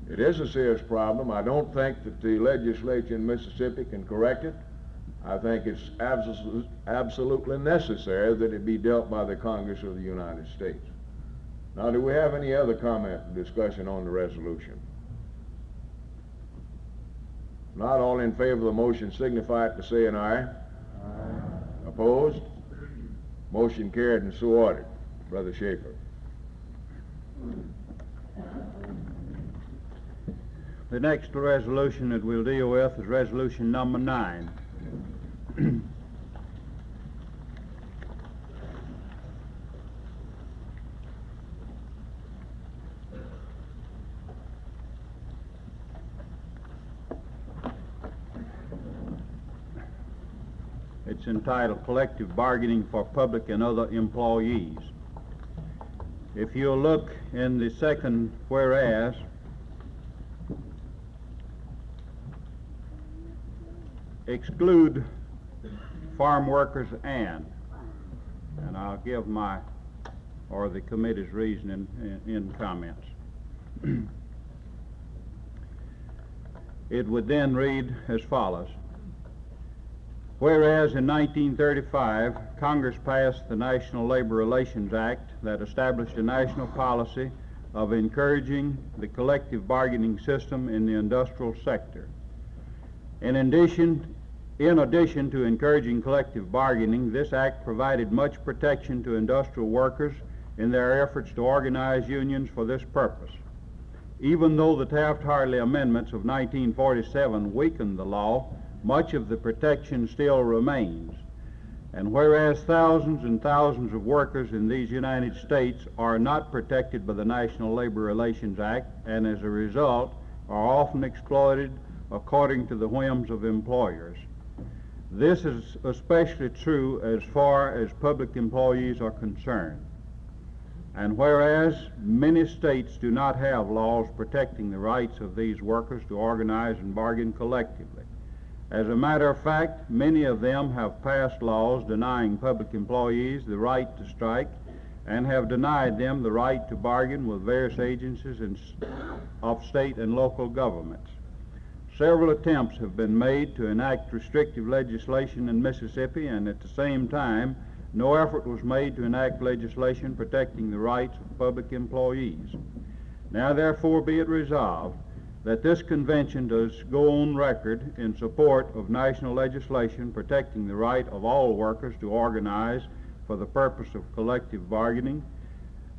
It is a serious problem. I don't think that the legislature in Mississippi can correct it. I think it's absolutely necessary that it be dealt by the Congress of the United States. Now, do we have any other comment and discussion on the resolution? Not all in favor of the motion signify it by saying aye. Aye. Opposed? Motion carried and so ordered. Brother Schaefer. The next resolution that we'll deal with is resolution number 9. It's entitled Collective Bargaining for Public and Other Employees. If you'll look in the second whereas, exclude farm workers and I'll give the committee's reasoning in comments. It would then read as follows. Whereas in 1935, Congress passed the National Labor Relations Act that established a national policy of encouraging the collective bargaining system in the industrial sector. In addition to encouraging collective bargaining, this act provided much protection to industrial workers in their efforts to organize unions for this purpose. Even though the Taft-Hartley amendments of 1947 weakened the law, much of the protection still remains. And whereas thousands and thousands of workers in these United States are not protected by the National Labor Relations Act, and as a result are often exploited according to the whims of employers. This is especially true as far as public employees are concerned. And whereas many states do not have laws protecting the rights of these workers to organize and bargain collectively, as a matter of fact, many of them have passed laws denying public employees the right to strike and have denied them the right to bargain with various agencies of state and local governments. Several attempts have been made to enact restrictive legislation in Mississippi, and at the same time, no effort was made to enact legislation protecting the rights of public employees. Now, therefore, be it resolved that this convention does go on record in support of national legislation protecting the right of all workers to organize for the purpose of collective bargaining,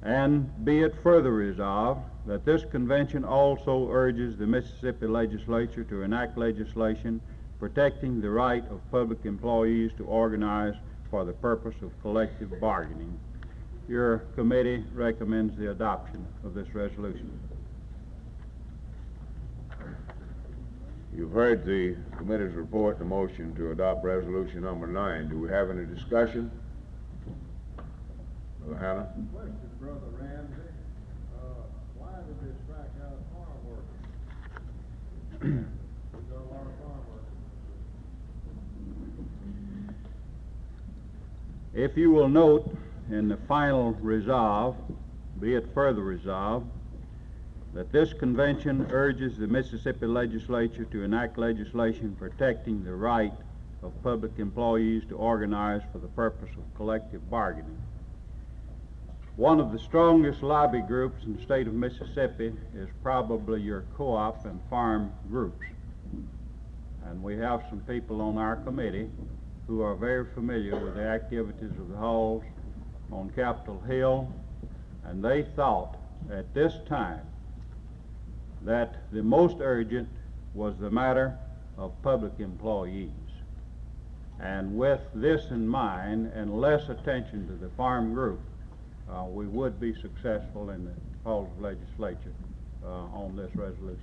and be it further resolved that this convention also urges the Mississippi legislature to enact legislation protecting the right of public employees to organize for the purpose of collective bargaining. Your committee recommends the adoption of this resolution. You've heard the committee's report, the motion to adopt resolution number 9. Do we have any discussion? Brother Hannah? Question, Brother Ramsey. Why did they strike out farm workers? We've got a lot of farm workers. If you will note in the final resolve, be it further resolved, that this convention urges the Mississippi legislature to enact legislation protecting the right of public employees to organize for the purpose of collective bargaining. One of the strongest lobby groups in the state of Mississippi is probably your co-op and farm groups. And we have some people on our committee who are very familiar with the activities of the halls on Capitol Hill, and they thought at this time that the most urgent was the matter of public employees. And with this in mind and less attention to the farm group, we would be successful in the halls of legislature on this resolution.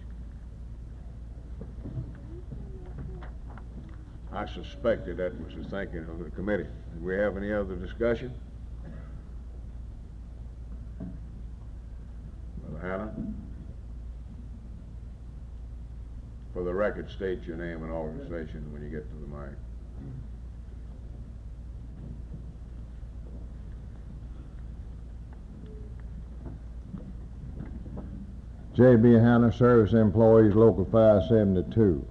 I suspected that was the thinking of the committee. Do we have any other discussion? Brother Hannah? For the record, state your name and organization when you get to the mic. J.B. Hanna, Service Employees, Local 572.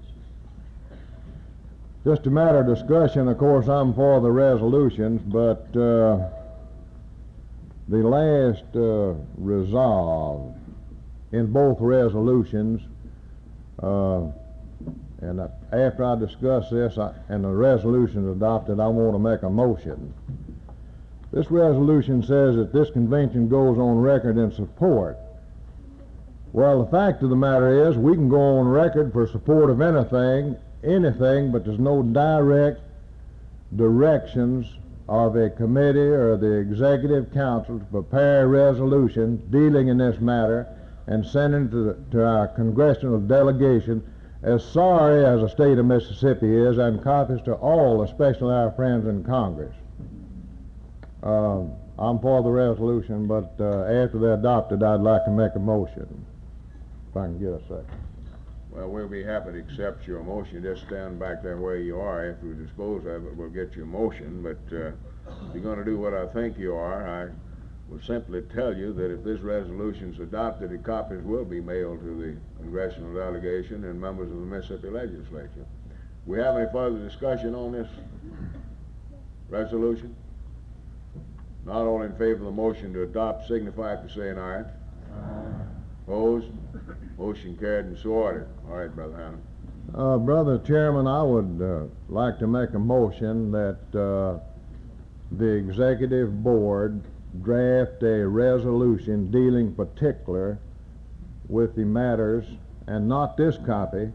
Just a matter of discussion. Of course, I'm for the resolutions, but the last resolve in both resolutions, and after I discuss this and the resolution is adopted, I want to make a motion. This resolution says that this convention goes on record in support. Well, the fact of the matter is we can go on record for support of anything, but there's no direct directions of a committee or the executive council to prepare a resolution dealing in this matter and sending to our congressional delegation, as sorry as the state of Mississippi is, and copies to all, especially our friends in Congress. I'm for the resolution, but after they're adopted, I'd like to make a motion, if I can get a second. Well, we'll be happy to accept your motion. Just stand back there where you are. After we dispose of it, we'll get your motion. But if you're going to do what I think you are, I will simply tell you that if this resolution is adopted, the copies will be mailed to the congressional delegation and members of the Mississippi legislature. We have any further discussion on this resolution? Not all in favor of the motion to adopt signify by saying aye. Opposed? Motion carried and so ordered. All right, Brother Hannah. Brother Chairman, I would like to make a motion that the executive board draft a resolution dealing particular with the matters, and not this copy,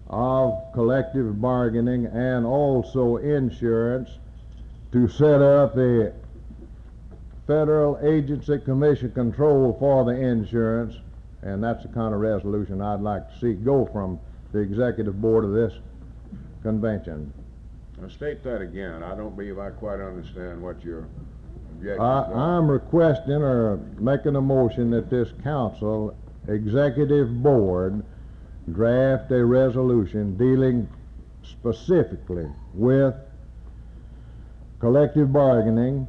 of collective bargaining and also insurance, to set up a federal agency commission control for the insurance, and that's the kind of resolution I'd like to see go from the executive board of this convention. Now state that again. I don't believe I quite understand what your objection is. I'm requesting or making a motion that this council executive board draft a resolution dealing specifically with collective bargaining.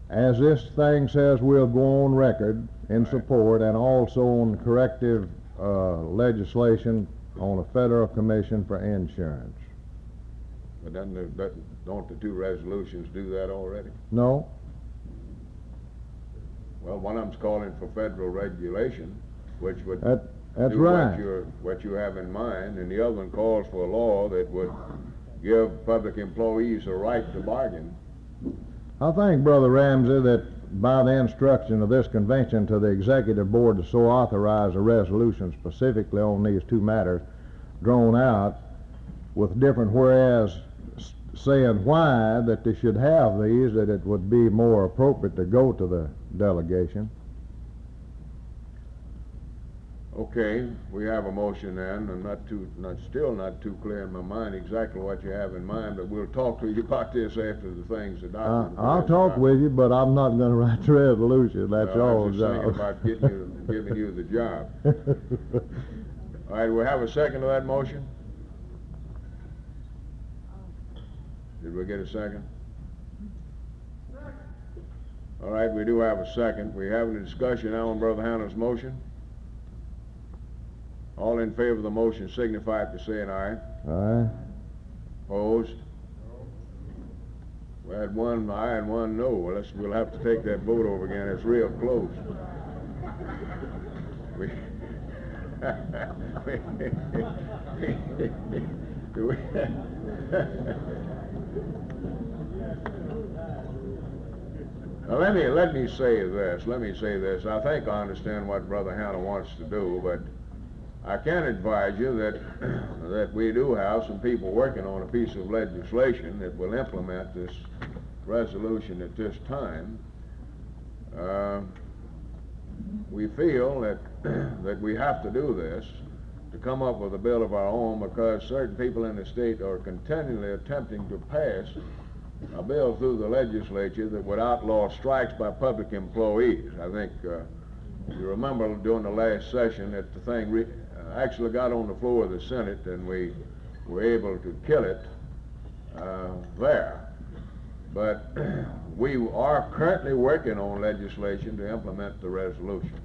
As this thing says, we'll go on record in support, and also on corrective legislation on a federal commission for insurance. But don't the two resolutions do that already? No? Well, one of them's calling for federal regulation, which would That's do right. what you have in mind, and the other one calls for a law that would give public employees a right to bargain. I think, Brother Ramsey, that by the instruction of this convention to the executive board to so authorize a resolution specifically on these two matters drawn out with different whereas saying why that they should have these, that it would be more appropriate to go to the delegation. Okay, we have a motion then. I'm still not too clear in my mind exactly what you have in mind, but we'll talk to you about this after the thing's adopted. I'll talk with you, but I'm not going to write the resolution. That's all. I was just thinking about giving you the job. All right, we have a second to that motion? Did we get a second? All right, we do have a second. We're having a discussion now on Brother Hannah's motion. All in favor of the motion signify by saying aye. Aye. Opposed? We had one aye and one no. Well, we'll have to take that vote over again. It's real close. Now, let me say this. I think I understand what Brother Hannah wants to do, but I can advise you that we do have some people working on a piece of legislation that will implement this resolution at this time. We feel that we have to do this to come up with a bill of our own, because certain people in the state are continually attempting to pass a bill through the legislature that would outlaw strikes by public employees. I think you remember during the last session that the thing actually got on the floor of the Senate, and we were able to kill it there. But we are currently working on legislation to implement the resolution.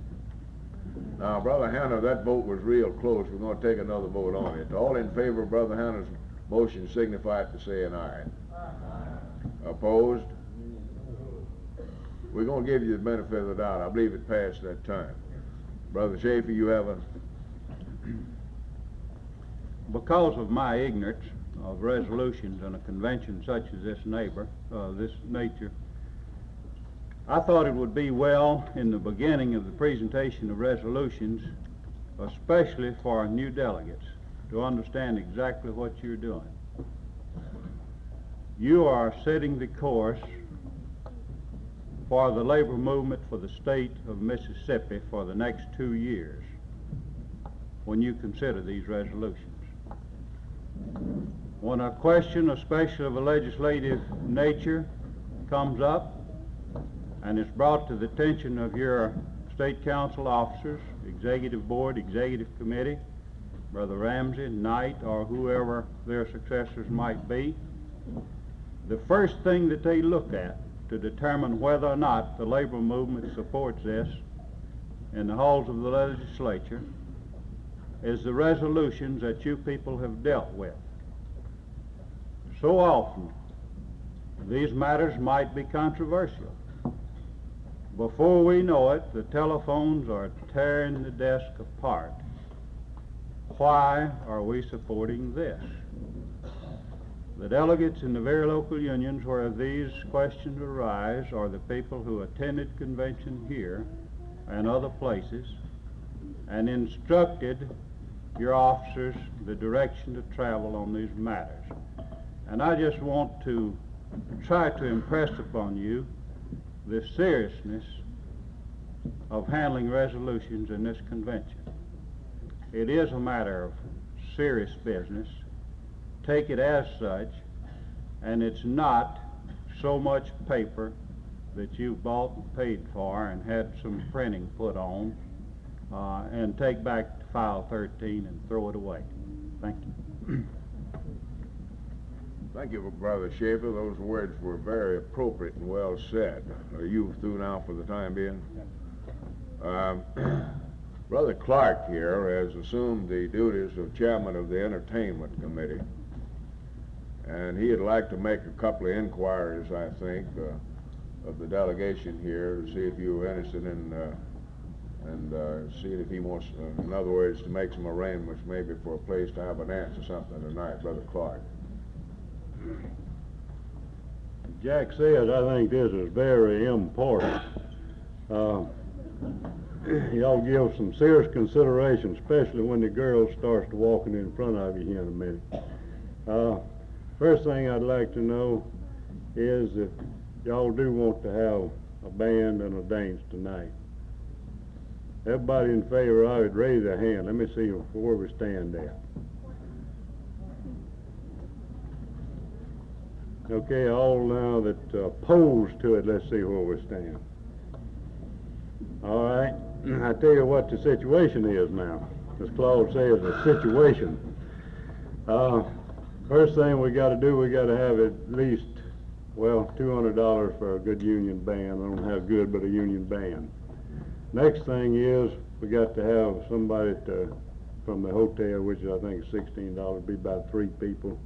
Now, Brother Hannah, that vote was real close. We're going to take another vote on it. All in favor of Brother Hannah's motion signify by saying aye. Opposed? We're going to give you the benefit of the doubt. I believe it passed that time. Brother Schaefer, you have a... Because of my ignorance of resolutions in a convention such as this nature, I thought it would be well in the beginning of the presentation of resolutions, especially for new delegates, to understand exactly what you're doing. You are setting the course for the labor movement for the state of Mississippi for the next 2 years when you consider these resolutions. When a question, especially of a legislative nature, comes up and is brought to the attention of your state council officers, executive board, executive committee, Brother Ramsey, Knight, or whoever their successors might be, the first thing that they look at to determine whether or not the labor movement supports this in the halls of the legislature is the resolutions that you people have dealt with. So often, these matters might be controversial. Before we know it, the telephones are tearing the desk apart. Why are we supporting this? The delegates in the very local unions where these questions arise are the people who attended convention here and other places and instructed your officers the direction to travel on these matters. And I just want to try to impress upon you the seriousness of handling resolutions in this convention. It is a matter of serious business. Take it as such, and it's not so much paper that you've bought and paid for and had some printing put on and take back to file 13 and throw it away. Thank you. Thank you, Brother Schaefer. Those words were very appropriate and well said. Are you through now for the time being? Brother Clark here has assumed the duties of chairman of the Entertainment Committee, and he'd like to make a couple of inquiries, I think, of the delegation here to see if you're interested in and see if he wants, in other words, to make some arrangements maybe for a place to have a dance or something tonight. Brother Clark. Jack says I think this is very important. Y'all give some serious consideration, especially when the girl starts walking in front of you here in a minute. First thing I'd like to know is if y'all do want to have a band and a dance tonight. Everybody in favor of it, raise their hand. Let me see where we stand at. Okay, all now that opposed to it, let's see where we stand. All right, I tell you what the situation is now. As Claude says, a situation. First thing we got to do, we got to have at least, well, $200 for a good union band. I don't have good, but a union band. Next thing is we got to have somebody from the hotel, which I think is $16, be about 3 people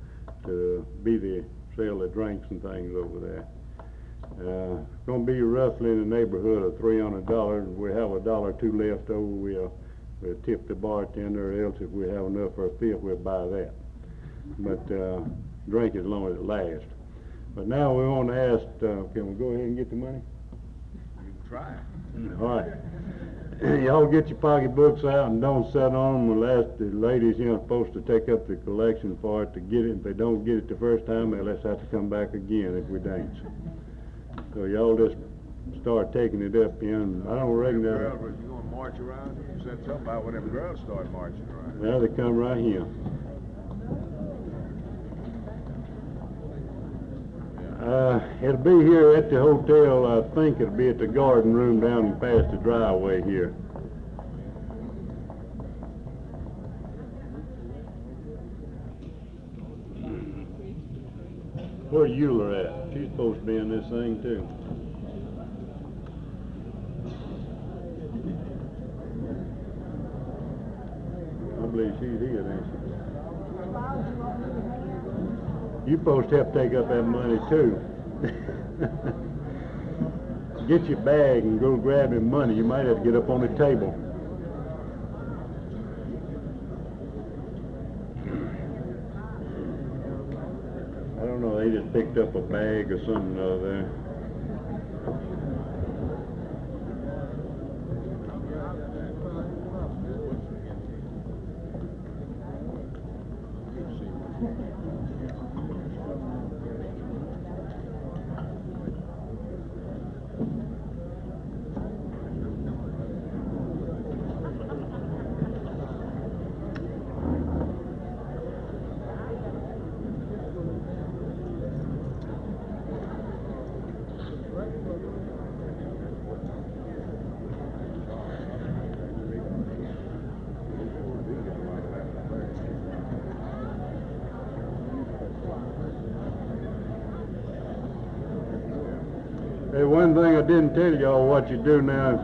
to be the sell the drinks and things over there. It's going to be roughly in the neighborhood of $300. If we have $1 or $2 left over, we'll tip the bartender, or else if we have enough for a fifth, we'll buy that. But drink as long as it lasts. But now we want to ask, can we go ahead and get the money? You can try. All right. Y'all get your pocketbooks out and don't sit on them. We'll ask the ladies, supposed to take up the collection for it to get it. If they don't get it the first time, they'll just have to come back again if we dance. So y'all just start taking it up, and I don't reckon that. Girls, you going to march around? You said something about when them girls start marching around. Well, they come right here. It'll be here at the hotel. I think it'll be at the garden room down past the driveway here. Where's Euler at? She's supposed to be in this thing too. I believe she's here, ain't she? You're supposed to help take up that money too. Get your bag and go grab your money. You might have to get up on the table. I don't know, they just picked up a bag or something over there. Hey, one thing I didn't tell y'all what you do now,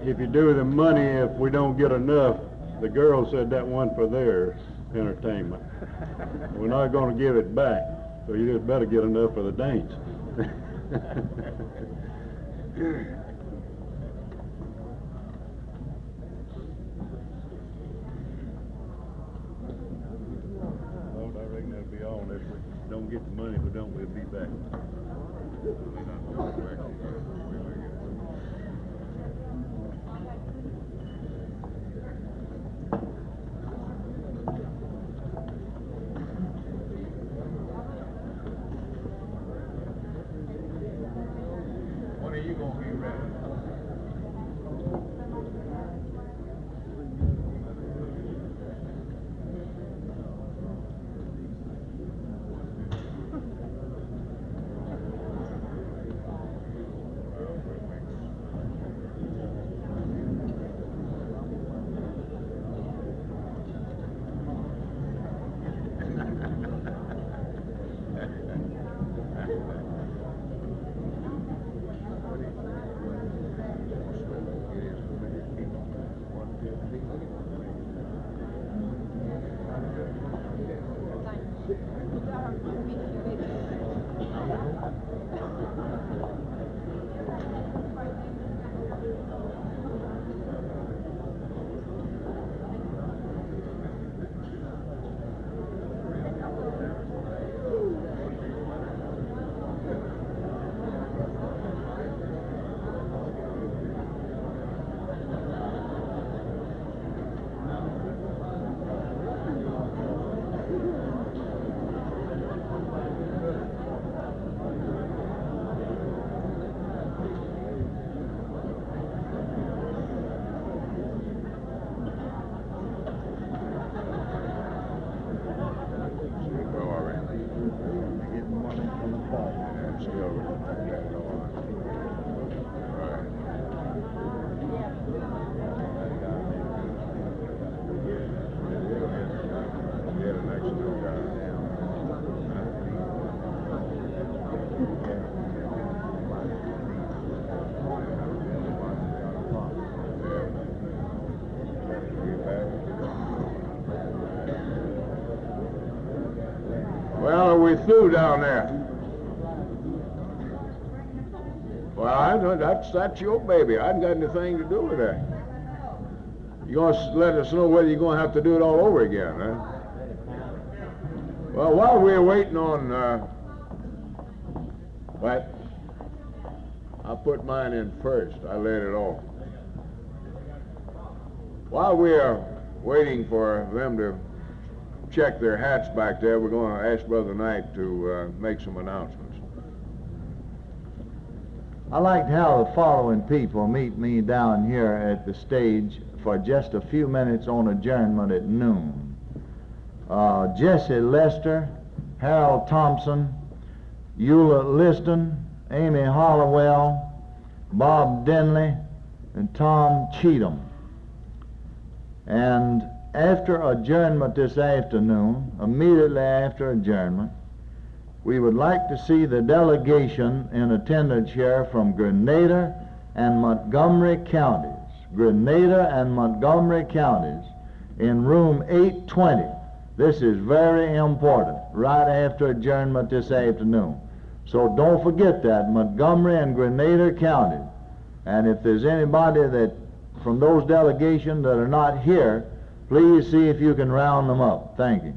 if you do the money, if we don't get enough, the girls said that one for their entertainment. We're not going to give it back, so you just better get enough for the dance. Lord, I reckon that'll be all. If we don't get the money, but don't we'll be back. When are you going to be ready? Well, are we through down there? Well, I know that's your baby. I haven't got anything to do with that. You're going to let us know whether you're going to have to do it all over again, huh? Well, while we're waiting on, what? I put mine in first. I let it off. While we are waiting for them to check their hats back there, we're going to ask Brother Knight to make some announcements. I'd like to have the following people meet me down here at the stage for just a few minutes on adjournment at noon. Jesse Lester, Harold Thompson, Eula Liston, Amy Hollowell, Bob Denley, and Tom Cheatham. And after adjournment this afternoon, immediately after adjournment, we would like to see the delegation in attendance here from Grenada and Montgomery counties. Grenada and Montgomery counties in room 820. This is very important, right after adjournment this afternoon. So don't forget that, Montgomery and Grenada counties. And if there's anybody that from those delegations that are not here, please see if you can round them up. Thank you.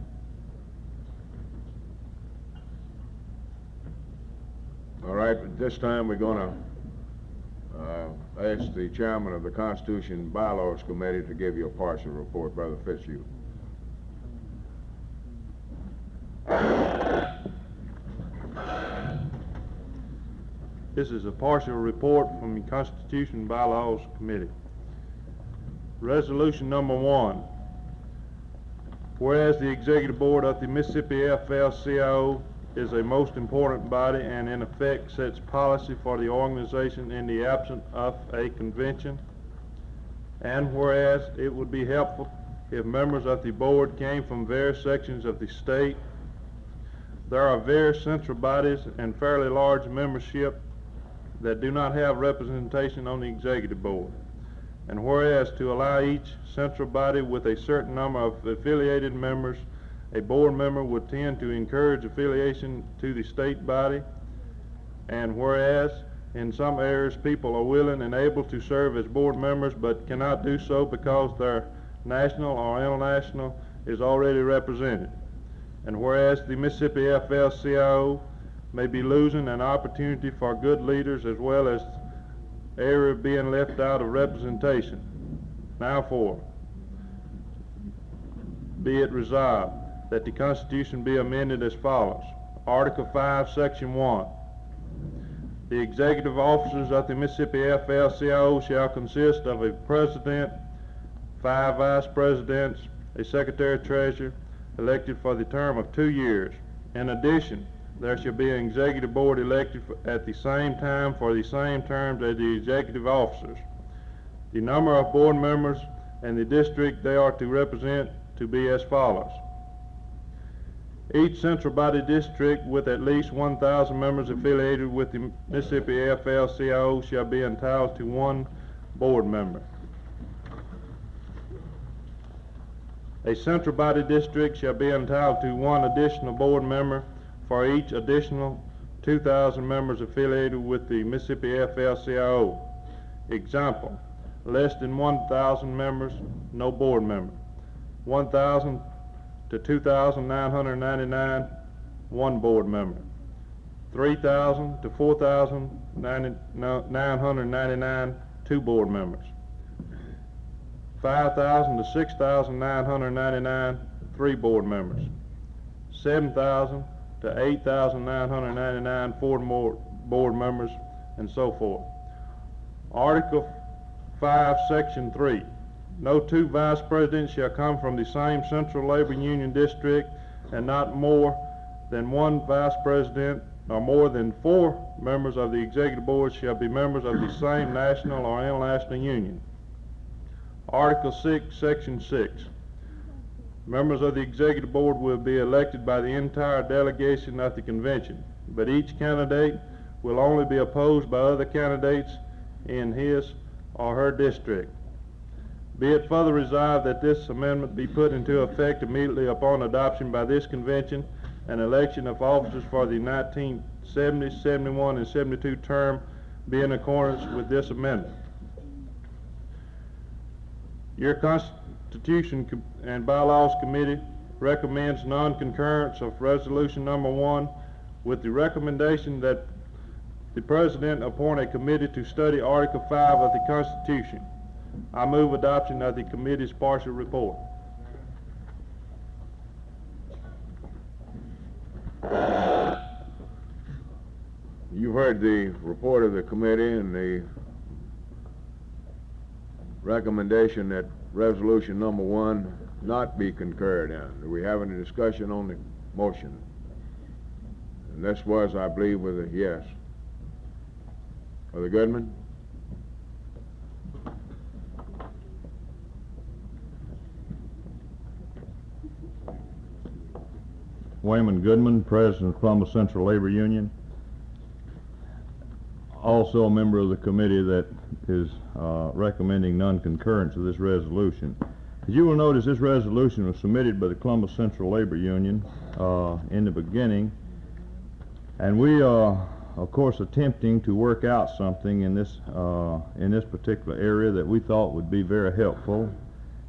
All right, at this time we're going to ask the chairman of the Constitution and Bylaws Committee to give you a partial report, Brother Fitzhugh. This is a partial report from the Constitution and Bylaws Committee. Resolution number 1. Whereas the Executive Board of the Mississippi AFL-CIO is a most important body and in effect sets policy for the organization in the absence of a convention, and whereas it would be helpful if members of the board came from various sections of the state, there are various central bodies and fairly large membership that do not have representation on the executive board. And whereas to allow each central body with a certain number of affiliated members, a board member would tend to encourage affiliation to the state body. And whereas in some areas people are willing and able to serve as board members but cannot do so because their national or international is already represented. And whereas the Mississippi AFL-CIO may be losing an opportunity for good leaders as well as area being left out of representation. Now be it resolved that the Constitution be amended as follows. Article 5, Section 1. The executive officers of the Mississippi AFL-CIO shall consist of a president, 5 vice presidents, a secretary-treasurer, elected for the term of 2 years. In addition, there shall be an executive board elected at the same time for the same terms as the executive officers. The number of board members and the district they are to represent to be as follows. Each central body district with at least 1,000 members affiliated with the Mississippi AFL-CIO shall be entitled to 1 board member. A central body district shall be entitled to 1 additional board member for each additional 2,000 members affiliated with the Mississippi AFL-CIO. Example, less than 1,000 members, no board member. 1,000 to 2,999, 1 board member. 3,000 to 4,999, 2 board members. 5,000 to 6,999, 3 board members. 7,000 to 8,999, 4 more board members, and so forth. Article 5, Section 3. No 2 vice presidents shall come from the same central labor union district, and not more than 1 vice president or more than 4 members of the executive board shall be members of the same national or international union. Article 6, Section 6. Members of the executive board will be elected by the entire delegation of the convention, but each candidate will only be opposed by other candidates in his or her district. Be it further resolved that this amendment be put into effect immediately upon adoption by this convention, and election of officers for the 1970, 71, and 72 term be in accordance with this amendment. Your Constitution and Bylaws Committee recommends non-concurrence of Resolution Number 1 with the recommendation that the President appoint a committee to study Article 5 of the Constitution. I move adoption of the committee's partial report. You've heard the report of the committee and the recommendation that resolution number 1 not be concurred in. Do we have any discussion on the motion? And this was, I believe, with a yes. Brother Goodman? Wayman Goodman, President of Columbus Central Labor Union. Also a member of the committee that is recommending non-concurrence of this resolution. As you will notice, this resolution was submitted by the Columbus Central Labor Union in the beginning, and we are, of course, attempting to work out something in this particular area that we thought would be very helpful,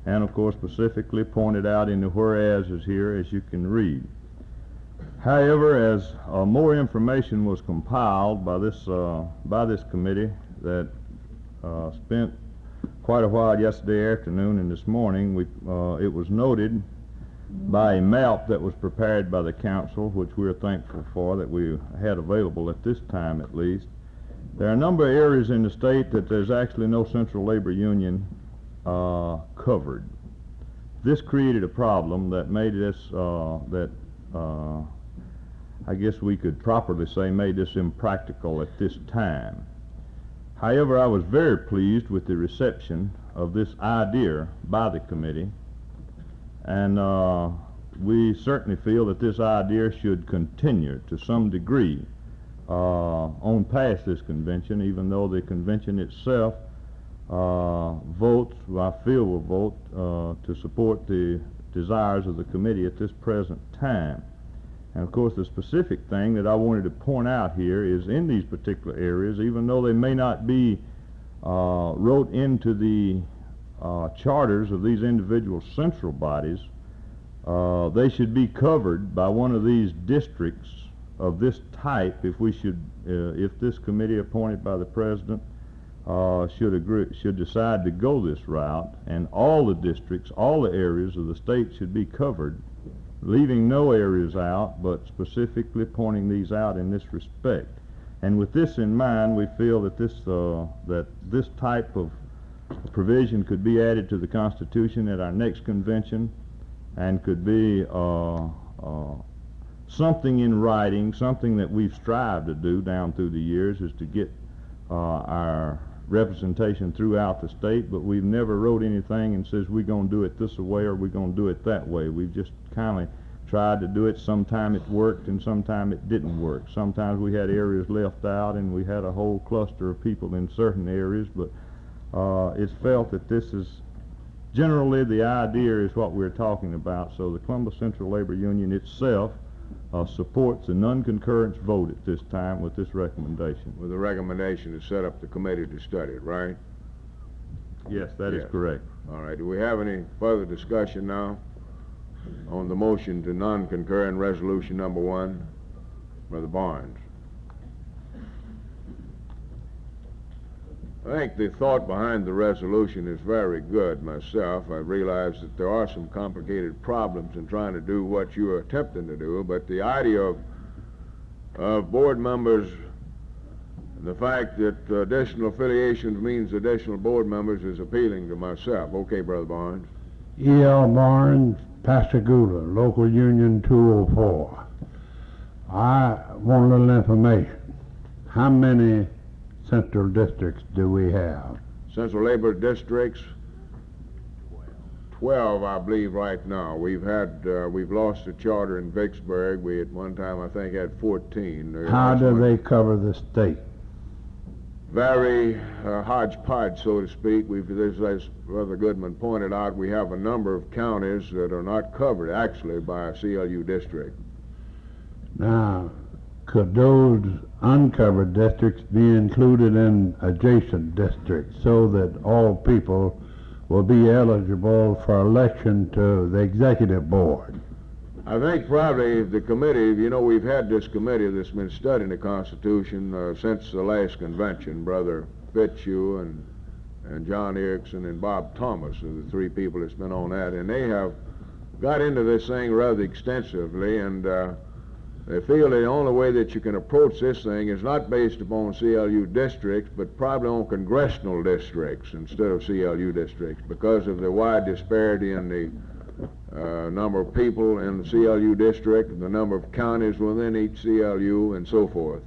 and of course specifically pointed out in the whereases here, as you can read. However, as more information was compiled by this committee that spent quite a while yesterday afternoon and this morning, it was noted by a map that was prepared by the council, which we're thankful for that we had available at this time at least. There are a number of areas in the state that there's actually no central labor union covered. This created a problem that made this, I guess we could properly say made this impractical at this time. However, I was very pleased with the reception of this idea by the committee, and we certainly feel that this idea should continue to some degree on past this convention, even though the convention itself votes, I feel will vote to support the desires of the committee at this present time. And of course, the specific thing that I wanted to point out here is in these particular areas, even though they may not be wrote into the charters of these individual central bodies, they should be covered by one of these districts of this type if this committee appointed by the president should decide to go this route, and all the districts, all the areas of the state should be covered, leaving no areas out, but specifically pointing these out in this respect. And with this in mind, we feel that this type of provision could be added to the Constitution at our next convention, and could be something in writing, something that we've strived to do down through the years, is to get our representation throughout the state, but we've never wrote anything and says we're going to do it this way or we're going to do it that way. We've just kind of tried to do it. Sometime it worked and sometime it didn't work. Sometimes we had areas left out and we had a whole cluster of people in certain areas, but it's felt that this is generally the idea is what we're talking about. So the Columbus Central Labor Union itself supports a non-concurrence vote at this time with this recommendation. With the recommendation to set up the committee to study it, right? Yes, that is correct. All right. Do we have any further discussion now on the motion to non-concur in resolution number 1? Brother Barnes. I think the thought behind the resolution is very good myself. I realize that there are some complicated problems in trying to do what you are attempting to do, but the idea of board members, the fact that additional affiliations means additional board members is appealing to myself. Okay, Brother Barnes. E.L. Barnes, Pascagoula, Local Union 204. I want a little information. How many central districts do we have? Central labor districts, 12, I believe, right now. We've lost a charter in Vicksburg. We at one time, I think, had 14. How do they cover the state? Very hodgepodge, so to speak. As Brother Goodman pointed out, we have a number of counties that are not covered, actually, by a CLU district. Now, could those uncovered districts be included in adjacent districts so that all people will be eligible for election to the executive board? I think probably the committee, you know, we've had this committee that's been studying the Constitution since the last convention. Brother Fitzhugh and John Erickson and Bob Thomas are the three people that's been on that, and they have got into this thing rather extensively, and they feel the only way that you can approach this thing is not based upon CLU districts, but probably on congressional districts instead of CLU districts, because of the wide disparity in the number of people in the CLU district, the number of counties within each CLU, and so forth.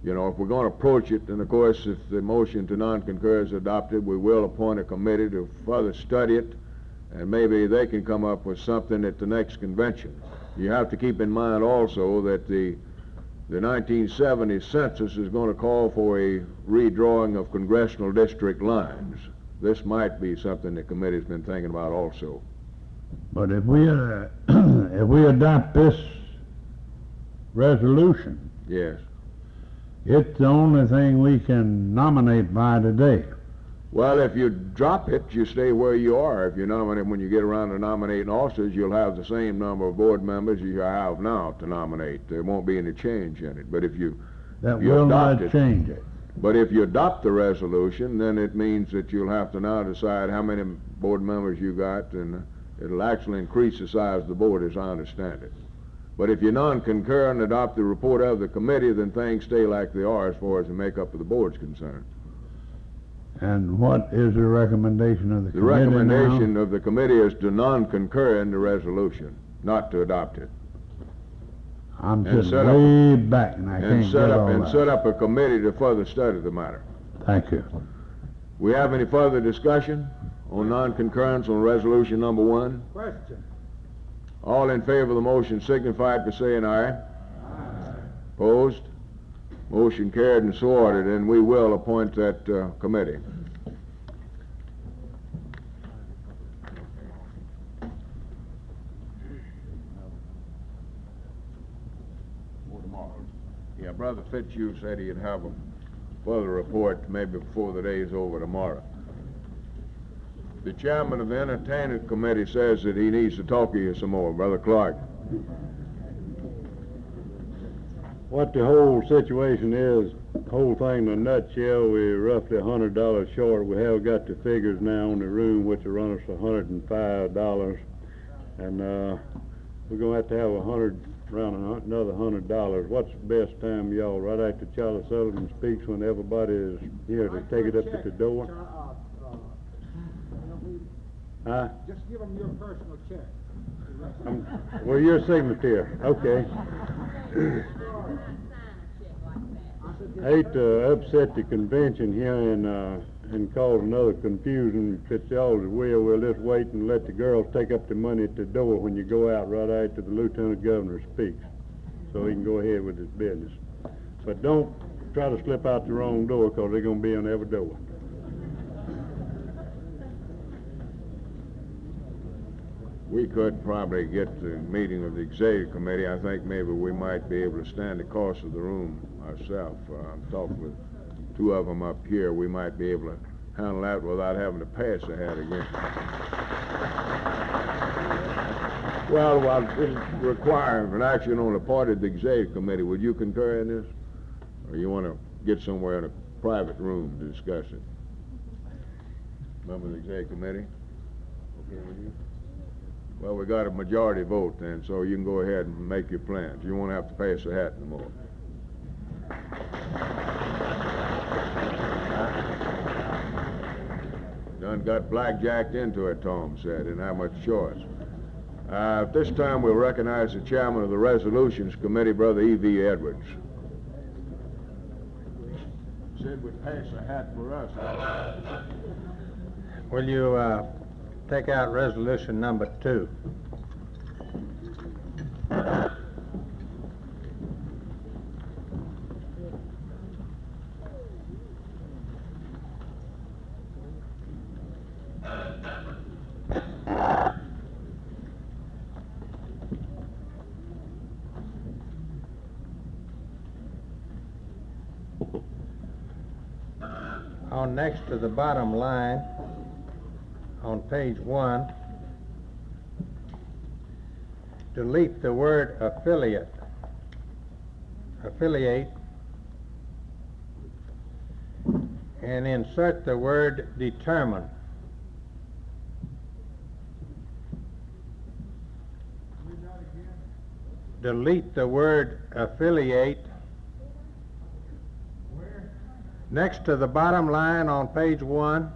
You know, if we're going to approach it, then of course if the motion to non-concur is adopted, we will appoint a committee to further study it, and maybe they can come up with something at the next convention. You have to keep in mind also that the 1970 census is going to call for a redrawing of congressional district lines. This might be something the committee's been thinking about also. But if we adopt this resolution, yes, it's the only thing we can nominate by today. Well, if you drop it, you stay where you are. If you nominate, when you get around to nominating officers, you'll have the same number of board members you have now to nominate. There won't be any change in it. But if you will not change it. But if you adopt the resolution, then it means that you'll have to now decide how many board members you got, and it'll actually increase the size of the board, as I understand it. But if you non-concur and adopt the report of the committee, then things stay like they are as far as the makeup of the board's concerned. And what is the recommendation of the committee now? The recommendation of the committee is to non-concur in the resolution, not to adopt it. I'm just way back and I can't get all that. And set up a committee to further study the matter. Thank you. We have any further discussion on non-concurrence on resolution number 1? Question. All in favor of the motion signify it by saying aye. Aye. Opposed? Motion carried and so ordered, and we will appoint that committee. Brother Fitzhugh said he'd have a further report maybe before the day's over tomorrow. The chairman of the entertainment committee says that he needs to talk to you some more. Brother Clark. What the whole situation is, the whole thing in a nutshell, we're roughly $100 short. We have got the figures now on the room, which will run us $105. And we're going to have around another $100. What's the best time, y'all? Right after Charlie Sullivan speaks, when everybody is here to take it up at the door? Huh? Just give them your personal check. Well, your signature. Okay. I hate to upset the convention here and cause another confusion. If it's y'all's will, we'll just wait and let the girls take up the money at the door when you go out right after the Lieutenant Governor speaks, so he can go ahead with his business. But don't try to slip out the wrong door, because they're going to be on every door. We could probably get the meeting of the executive committee. I think maybe we might be able to stand the cost of the room ourselves. I'm talking with two of them up here. We might be able to handle that without having to pass the hat again. Well, it'll require an action on the part of the executive committee. Would you concur in this? Or you want to get somewhere in a private room to discuss it? Member of the executive committee? Okay with you? Well, we got a majority vote then, so you can go ahead and make your plans. You won't have to pass the hat no more. Done got blackjacked into it, Tom said, and how much choice. At this time, we'll recognize the chairman of the Resolutions Committee, Brother E.V. Edwards. Said we'd pass the hat for us. Will you take out resolution number 2? On next to the bottom line, on page 1, delete the word affiliate, and insert the word determine. Delete the word affiliate. Next to the bottom line on page 1,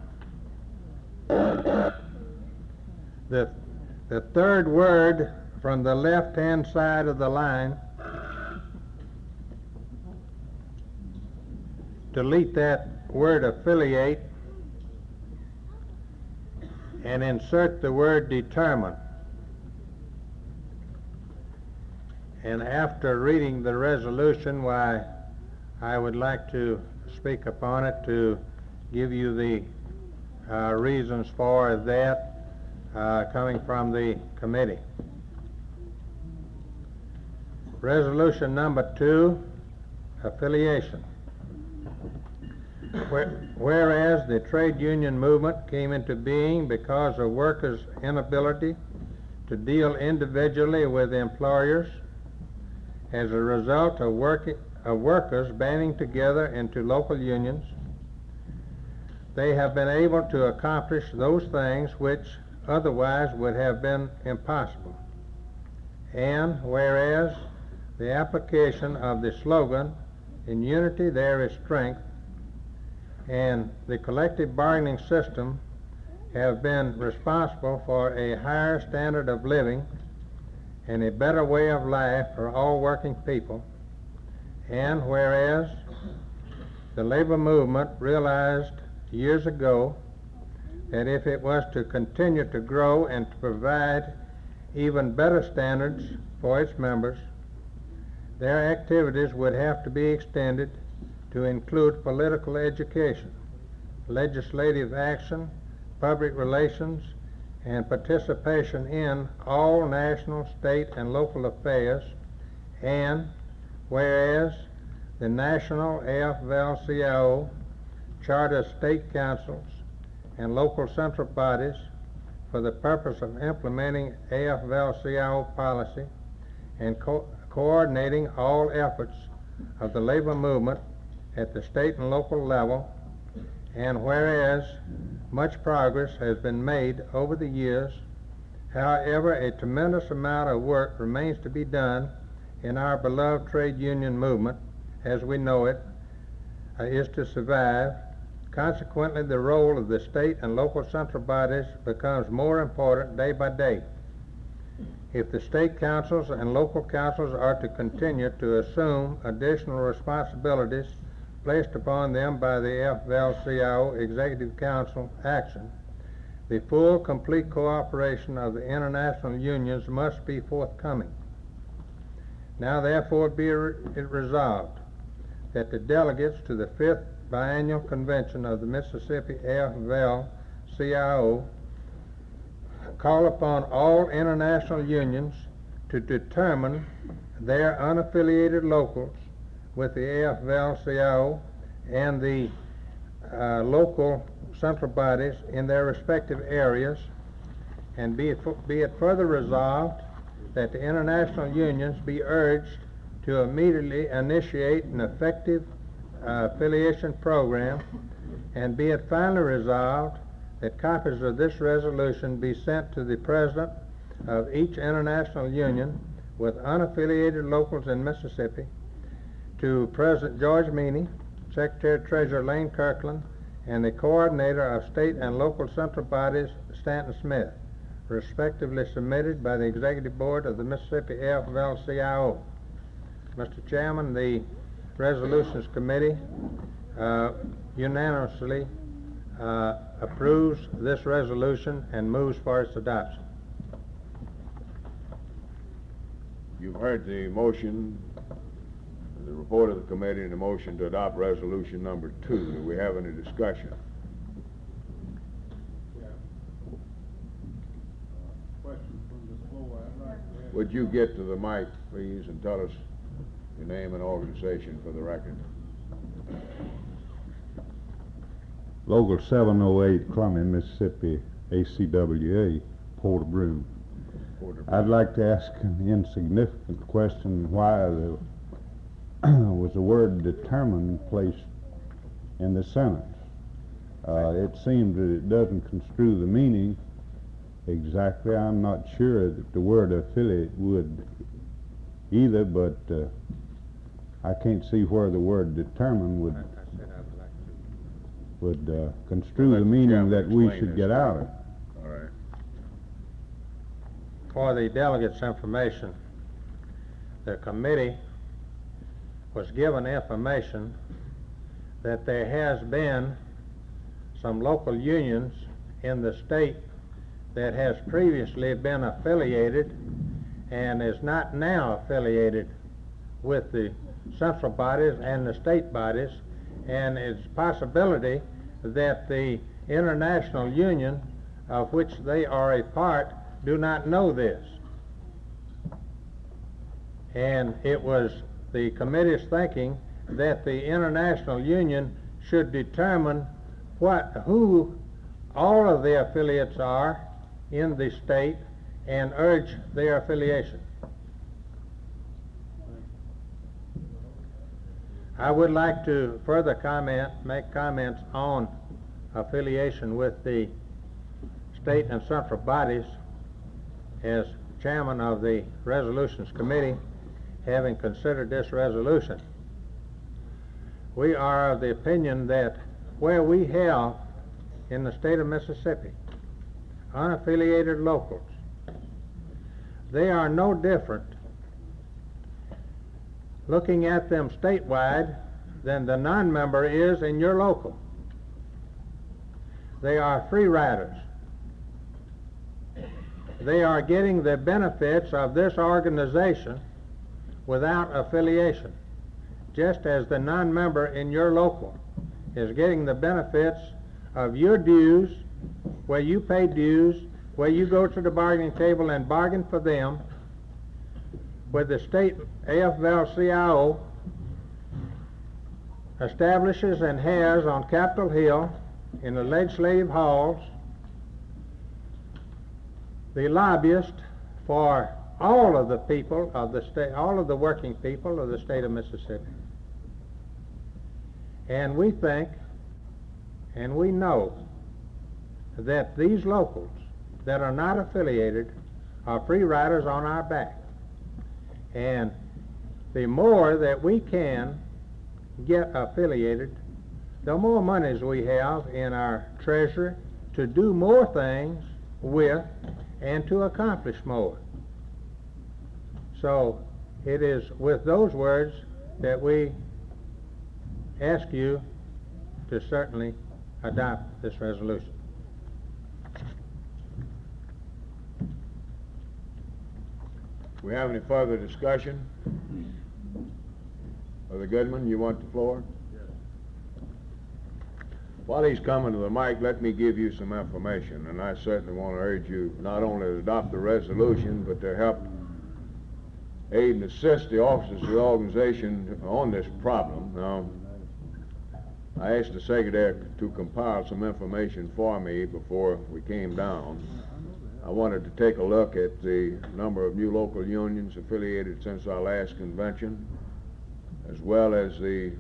the third word from the left-hand side of the line, delete that word affiliate and insert the word determine. And after reading the resolution, why, I would like to speak upon it to give you the reasons for that coming from the committee. Resolution number 2, affiliation. Whereas the trade union movement came into being because of workers' inability to deal individually with employers as a result of workers banding together into local unions, they have been able to accomplish those things which otherwise would have been impossible. And whereas the application of the slogan, "In unity there is strength," and the collective bargaining system have been responsible for a higher standard of living and a better way of life for all working people, and whereas the labor movement realized years ago that if it was to continue to grow and to provide even better standards for its members, their activities would have to be extended to include political education, legislative action, public relations, and participation in all national, state, and local affairs, and whereas the national AFL-CIO, charter state councils, and local central bodies for the purpose of implementing AFL-CIO policy and coordinating all efforts of the labor movement at the state and local level, and whereas much progress has been made over the years, however, a tremendous amount of work remains to be done in our beloved trade union movement as we know it is to survive. Consequently, the role of the state and local central bodies becomes more important day by day. If the state councils and local councils are to continue to assume additional responsibilities placed upon them by the AFL-CIO Executive Council action, the full, complete cooperation of the international unions must be forthcoming. Now, therefore, be it resolved that the delegates to the 5th Biennial Convention of the Mississippi AFL-CIO call upon all international unions to determine their unaffiliated locals with the AFL-CIO and the local central bodies in their respective areas, and be it further resolved that the international unions be urged to immediately initiate an effective affiliation program, and be it finally resolved that copies of this resolution be sent to the president of each international union with unaffiliated locals in Mississippi, to President George Meany, Secretary-Treasurer Lane Kirkland, and the Coordinator of State and Local Central Bodies, Stanton Smith, respectively submitted by the Executive Board of the Mississippi AFL-CIO. Mr. Chairman, the Resolutions Committee unanimously approves this resolution and moves for its adoption. You've heard the motion, the report of the committee, and the motion to adopt resolution number 2. Do we have any discussion? Would you get to the mic, please, and tell us your name and organization for the record? Local 708, Columbia, Mississippi, ACWA, Porter Broom. I'd like to ask an insignificant question: why there was the word determined placed in the sentence? It seems that it doesn't construe the meaning exactly. I'm not sure that the word affiliate would either, but I can't see where the word determined would construe the meaning that we should get out of it. All right. For the delegates' information, the committee was given information that there has been some local unions in the state that has previously been affiliated and is not now affiliated with the central bodies and the state bodies, and it's a possibility that the international union of which they are a part do not know this. And it was the committee's thinking that the international union should determine who all of the affiliates are in the state and urge their affiliation. I would like to further make comments on affiliation with the state and central bodies as chairman of the Resolutions Committee, having considered this resolution. We are of the opinion that where we have in the state of Mississippi unaffiliated locals, they are no different looking at them statewide than the non-member is in your local. They are free riders. They are getting the benefits of this organization without affiliation, just as the non-member in your local is getting the benefits of your dues, where you pay dues, where you go to the bargaining table and bargain for them, where the state AFL-CIO establishes and has on Capitol Hill in the legislative halls the lobbyist for all of the people of the state, all of the working people of the state of Mississippi. And we think and we know that these locals that are not affiliated are free riders on our back. And the more that we can get affiliated, the more monies we have in our treasury to do more things with and to accomplish more. So it is with those words that we ask you to certainly adopt this resolution. Do we have any further discussion? Brother Goodman, you want the floor? Yes. While he's coming to the mic, let me give you some information, and I certainly want to urge you not only to adopt the resolution, but to help aid and assist the officers of the organization on this problem. Now, I asked the secretary to compile some information for me before we came down. I wanted to take a look at the number of new local unions affiliated since our last convention, as well as the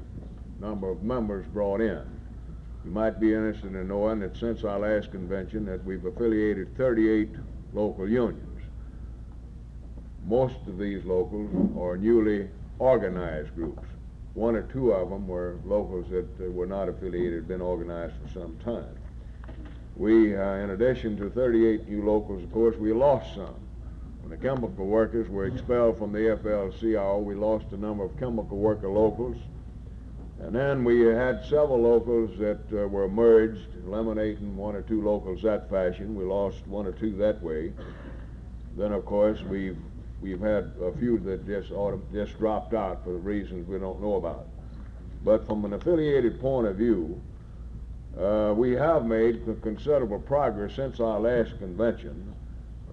number of members brought in. You might be interested in knowing that since our last convention that we've affiliated 38 local unions. Most of these locals are newly organized groups. One or two of them were locals that were not affiliated, been organized for some time. We, in addition to 38 new locals, of course, we lost some. When the chemical workers were expelled from the FL-CIO, we lost a number of chemical worker locals. And then we had several locals that were merged, eliminating one or two locals that fashion. We lost one or two that way. Then, of course, we've had a few that just dropped out for reasons we don't know about. But from an affiliated point of view, we have made considerable progress since our last convention.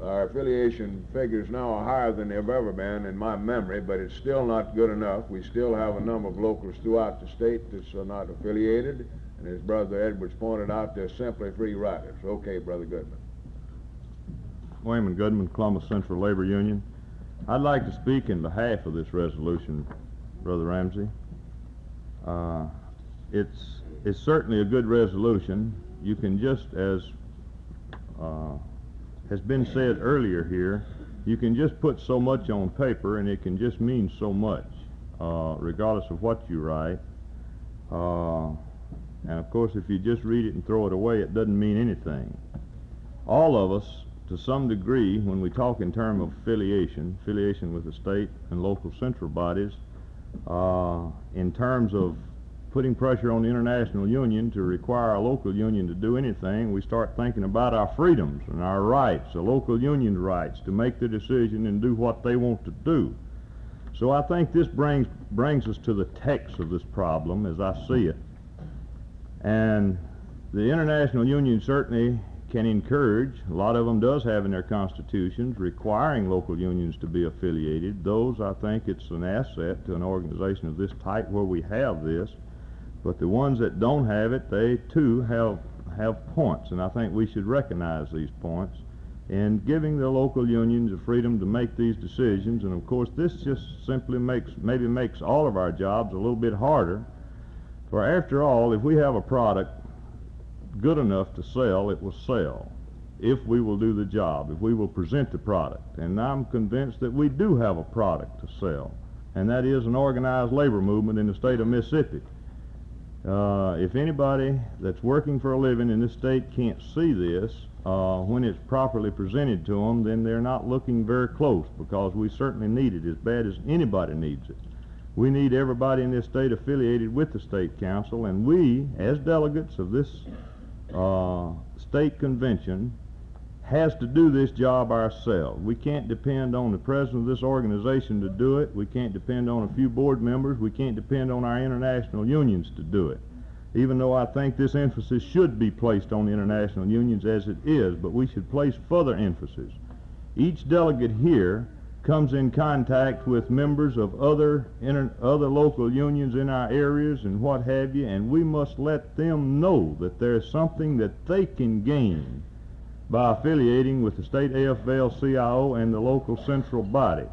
Our affiliation figures now are higher than they've ever been in my memory, but it's still not good enough. We still have a number of locals throughout the state that's not affiliated, and as Brother Edwards pointed out, they're simply free riders. Okay, Brother Goodman. Wayman Goodman, Columbus Central Labor Union. I'd like to speak in behalf of this resolution, Brother Ramsey. It's certainly a good resolution. You can just, as has been said earlier here, you can just put so much on paper and it can just mean so much, regardless of what you write. And of course, if you just read it and throw it away, it doesn't mean anything. All of us, to some degree, when we talk in terms of affiliation with the state and local central bodies, in terms of putting pressure on the international union to require a local union to do anything, we start thinking about our freedoms and our rights, the local union's rights to make the decision and do what they want to do. So I think this brings us to the text of this problem as I see it. And the international union certainly can encourage, a lot of them does have in their constitutions, requiring local unions to be affiliated. Those, I think it's an asset to an organization of this type where we have this. But the ones that don't have it, they too have points, and I think we should recognize these points in giving the local unions the freedom to make these decisions. And of course, this just simply maybe makes all of our jobs a little bit harder. For after all, if we have a product good enough to sell, it will sell if we will do the job, if we will present the product. And I'm convinced that we do have a product to sell, and that is an organized labor movement in the state of Mississippi. If anybody that's working for a living in this state can't see this when it's properly presented to them, then they're not looking very close, because we certainly need it as bad as anybody needs it. We need everybody in this state affiliated with the state council, and we, as delegates of this state convention, has to do this job ourselves. We can't depend on the president of this organization to do it. We can't depend on a few board members. We can't depend on our international unions to do it, even though I think this emphasis should be placed on the international unions as it is, but we should place further emphasis. Each delegate here comes in contact with members of other local unions in our areas and what have you, and we must let them know that there's something that they can gain by affiliating with the state AFL-CIO and the local central body.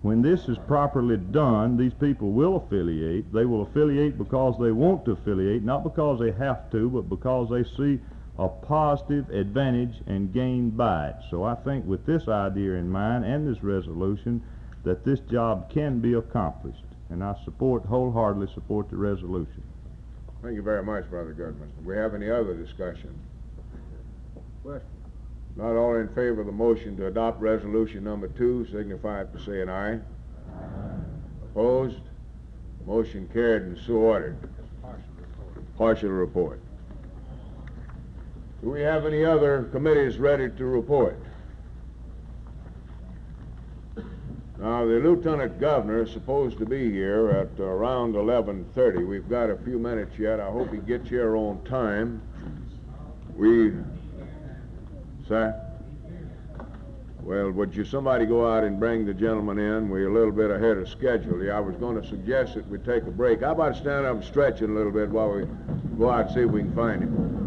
When this is properly done, these people will affiliate. They will affiliate because they want to affiliate, not because they have to, but because they see a positive advantage and gain by it. So I think with this idea in mind and this resolution that this job can be accomplished, and I wholeheartedly support the resolution. Thank you very much, Brother Goodman. Do we have any other discussion? Question. Not all in favor of the motion to adopt resolution number 2, signify by saying aye. Opposed? Motion carried and so ordered. Partial report. Do we have any other committees ready to report? Now, the Lieutenant Governor is supposed to be here at around 11:30. We've got a few minutes yet. I hope he gets here on time. Sir? Well, would somebody go out and bring the gentleman in? We're a little bit ahead of schedule here. I was going to suggest that we take a break. How about stand up and stretching a little bit while we go out and see if we can find him?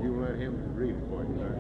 You let him read it for you, sir.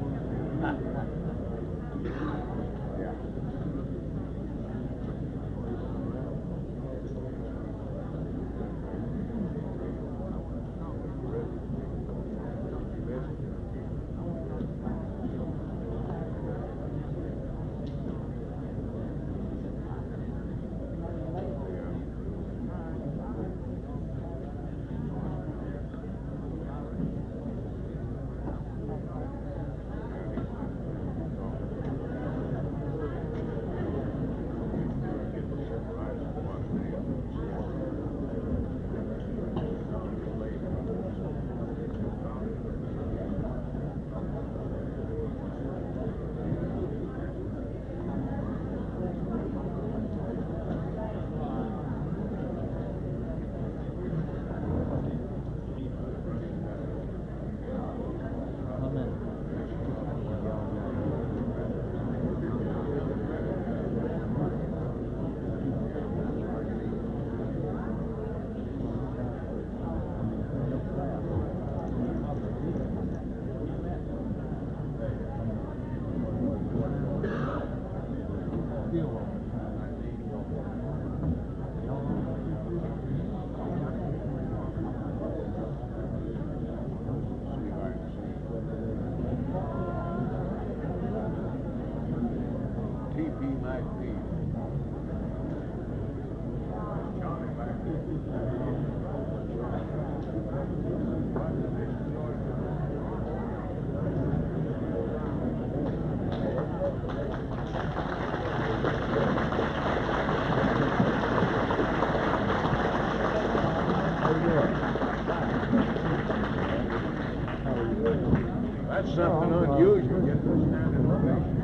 That's something unusual, getting a standing ovation.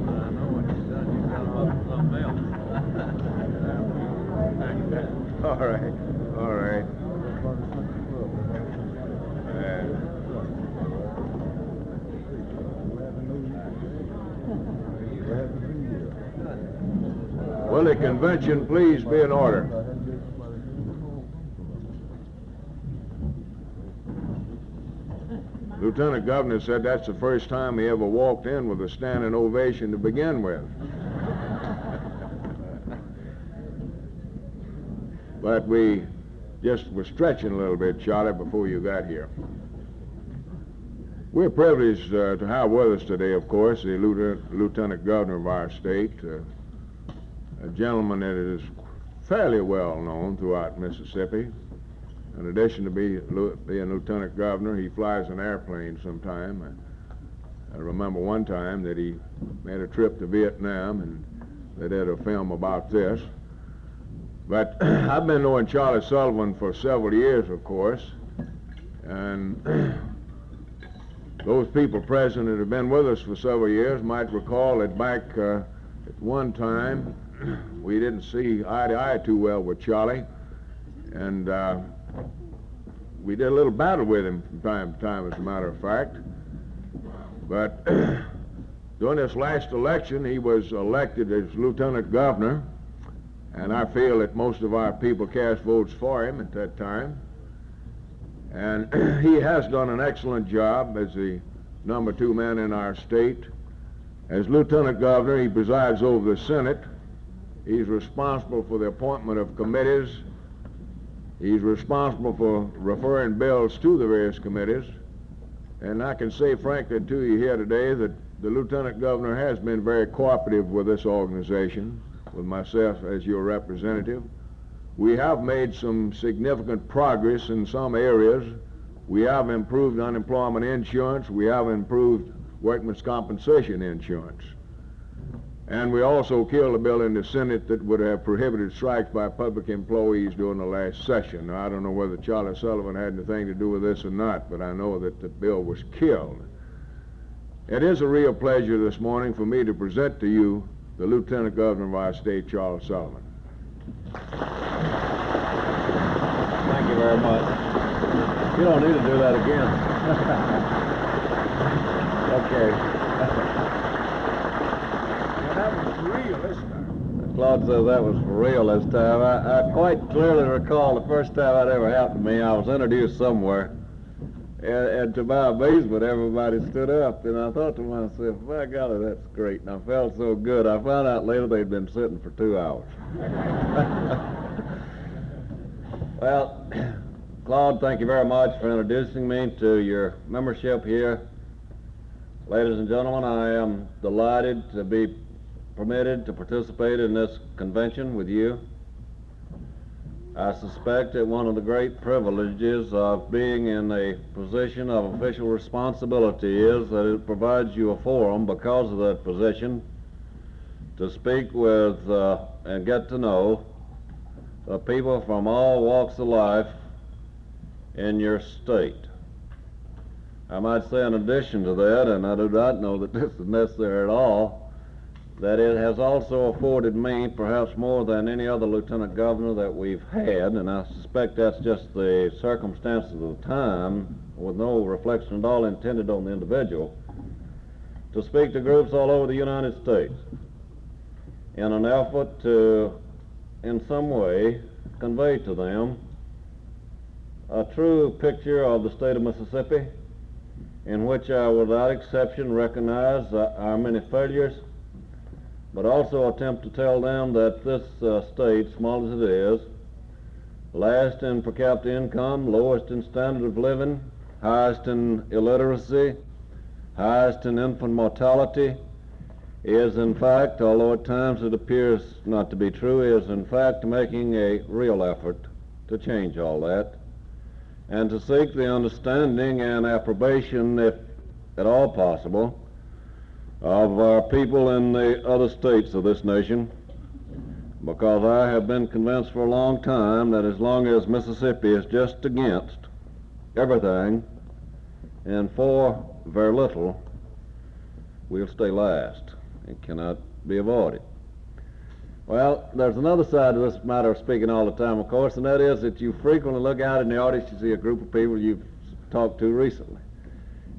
I know what he's done. He's got him up with something else. All right, all right. Will the convention please be in order? Lieutenant Governor said that's the first time he ever walked in with a standing ovation to begin with. But we just were stretching a little bit, Charlie, before you got here. We're privileged to have with us today, of course, the Lieutenant Governor of our state, a gentleman that is fairly well known throughout Mississippi. In addition to being Lieutenant Governor, he flies an airplane sometime. I remember one time that he made a trip to Vietnam, and they did a film about this. But I've been knowing Charlie Sullivan for several years, of course, and those people present that have been with us for several years might recall that back at one time we didn't see eye to eye too well with Charlie, and we did a little battle with him from time to time, as a matter of fact. But during this last election, he was elected as Lieutenant Governor, and I feel that most of our people cast votes for him at that time. And he has done an excellent job as the number 2 man in our state. As Lieutenant Governor, he presides over the Senate. He's responsible for the appointment of committees. He's responsible for referring bills to the various committees. And I can say frankly to you here today that the Lieutenant Governor has been very cooperative with this organization, with myself as your representative. We have made some significant progress in some areas. We have improved unemployment insurance. We have improved workmen's compensation insurance. And we also killed a bill in the Senate that would have prohibited strikes by public employees during the last session. Now, I don't know whether Charlie Sullivan had anything to do with this or not, but I know that the bill was killed. It is a real pleasure this morning for me to present to you the Lieutenant Governor of our state, Charles Sullivan. Thank you very much. You don't need to do that again. Okay. That was real this time. Claude says that was for real this time. I quite clearly recall the first time that ever happened to me. I was introduced somewhere, and to my amazement, everybody stood up, and I thought to myself, by golly, that's great, and I felt so good. I found out later they'd been sitting for 2 hours. Well, Claude, thank you very much for introducing me to your membership here. Ladies and gentlemen, I am delighted to be permitted to participate in this convention with you. I suspect that one of the great privileges of being in a position of official responsibility is that it provides you a forum, because of that position, to speak with and get to know people from all walks of life in your state. I might say in addition to that, and I do not know that this is necessary at all, that it has also afforded me, perhaps more than any other lieutenant governor that we've had, and I suspect that's just the circumstances of the time, with no reflection at all intended on the individual, to speak to groups all over the United States in an effort to, in some way, convey to them a true picture of the state of Mississippi, in which I, without exception, recognize our many failures, but also attempt to tell them that this state, small as it is, last in per capita income, lowest in standard of living, highest in illiteracy, highest in infant mortality, is in fact, although at times it appears not to be true, is in fact making a real effort to change all that, and to seek the understanding and approbation, if at all possible, of our people in the other states of this nation, because I have been convinced for a long time that as long as Mississippi is just against everything and for very little, we'll stay last. It cannot be avoided. Well, there's another side to this matter of speaking all the time, of course, and that is that you frequently look out in the audience, you see a group of people you've talked to recently.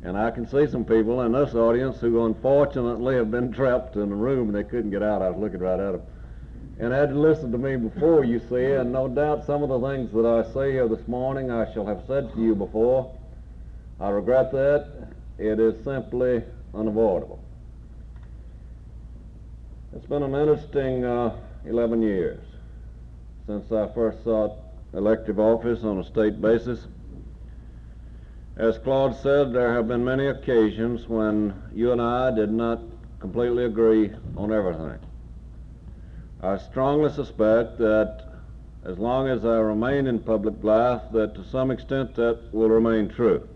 And I can see some people in this audience who unfortunately have been trapped in a room and they couldn't get out. I was looking right at them. And had to listen to me before, you see, and no doubt some of the things that I say here this morning I shall have said to you before. I regret that. It is simply unavoidable. It's been an interesting 11 years since I first sought elective office on a state basis. As Claude said, there have been many occasions when you and I did not completely agree on everything. I strongly suspect that as long as I remain in public life, that to some extent that will remain true.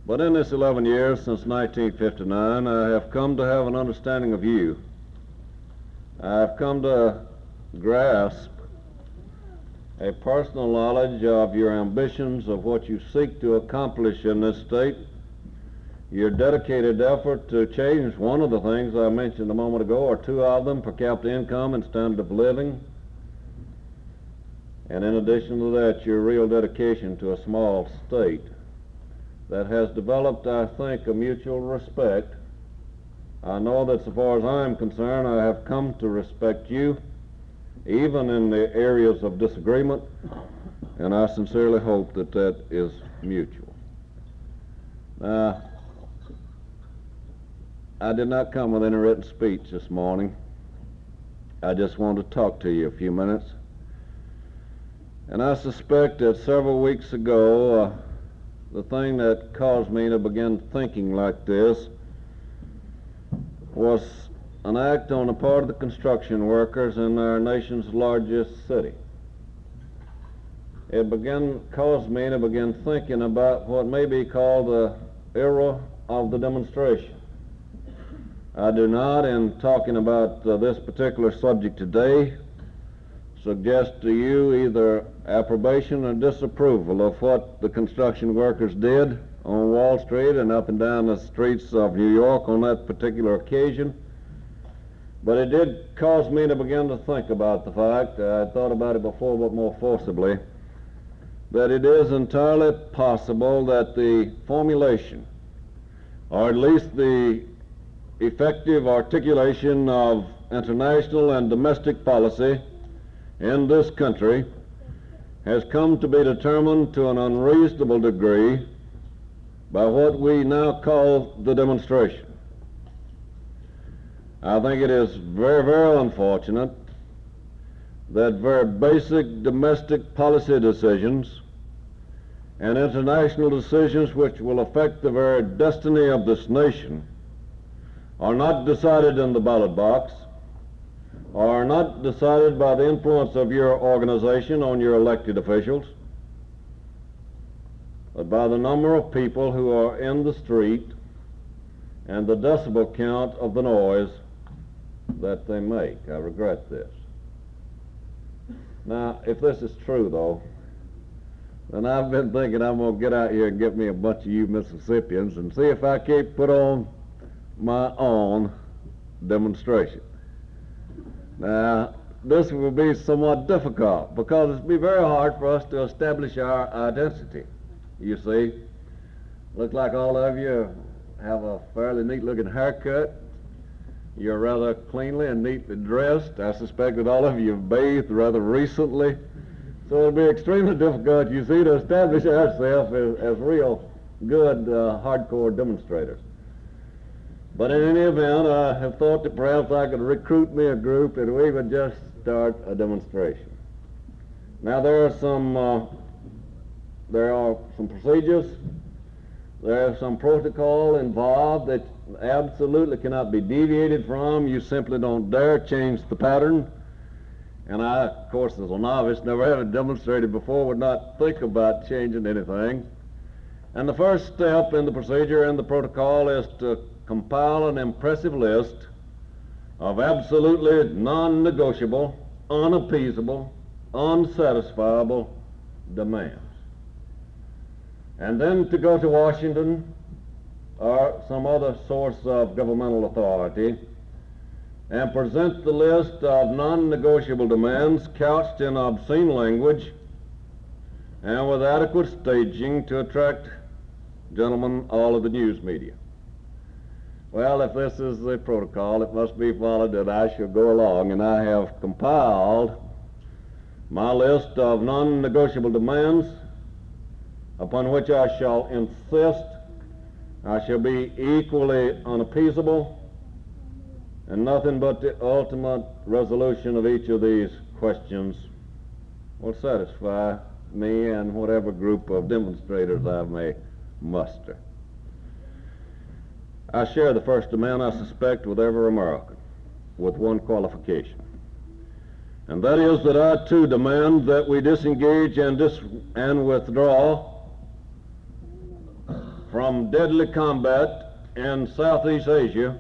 But in this 11 years since 1959, I have come to have an understanding of you. I have come to grasp a personal knowledge of your ambitions, of what you seek to accomplish in this state, your dedicated effort to change one of the things I mentioned a moment ago, or two of them, per capita income and standard of living. And in addition to that, your real dedication to a small state that has developed, I think, a mutual respect. I know that so far as I'm concerned, I have come to respect you, even in the areas of disagreement, and I sincerely hope that that is mutual. Now, I did not come with any written speech this morning. I just wanted to talk to you a few minutes. And I suspect that several weeks ago, the thing that caused me to begin thinking like this was an act on the part of the construction workers in our nation's largest city. It caused me to begin thinking about what may be called the era of the demonstration. I do not, in talking about this particular subject today, suggest to you either approbation or disapproval of what the construction workers did on Wall Street and up and down the streets of New York on that particular occasion. But it did cause me to begin to think about the fact, I thought about it before but more forcibly, that it is entirely possible that the formulation, or at least the effective articulation of international and domestic policy in this country has come to be determined to an unreasonable degree by what we now call the demonstration. I think it is very, very unfortunate that very basic domestic policy decisions and international decisions which will affect the very destiny of this nation are not decided in the ballot box, are not decided by the influence of your organization on your elected officials, but by the number of people who are in the street and the decibel count of the noise that they make. I regret this. Now, if this is true, though, then I've been thinking I'm going to get out here and get me a bunch of you Mississippians and see if I can't put on my own demonstration. Now, this will be somewhat difficult because it'll be very hard for us to establish our identity. You see, looks like all of you have a fairly neat-looking haircut. You're rather cleanly and neatly dressed. I suspect that all of you have bathed rather recently. So it'll be extremely difficult, you see, to establish ourselves as real good hardcore demonstrators. But in any event, I have thought that perhaps I could recruit me a group and we would just start a demonstration. Now there are some procedures, there is some protocol involved that absolutely cannot be deviated from. You simply don't dare change the pattern. And I, of course, as a novice, never having demonstrated before, would not think about changing anything. And the first step in the procedure and the protocol is to compile an impressive list of absolutely non-negotiable, unappeasable, unsatisfiable demands. And then to go to Washington or some other source of governmental authority and present the list of non-negotiable demands couched in obscene language and with adequate staging to attract, gentlemen, all of the news media. Well, if this is the protocol, it must be followed that I shall go along, and I have compiled my list of non-negotiable demands upon which I shall insist. I shall be equally unappeasable, and nothing but the ultimate resolution of each of these questions will satisfy me and whatever group of demonstrators I may muster. I share the first demand, I suspect, with every American, with one qualification. And that is that I too demand that we disengage and withdraw from deadly combat in Southeast Asia,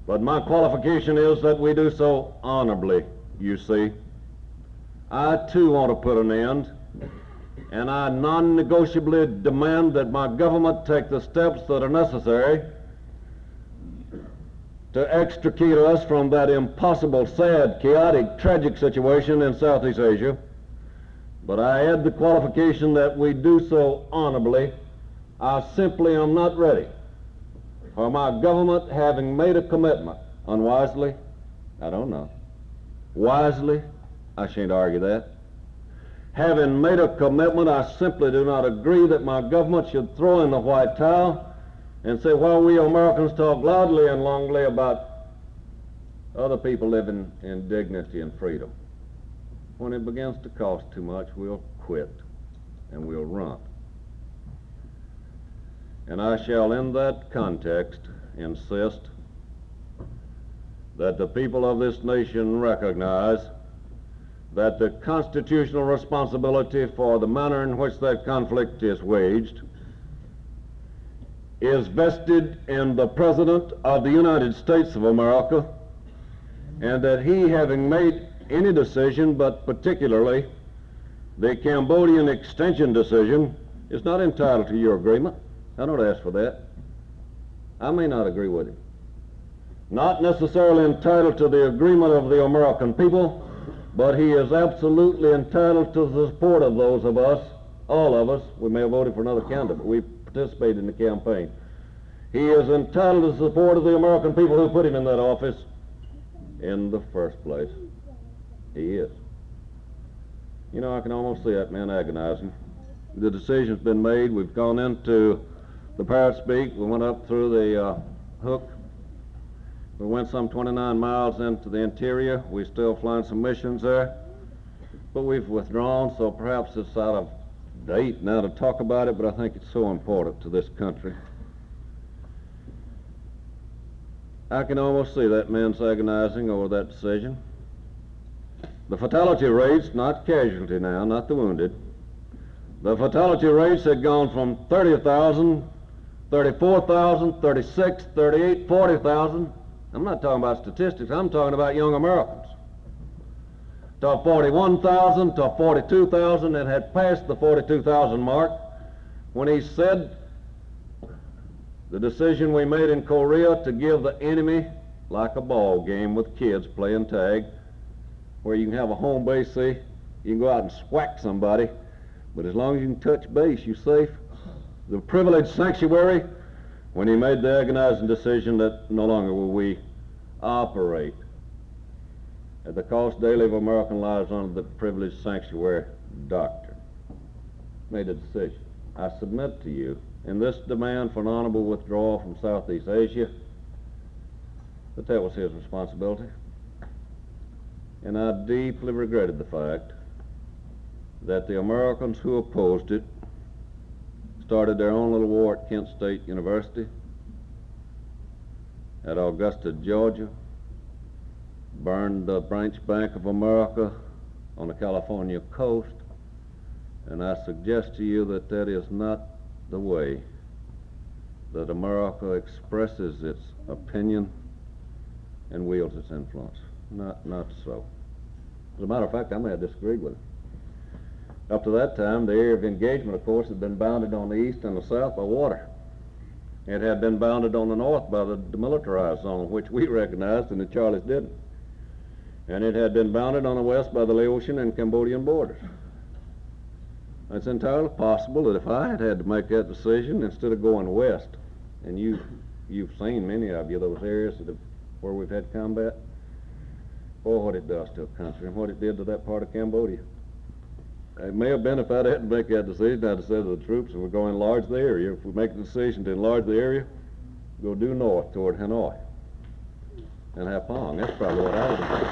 but my qualification is that we do so honorably, you see. I too want to put an end, and I non-negotiably demand that my government take the steps that are necessary to extricate us from that impossible, sad, chaotic, tragic situation in Southeast Asia. But I add the qualification that we do so honorably. I simply am not ready for my government, having made a commitment, unwisely, I don't know, wisely, I shan't argue that. Having made a commitment, I simply do not agree that my government should throw in the white towel and say, while we Americans talk loudly and longly about other people living in dignity and freedom, when it begins to cost too much, we'll quit and we'll run. And I shall, in that context, insist that the people of this nation recognize that the constitutional responsibility for the manner in which that conflict is waged is vested in the President of the United States of America, and that he, having made any decision, but particularly the Cambodian extension decision, is not entitled to your agreement. I don't ask for that. I may not agree with him. Not necessarily entitled to the agreement of the American people, but he is absolutely entitled to the support of those of us, all of us. We may have voted for another candidate, but we participated in the campaign. He is entitled to the support of the American people who put him in that office in the first place. He is. You know, I can almost see that man agonizing. The decision's been made. We've gone into the Parrot Speak. We went up through the Hook. We went some 29 miles into the interior. We're still flying some missions there. But we've withdrawn, so perhaps it's out of date now to talk about it, but I think it's so important to this country. I can almost see that man's agonizing over that decision. The fatality rates, not casualty now, not the wounded, the fatality rates had gone from 30,000, 34,000, 36, 38, 40,000. I'm not talking about statistics, I'm talking about young Americans. To 41,000, to 42,000, and had passed the 42,000 mark when he said the decision we made in Korea to give the enemy, like a ball game with kids playing tag, where you can have a home base, see, you can go out and swack somebody, but as long as you can touch base, you're safe. The privileged sanctuary, when he made the agonizing decision that no longer will we operate at the cost daily of American lives under the privileged sanctuary doctrine. Made a decision. I submit to you, in this demand for an honorable withdrawal from Southeast Asia, that was his responsibility. And I deeply regretted the fact that the Americans who opposed it started their own little war at Kent State University, at Augusta, Georgia, burned the Branch Bank of America on the California coast, and I suggest to you that that is not the way that America expresses its opinion and wields its influence. Not so. As a matter of fact, I may have disagreed with him. Up to that time, the area of engagement, of course, had been bounded on the east and the south by water. It had been bounded on the north by the demilitarized zone, which we recognized and the Charlies didn't. And it had been bounded on the west by the Laotian and Cambodian borders. It's entirely possible that if I had had to make that decision, instead of going west, and you've seen, many of you, those areas where we've had combat, or what it does to a country and what it did to that part of Cambodia. It may have been if I'd had to make that decision, I'd have said to the troops, we're going to enlarge the area. If we make the decision to enlarge the area, go due north toward Hanoi and Hapong. That's probably what I would have done.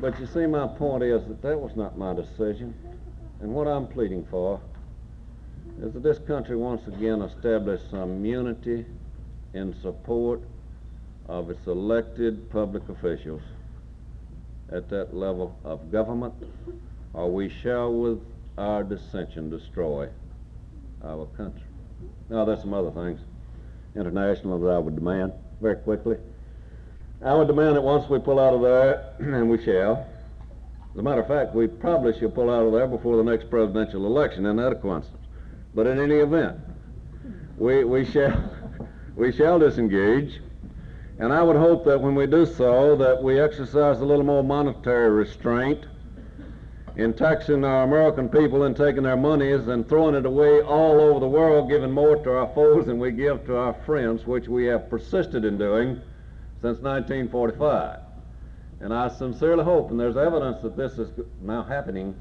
But you see, my point is that was not my decision. And what I'm pleading for is that this country once again establish some unity in support of its elected public officials at that level of government, or we shall with our dissension destroy our country. Now, there's some other things international that I would demand very quickly. I would demand that once we pull out of there, and we shall, as a matter of fact, we probably should pull out of there before the next presidential election, isn't that a coincidence? But in any event, we shall disengage, and I would hope that when we do so, that we exercise a little more monetary restraint in taxing our American people and taking their monies and throwing it away all over the world, giving more to our foes than we give to our friends, which we have persisted in doing since 1945. And I sincerely hope, and there's evidence that this is now happening,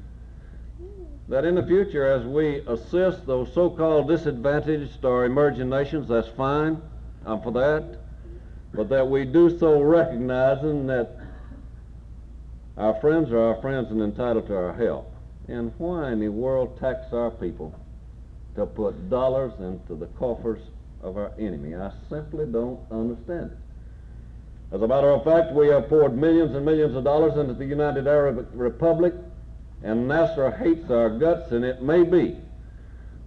that in the future, as we assist those so-called disadvantaged or emerging nations, that's fine, I'm for that, but that we do so recognizing that our friends are our friends and entitled to our help. And why in the world tax our people to put dollars into the coffers of our enemy? I simply don't understand it. As a matter of fact, we have poured millions and millions of dollars into the United Arab Republic, and Nasser hates our guts, and it may be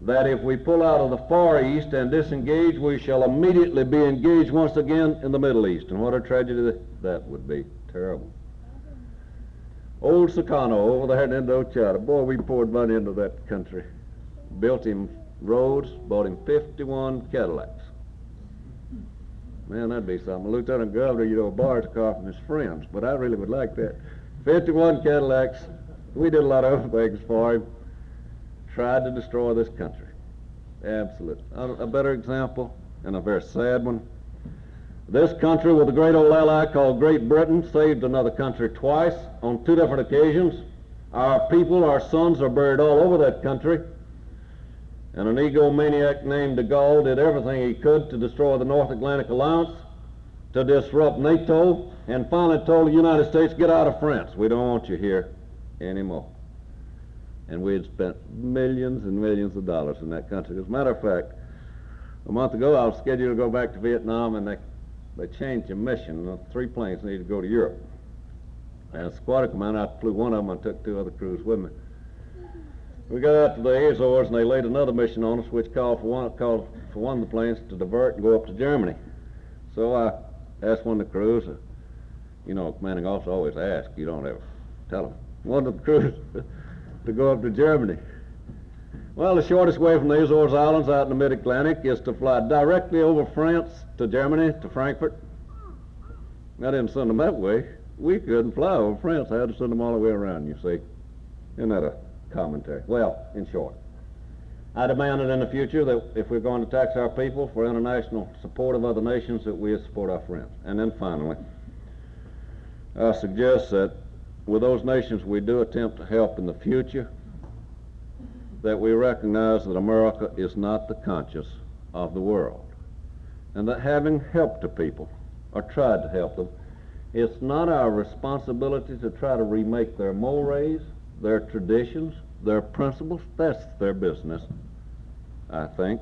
that if we pull out of the Far East and disengage, we shall immediately be engaged once again in the Middle East. And what a tragedy that would be. Terrible. Old Sukarno over there in Indochina, boy, we poured money into that country. Built him roads, bought him 51 Cadillacs. Man, that'd be something. Lieutenant Governor, borrows a car from his friends, but I really would like that. 51 Cadillacs. We did a lot of other things for him. Tried to destroy this country. Absolutely. A better example, and a very sad one. This country, with a great old ally called Great Britain, saved another country twice on two different occasions. Our people, our sons, are buried all over that country. And an egomaniac named de Gaulle did everything he could to destroy the North Atlantic Alliance, to disrupt NATO, and finally told the United States, get out of France. We don't want you here anymore. And we had spent millions and millions of dollars in that country. As a matter of fact, a month ago I was scheduled to go back to Vietnam, and they changed the mission. The 3 planes needed to go to Europe. As squadron commander, I flew one of them and took 2 other crews with me. We got out to the Azores, and they laid another mission on us, which called for one of the planes to divert and go up to Germany. So I asked one of the crews, commanding officer always asks, you don't ever tell them. One of the crews to go up to Germany. Well, the shortest way from the Azores Islands out in the mid-Atlantic is to fly directly over France to Germany, to Frankfurt. I didn't send them that way. We couldn't fly over France. I had to send them all the way around, you see. Isn't that a commentary? Well, in short, I demanded in the future that if we're going to tax our people for international support of other nations, that we support our friends. And then finally, I suggest that with those nations we do attempt to help in the future, that we recognize that America is not the conscience of the world, and that having helped the people, or tried to help them, it's not our responsibility to try to remake their mores, their traditions, their principles. That's their business, I think.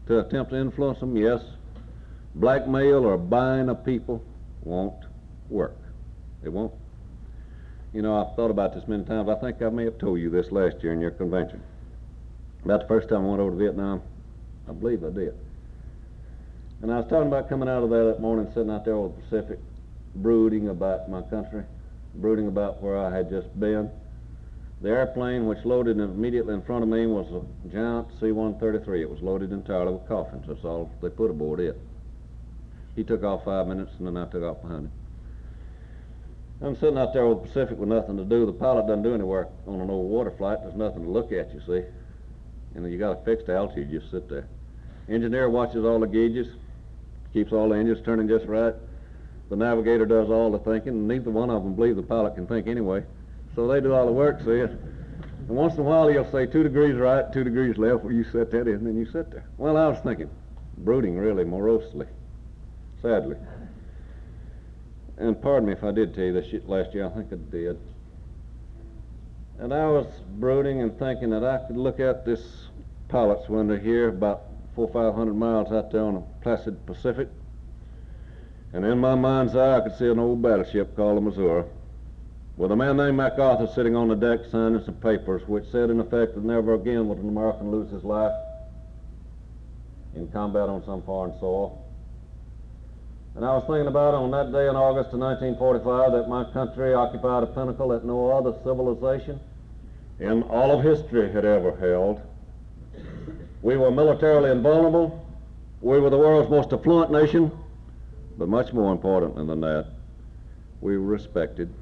To attempt to influence them, yes. Blackmail or buying a people won't work. It won't. I've thought about this many times. I think I may have told you this last year in your convention. About the first time I went over to Vietnam, I believe I did. And I was talking about coming out of there that morning, sitting out there over the Pacific, brooding about my country, brooding about where I had just been, The airplane which loaded immediately in front of me was a giant C-133. It was loaded entirely with coffins. That's all they put aboard it. He took off 5 minutes, and then I took off behind him. I'm sitting out there with the Pacific with nothing to do. The pilot doesn't do any work on an old water flight. There's nothing to look at, you see. And you got a fixed altitude, you just sit there. Engineer watches all the gauges, keeps all the engines turning just right. The navigator does all the thinking, and neither one of them believe the pilot can think anyway. So they do all the work, see. And once in a while he'll say 2 degrees right, 2 degrees left, well, you set that in, and then you sit there. Well, I was thinking, brooding really, morosely, sadly. And pardon me if I did tell you this last year, I think I did. And I was brooding and thinking that I could look out this pilot's window here about 400 or 500 miles out there on the placid Pacific. And in my mind's eye, I could see an old battleship called the Missouri, with a man named MacArthur sitting on the deck signing some papers which said in effect that never again would an American lose his life in combat on some foreign soil. And I was thinking about on that day in August of 1945 that my country occupied a pinnacle that no other civilization in all of history had ever held. We were militarily invulnerable. We were the world's most affluent nation. But much more important than that, we were respected,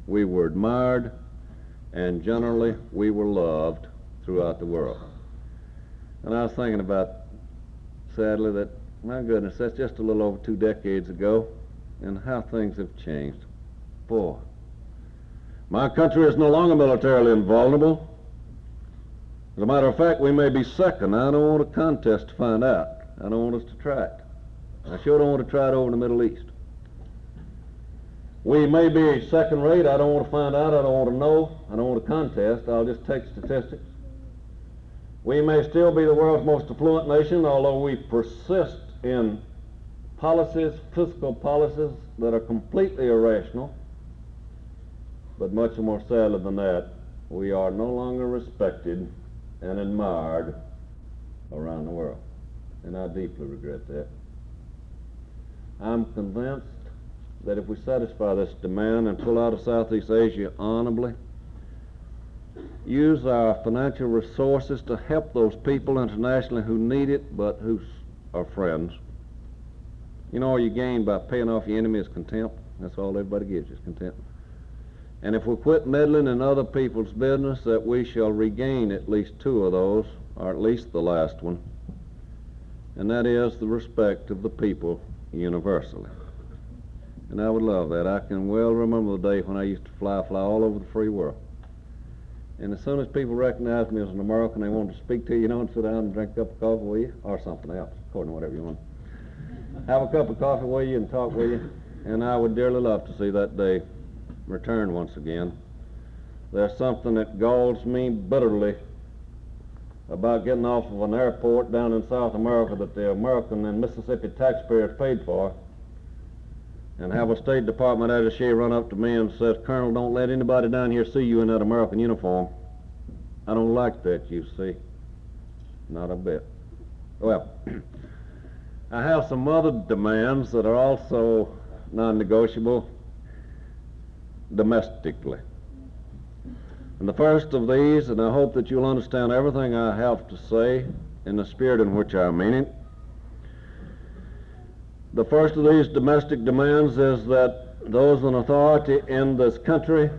we were admired, and generally we were loved throughout the world. And I was thinking about, sadly, that, my goodness, that's just a little over 2 decades ago, and how things have changed. Boy, my country is no longer militarily invulnerable. As a matter of fact, we may be second. I don't want a contest to find out. I don't want us to try it. I sure don't want to try it over in the Middle East. We may be second rate. I don't want to find out. I don't want to know. I don't want to contest. I'll just take statistics. We may still be the world's most affluent nation, although we persist in policies, fiscal policies, that are completely irrational. But much more sadly than that, we are no longer respected and admired around the world. And I deeply regret that. I'm convinced that if we satisfy this demand and pull out of Southeast Asia honorably, use our financial resources to help those people internationally who need it but who are friends. You know, all you gain by paying off your enemy is contempt. That's all everybody gives is contempt. And if we quit meddling in other people's business, that we shall regain at least 2 of those, or at least the last one, and that is the respect of the people universally. And I would love that. I can well remember the day when I used to fly all over the free world. And as soon as people recognized me as an American, they wanted to speak to you, and sit down and drink a cup of coffee with you, or something else, according to whatever you want. Have a cup of coffee with you and talk with you, and I would dearly love to see that day return once again. There's something that galls me bitterly about getting off of an airport down in South America that the American and Mississippi taxpayers paid for, and have a State Department attaché run up to me and says, "Colonel, don't let anybody down here see you in that American uniform." I don't like that, you see. Not a bit. Well, I have some other demands that are also non-negotiable domestically. And the first of these, and I hope that you'll understand everything I have to say in the spirit in which I mean it, the first of these domestic demands is that those in authority in this country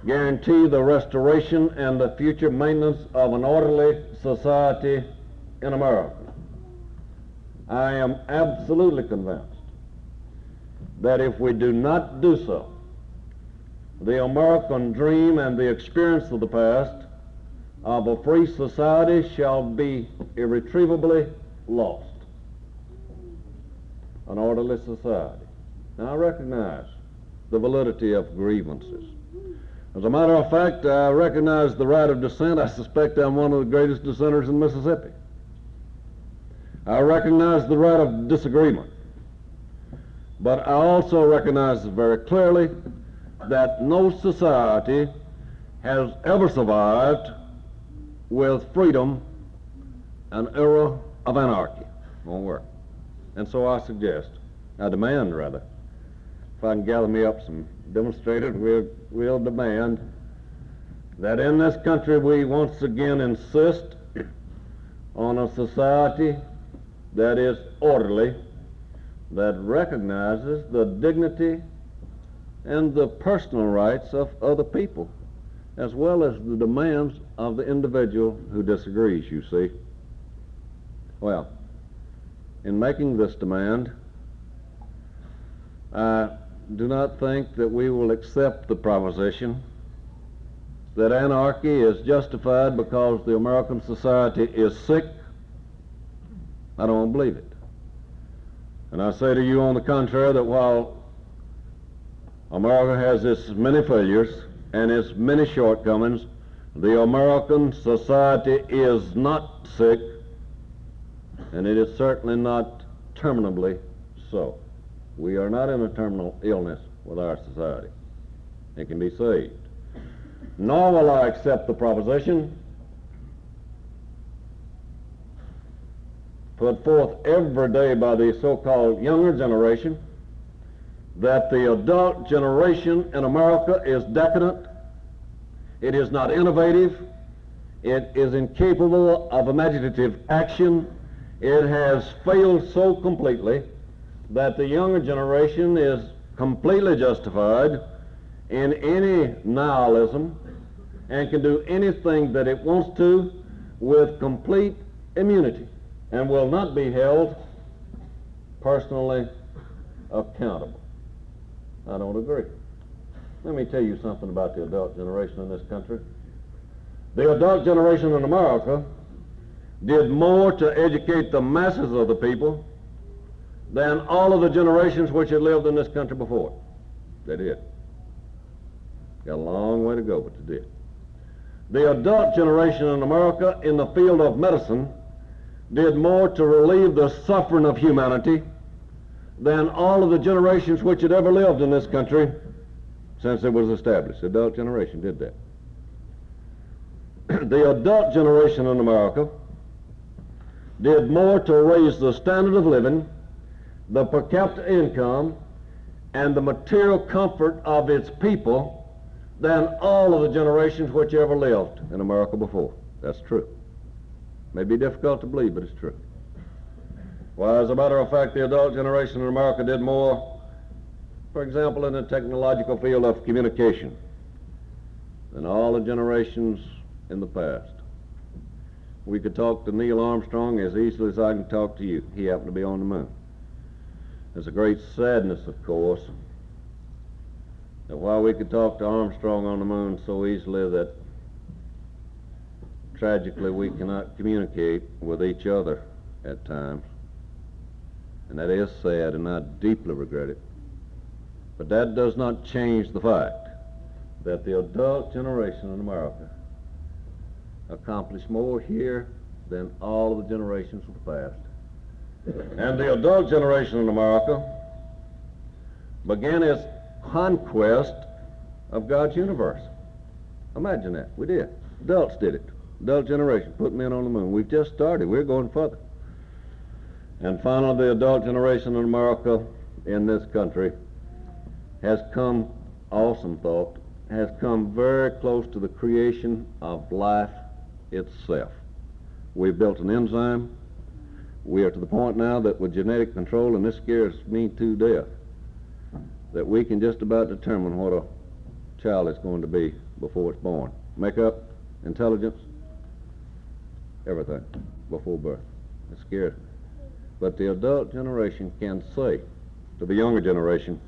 guarantee the restoration and the future maintenance of an orderly society in America. I am absolutely convinced that if we do not do so, the American dream and the experience of the past of a free society shall be irretrievably lost. An orderly society. Now, I recognize the validity of grievances. As a matter of fact, I recognize the right of dissent. I suspect I'm one of the greatest dissenters in Mississippi. I recognize the right of disagreement. But I also recognize very clearly that no society has ever survived with freedom an era of anarchy. Won't work. And so I suggest, I demand rather, I can gather me up some demonstrators, we'll demand that in this country we once again insist on a society that is orderly, that recognizes the dignity and the personal rights of other people, as well as the demands of the individual who disagrees, you see. Well, in making this demand, I do not think that we will accept the proposition that anarchy is justified because the American society is sick. I don't believe it. And I say to you, on the contrary, that while America has its many failures and its many shortcomings, the American society is not sick, and it is certainly not terminably so. We are not in a terminal illness with our society. It can be saved. Nor will I accept the proposition put forth every day by the so-called younger generation that the adult generation in America is decadent, it is not innovative, it is incapable of imaginative action, it has failed so completely that the younger generation is completely justified in any nihilism and can do anything that it wants to with complete immunity and will not be held personally accountable. I don't agree. Let me tell you something about the adult generation in this country. The adult generation in America did more to educate the masses of the people than all of the generations which had lived in this country before. They did. Got a long way to go, but they did. The adult generation in America in the field of medicine did more to relieve the suffering of humanity than all of the generations which had ever lived in this country since it was established. The adult generation did that. The adult generation in America did more to raise the standard of living, the per capita income, and the material comfort of its people than all of the generations which ever lived in America before. That's true. May be difficult to believe, but it's true. Well, as a matter of fact, the adult generation in America did more, for example, in the technological field of communication than all the generations in the past. We could talk to Neil Armstrong as easily as I can talk to you. He happened to be on the moon. There's a great sadness, of course, that while we could talk to Armstrong on the moon so easily that tragically we cannot communicate with each other at times. And that is sad, and I deeply regret it. But that does not change the fact that the adult generation in America accomplished more here than all of the generations of the past. And the adult generation in America began its conquest of God's universe. Imagine that. We did. Adults did it. Adult generation put men on the moon. We've just started. We're going further. And finally, the adult generation in America in this country has come, awesome thought, has come very close to the creation of life itself. We've built an enzyme. We are to the point now that with genetic control, and this scares me to death, that we can just about determine what a child is going to be before it's born. Makeup, intelligence, everything before birth. It scares me. But the adult generation can say to the younger generation,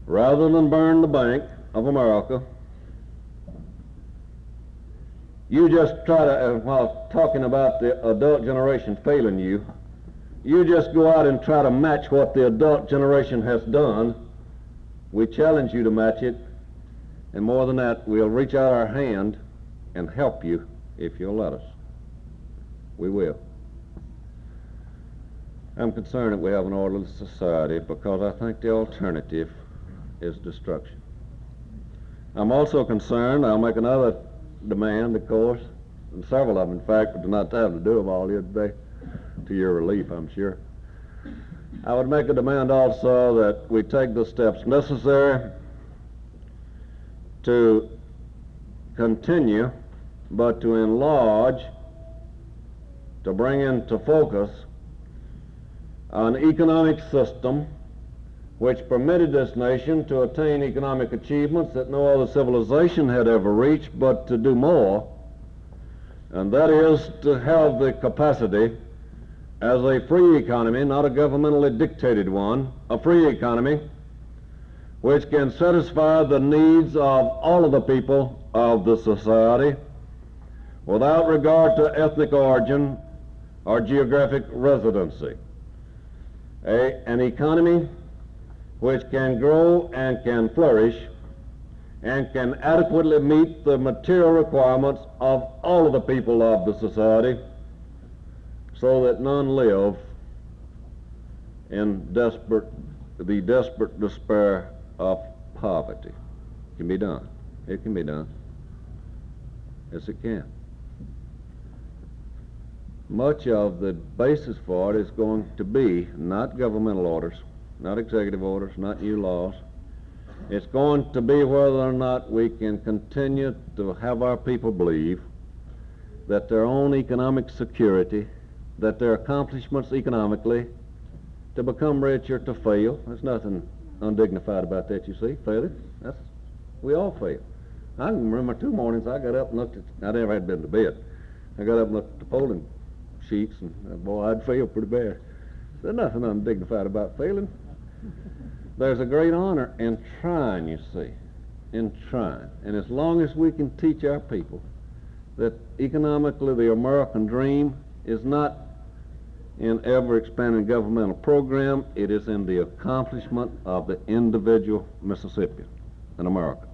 rather than burn the bank of America, you just try to, while talking about the adult generation failing you, you just go out and try to match what the adult generation has done. We challenge you to match it, and more than that, we'll reach out our hand and help you if you'll let us. We will. I'm concerned that we have an orderless society because I think the alternative is destruction. I'm also concerned, I'll make another demand, of course, and several of them, in fact, but do not have to do them all here today, to your relief, I'm sure. I would make a demand also that we take the steps necessary to continue, but to enlarge, to bring into focus an economic system which permitted this nation to attain economic achievements that no other civilization had ever reached, but to do more, and that is to have the capacity as a free economy, not a governmentally dictated one, a free economy which can satisfy the needs of all of the people of the society without regard to ethnic origin or geographic residency. An economy which can grow and can flourish and can adequately meet the material requirements of all of the people of the society so that none live in the desperate despair of poverty. It can be done. It can be done. Yes, it can. Much of the basis for it is going to be not governmental orders, not executive orders, not new laws. It's going to be whether or not we can continue to have our people believe that their own economic security, that their accomplishments economically, to become rich or to fail. There's nothing undignified about that, you see. Failure, we all fail. I can remember 2 mornings I got up and looked at, I never had been to bed. I got up and looked at the polling sheets, and boy, I'd failed pretty bad. There's nothing undignified about failing. There's a great honor in trying, you see, in trying. And as long as we can teach our people that economically the American dream is not in ever-expanding governmental program, it is in the accomplishment of the individual Mississippian, an American.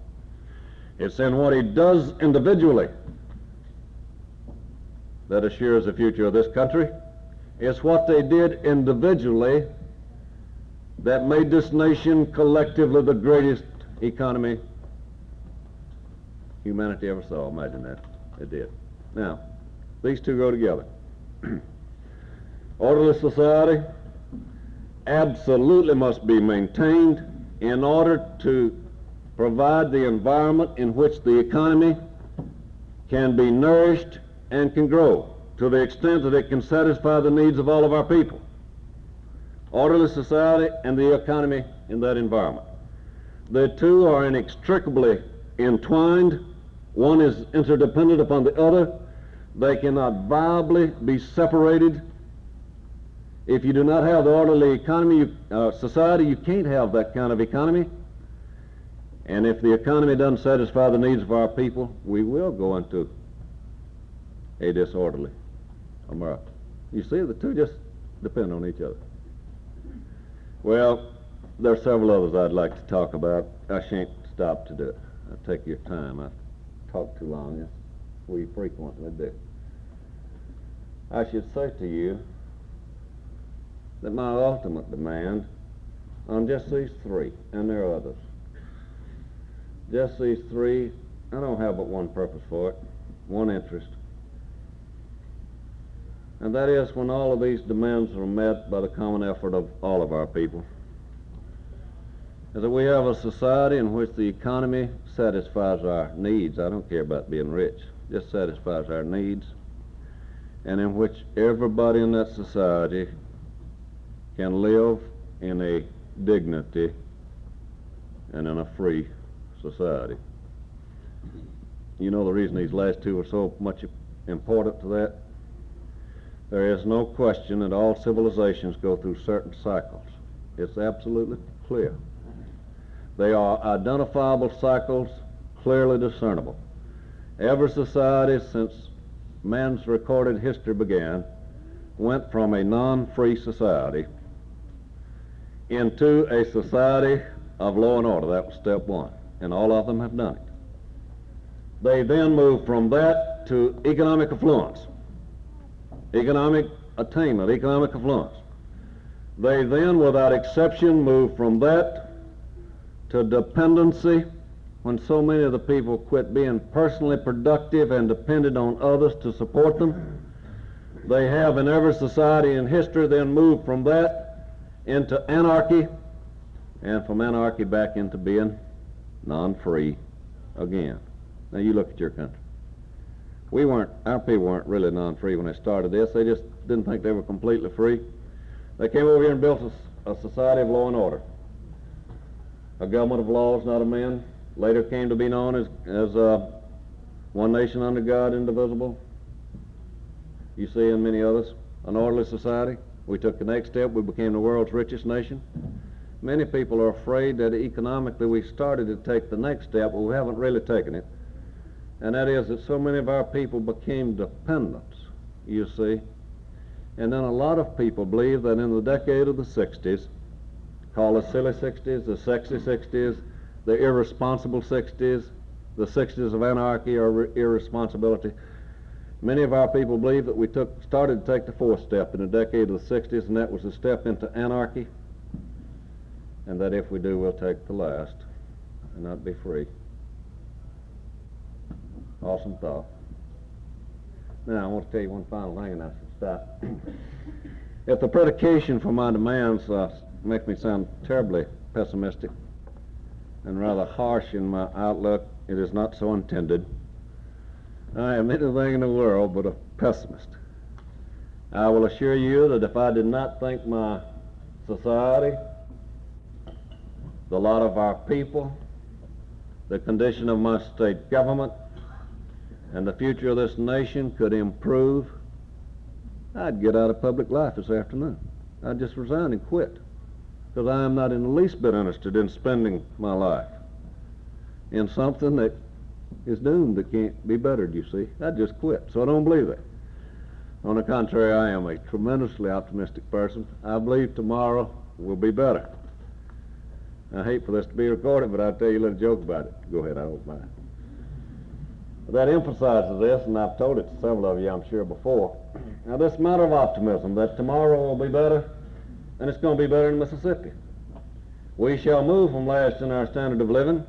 It's in what he does individually that assures the future of this country. It's what they did individually that made this nation collectively the greatest economy humanity ever saw. Imagine that. It did. Now, these two go together. Orderly society absolutely must be maintained in order to provide the environment in which the economy can be nourished and can grow to the extent that it can satisfy the needs of all of our people. Orderly society and the economy in that environment. The two are inextricably entwined. One is interdependent upon the other. They cannot viably be separated. If you do not have the orderly economy, society, you can't have that kind of economy. And if the economy doesn't satisfy the needs of our people, we will go into a disorderly America. You see, the two just depend on each other. Well, there are several others I'd like to talk about. I shan't stop to do it. I'll take your time. I talk too long, yes. We frequently do. I should say to you that my ultimate demand on just these three, and there are others, just these three, I don't have but one purpose for it, one interest. And that is when all of these demands are met by the common effort of all of our people, is that we have a society in which the economy satisfies our needs. I don't care about being rich, just satisfies our needs, and in which everybody in that society can live in a dignity and in a free society. You know the reason these last two are so much important to that? There is no question that all civilizations go through certain cycles. It's absolutely clear. They are identifiable cycles, clearly discernible. Every society since man's recorded history began went from a non-free society into a society of law and order. That was step one, and all of them have done it. They then moved from that to economic affluence, economic attainment, economic affluence. They then, without exception, moved from that to dependency, when so many of the people quit being personally productive and depended on others to support them. They have in every society in history then moved from that into anarchy, and from anarchy back into being non-free again. Now you look at your country. Our people weren't really non-free when they started this. They just didn't think they were completely free. They came over here and built a society of law and order, a government of laws, not of men. Later came to be known as one nation under God, indivisible. You see in many others, an orderly society. We took the next step. We became the world's richest nation. Many people are afraid that economically we started to take the next step, but we haven't really taken it. And that is that so many of our people became dependents, you see. And then a lot of people believe that in the decade of the 60s, called the silly 60s, the sexy 60s, the irresponsible 60s, the 60s of anarchy or irresponsibility, many of our people believe that we started to take the fourth step in the decade of the 60s, and that was the step into anarchy, and that if we do, we'll take the last and not be free. Awesome thought. Now, I want to tell you one final thing, and I should stop. If the predication for my demands makes me sound terribly pessimistic and rather harsh in my outlook, it is not so intended. I am anything in the world but a pessimist. I will assure you that if I did not think my society, the lot of our people, the condition of my state government, and the future of this nation could improve, I'd get out of public life this afternoon. I'd just resign and quit, because I am not in the least bit interested in spending my life in something that is doomed, that can't be bettered, you see. I'd just quit, so I don't believe that. On the contrary, I am a tremendously optimistic person. I believe tomorrow will be better. I hate for this to be recorded, but I'll tell you a little joke about it. Go ahead, I don't mind. That emphasizes this, and I've told it to several of you, I'm sure, before. Now, this matter of optimism, that tomorrow will be better, and it's going to be better in Mississippi. We shall move from last in our standard of living.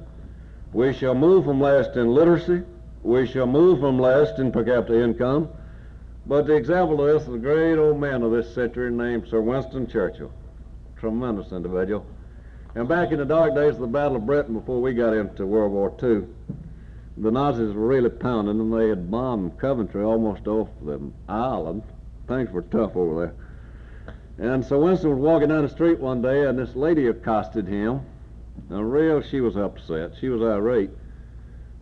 We shall move from last in literacy. We shall move from last in per capita income. But the example of this is a great old man of this century named Sir Winston Churchill. Tremendous individual. And back in the dark days of the Battle of Britain, before we got into World War II, the Nazis were really pounding them. They had bombed Coventry almost off the island. Things were tough over there. And so Winston was walking down the street one day, and this lady accosted him. Now, she was upset. She was irate.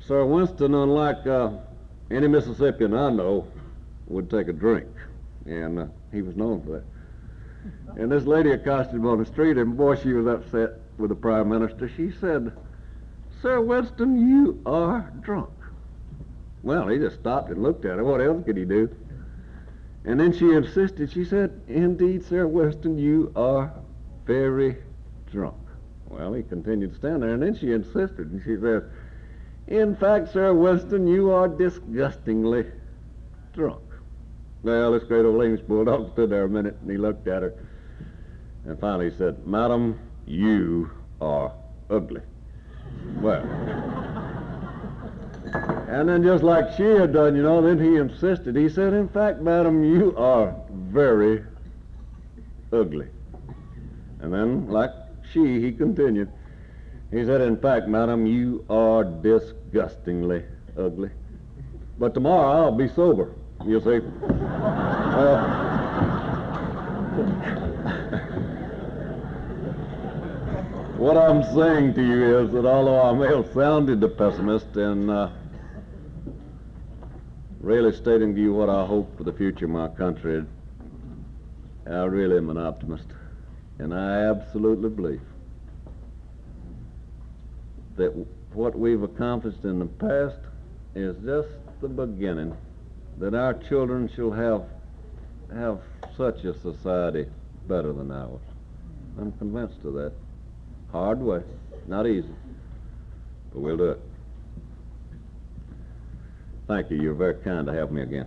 Sir Winston, unlike any Mississippian I know, would take a drink. And he was known for that. And this lady accosted him on the street, and boy, she was upset with the Prime Minister. She said, "Sir Winston, you are drunk." Well, he just stopped and looked at her. What else could he do? And then she insisted. She said, "Indeed, Sir Winston, you are very drunk." Well, he continued to stand there, and then she insisted, and she said, "In fact, Sir Winston, you are disgustingly drunk." Well, this great old English bulldog stood there a minute, and he looked at her, and finally he said, "Madam, you are ugly." Well, and then just like she had done, then he insisted. He said, "In fact, madam, you are very ugly." And then, like he continued. He said, "In fact, madam, you are disgustingly ugly. But tomorrow I'll be sober, you see." What I'm saying to you is that although I may have sounded a pessimist and really stating to you what I hope for the future of my country, I really am an optimist. And I absolutely believe that what we've accomplished in the past is just the beginning, that our children shall have such a society better than ours. I'm convinced of that. Hard way, not easy, but we'll do it. Thank you. You're very kind to have me again.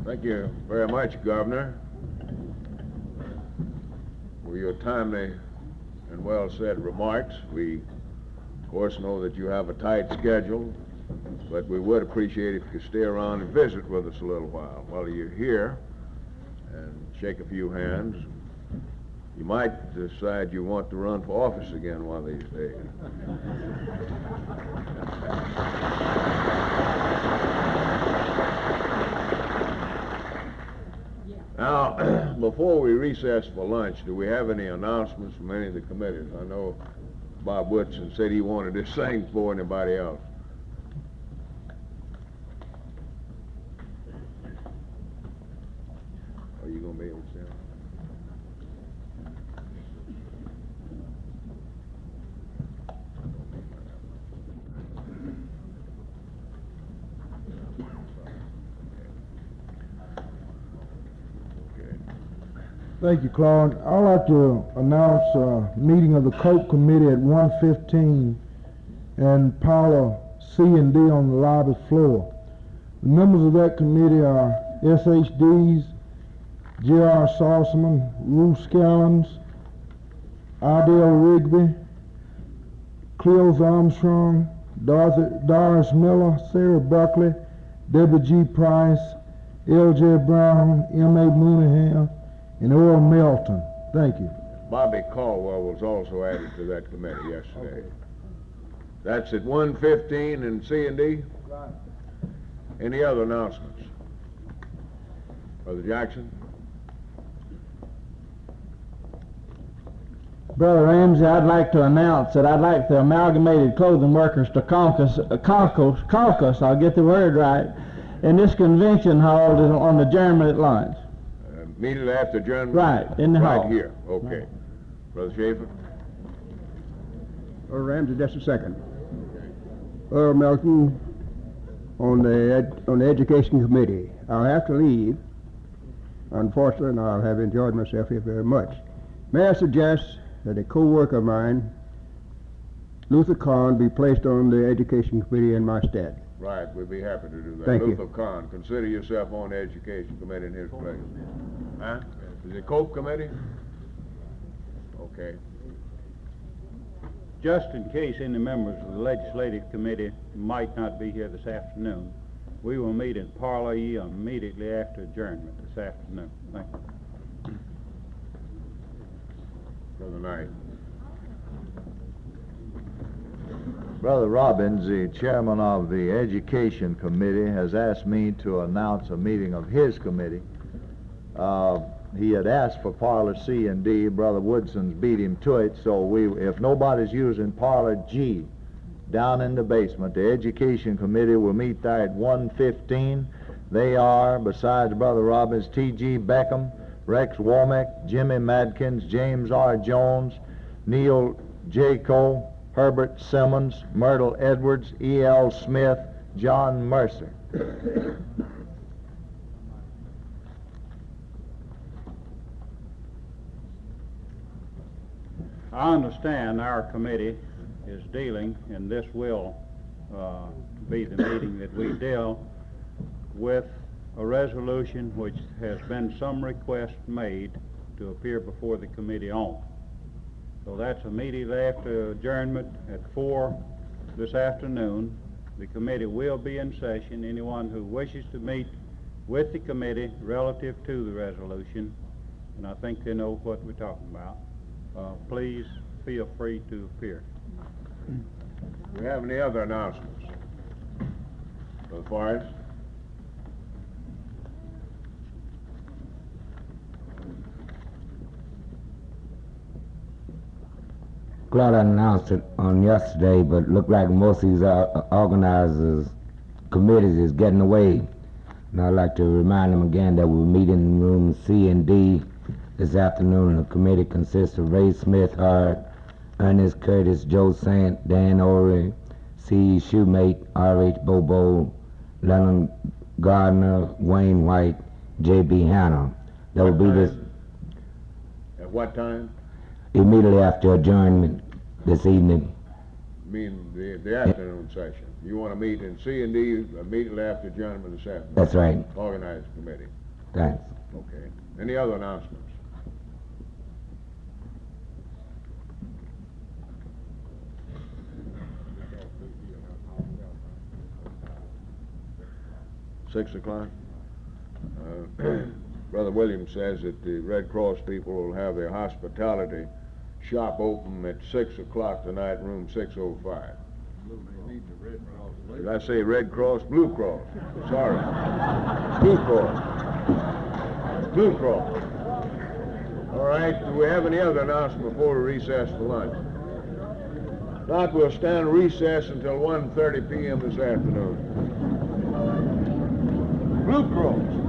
Thank you very much, Governor. your timely and well-said remarks. We, of course, know that you have a tight schedule, but we would appreciate if you could stay around and visit with us a little while you're here, and shake a few hands. You might decide you want to run for office again one of these days. Now, before we recess for lunch, do we have any announcements from any of the committees? I know Bob Woodson said he wanted to sing before anybody else. Are you going to be able to sing? Thank you, Claude. I'd like to announce a meeting of the Cope Committee at 1:15 and Paula C and D on the lobby floor. The members of that committee are SHDs, J.R. Salzman, Ruth Scallons, Ardell Rigby, Cleos Armstrong, Doris Miller, Sarah Buckley, Debbie G. Price, L.J. Brown, M.A. Mooneyham, and Earl Melton. Thank you. Bobby Caldwell was also added to that committee yesterday. Okay. That's at 1:15 in C&D? Right. Any other announcements? Brother Jackson? Brother Ramsey, I'd like to announce that I'd like the Amalgamated Clothing Workers to caucus, I'll get the word right, in this convention hall on the adjournment at lunch. Immediately after adjournment? Right, in the hall. Right here, okay. Right. Brother Schaefer? Ramsey, just a second. Earl Melton, on the Education Committee. I'll have to leave, unfortunately, and I'll have enjoyed myself here very much. May I suggest that a co-worker of mine, Luther Kahn, be placed on the Education Committee in my stead? Right, we'd be happy to do that. Thank Luther you. Kahn, consider yourself on the Education Committee in his place. Huh? Is it Cope Committee? Okay. Just in case any members of the Legislative Committee might not be here this afternoon, we will meet in Parlor E immediately after adjournment this afternoon. Thank you. Brother Knight. Brother Robbins, the chairman of the Education Committee, has asked me to announce a meeting of his committee. He had asked for Parlor C and D. Brother Woodson's beat him to it, so if nobody's using Parlor G down in the basement, the Education Committee will meet there at 1:15. They are, besides Brother Robbins, T.G. Beckham, Rex Womack, Jimmy Madkins, James R. Jones, Neil J. Cole, Herbert Simmons, Myrtle Edwards, E.L. Smith, John Mercer. I understand our committee is dealing, and this will be the meeting that we deal with a resolution which has been some request made to appear before the committee on. So that's immediately after adjournment at 4 this afternoon. The committee will be in session. Anyone who wishes to meet with the committee relative to the resolution, and I think they know what we're talking about, please feel free to appear. Do we have any other announcements? Brother Forrest? Claude announced it on yesterday, but looked like most of these organizers, committees is getting away. And I'd like to remind them again that we'll meet in room C and D this afternoon. The committee consists of Ray Smith Hart, Ernest Curtis, Joe Sant, Dan Ory, C. Shoemate, R.H. Bobo, Leonard Gardner, Wayne White, J.B. Hanna. That will be this At what time? immediately after adjournment this evening. You mean the afternoon session? You want to meet in C and D immediately after adjournment this afternoon? That's right. Organized committee. Thanks. Okay. Any other announcements? 6 o'clock? Brother Williams says that the Red Cross people will have their hospitality shop open at 6 o'clock tonight, room 605. Did I say Red Cross? Blue Cross. Sorry. Blue Cross. Blue Cross. All right, do we have any other announcement before we recess for lunch? Not, we'll stand recess until 1:30 p.m. this afternoon. Blue Cross.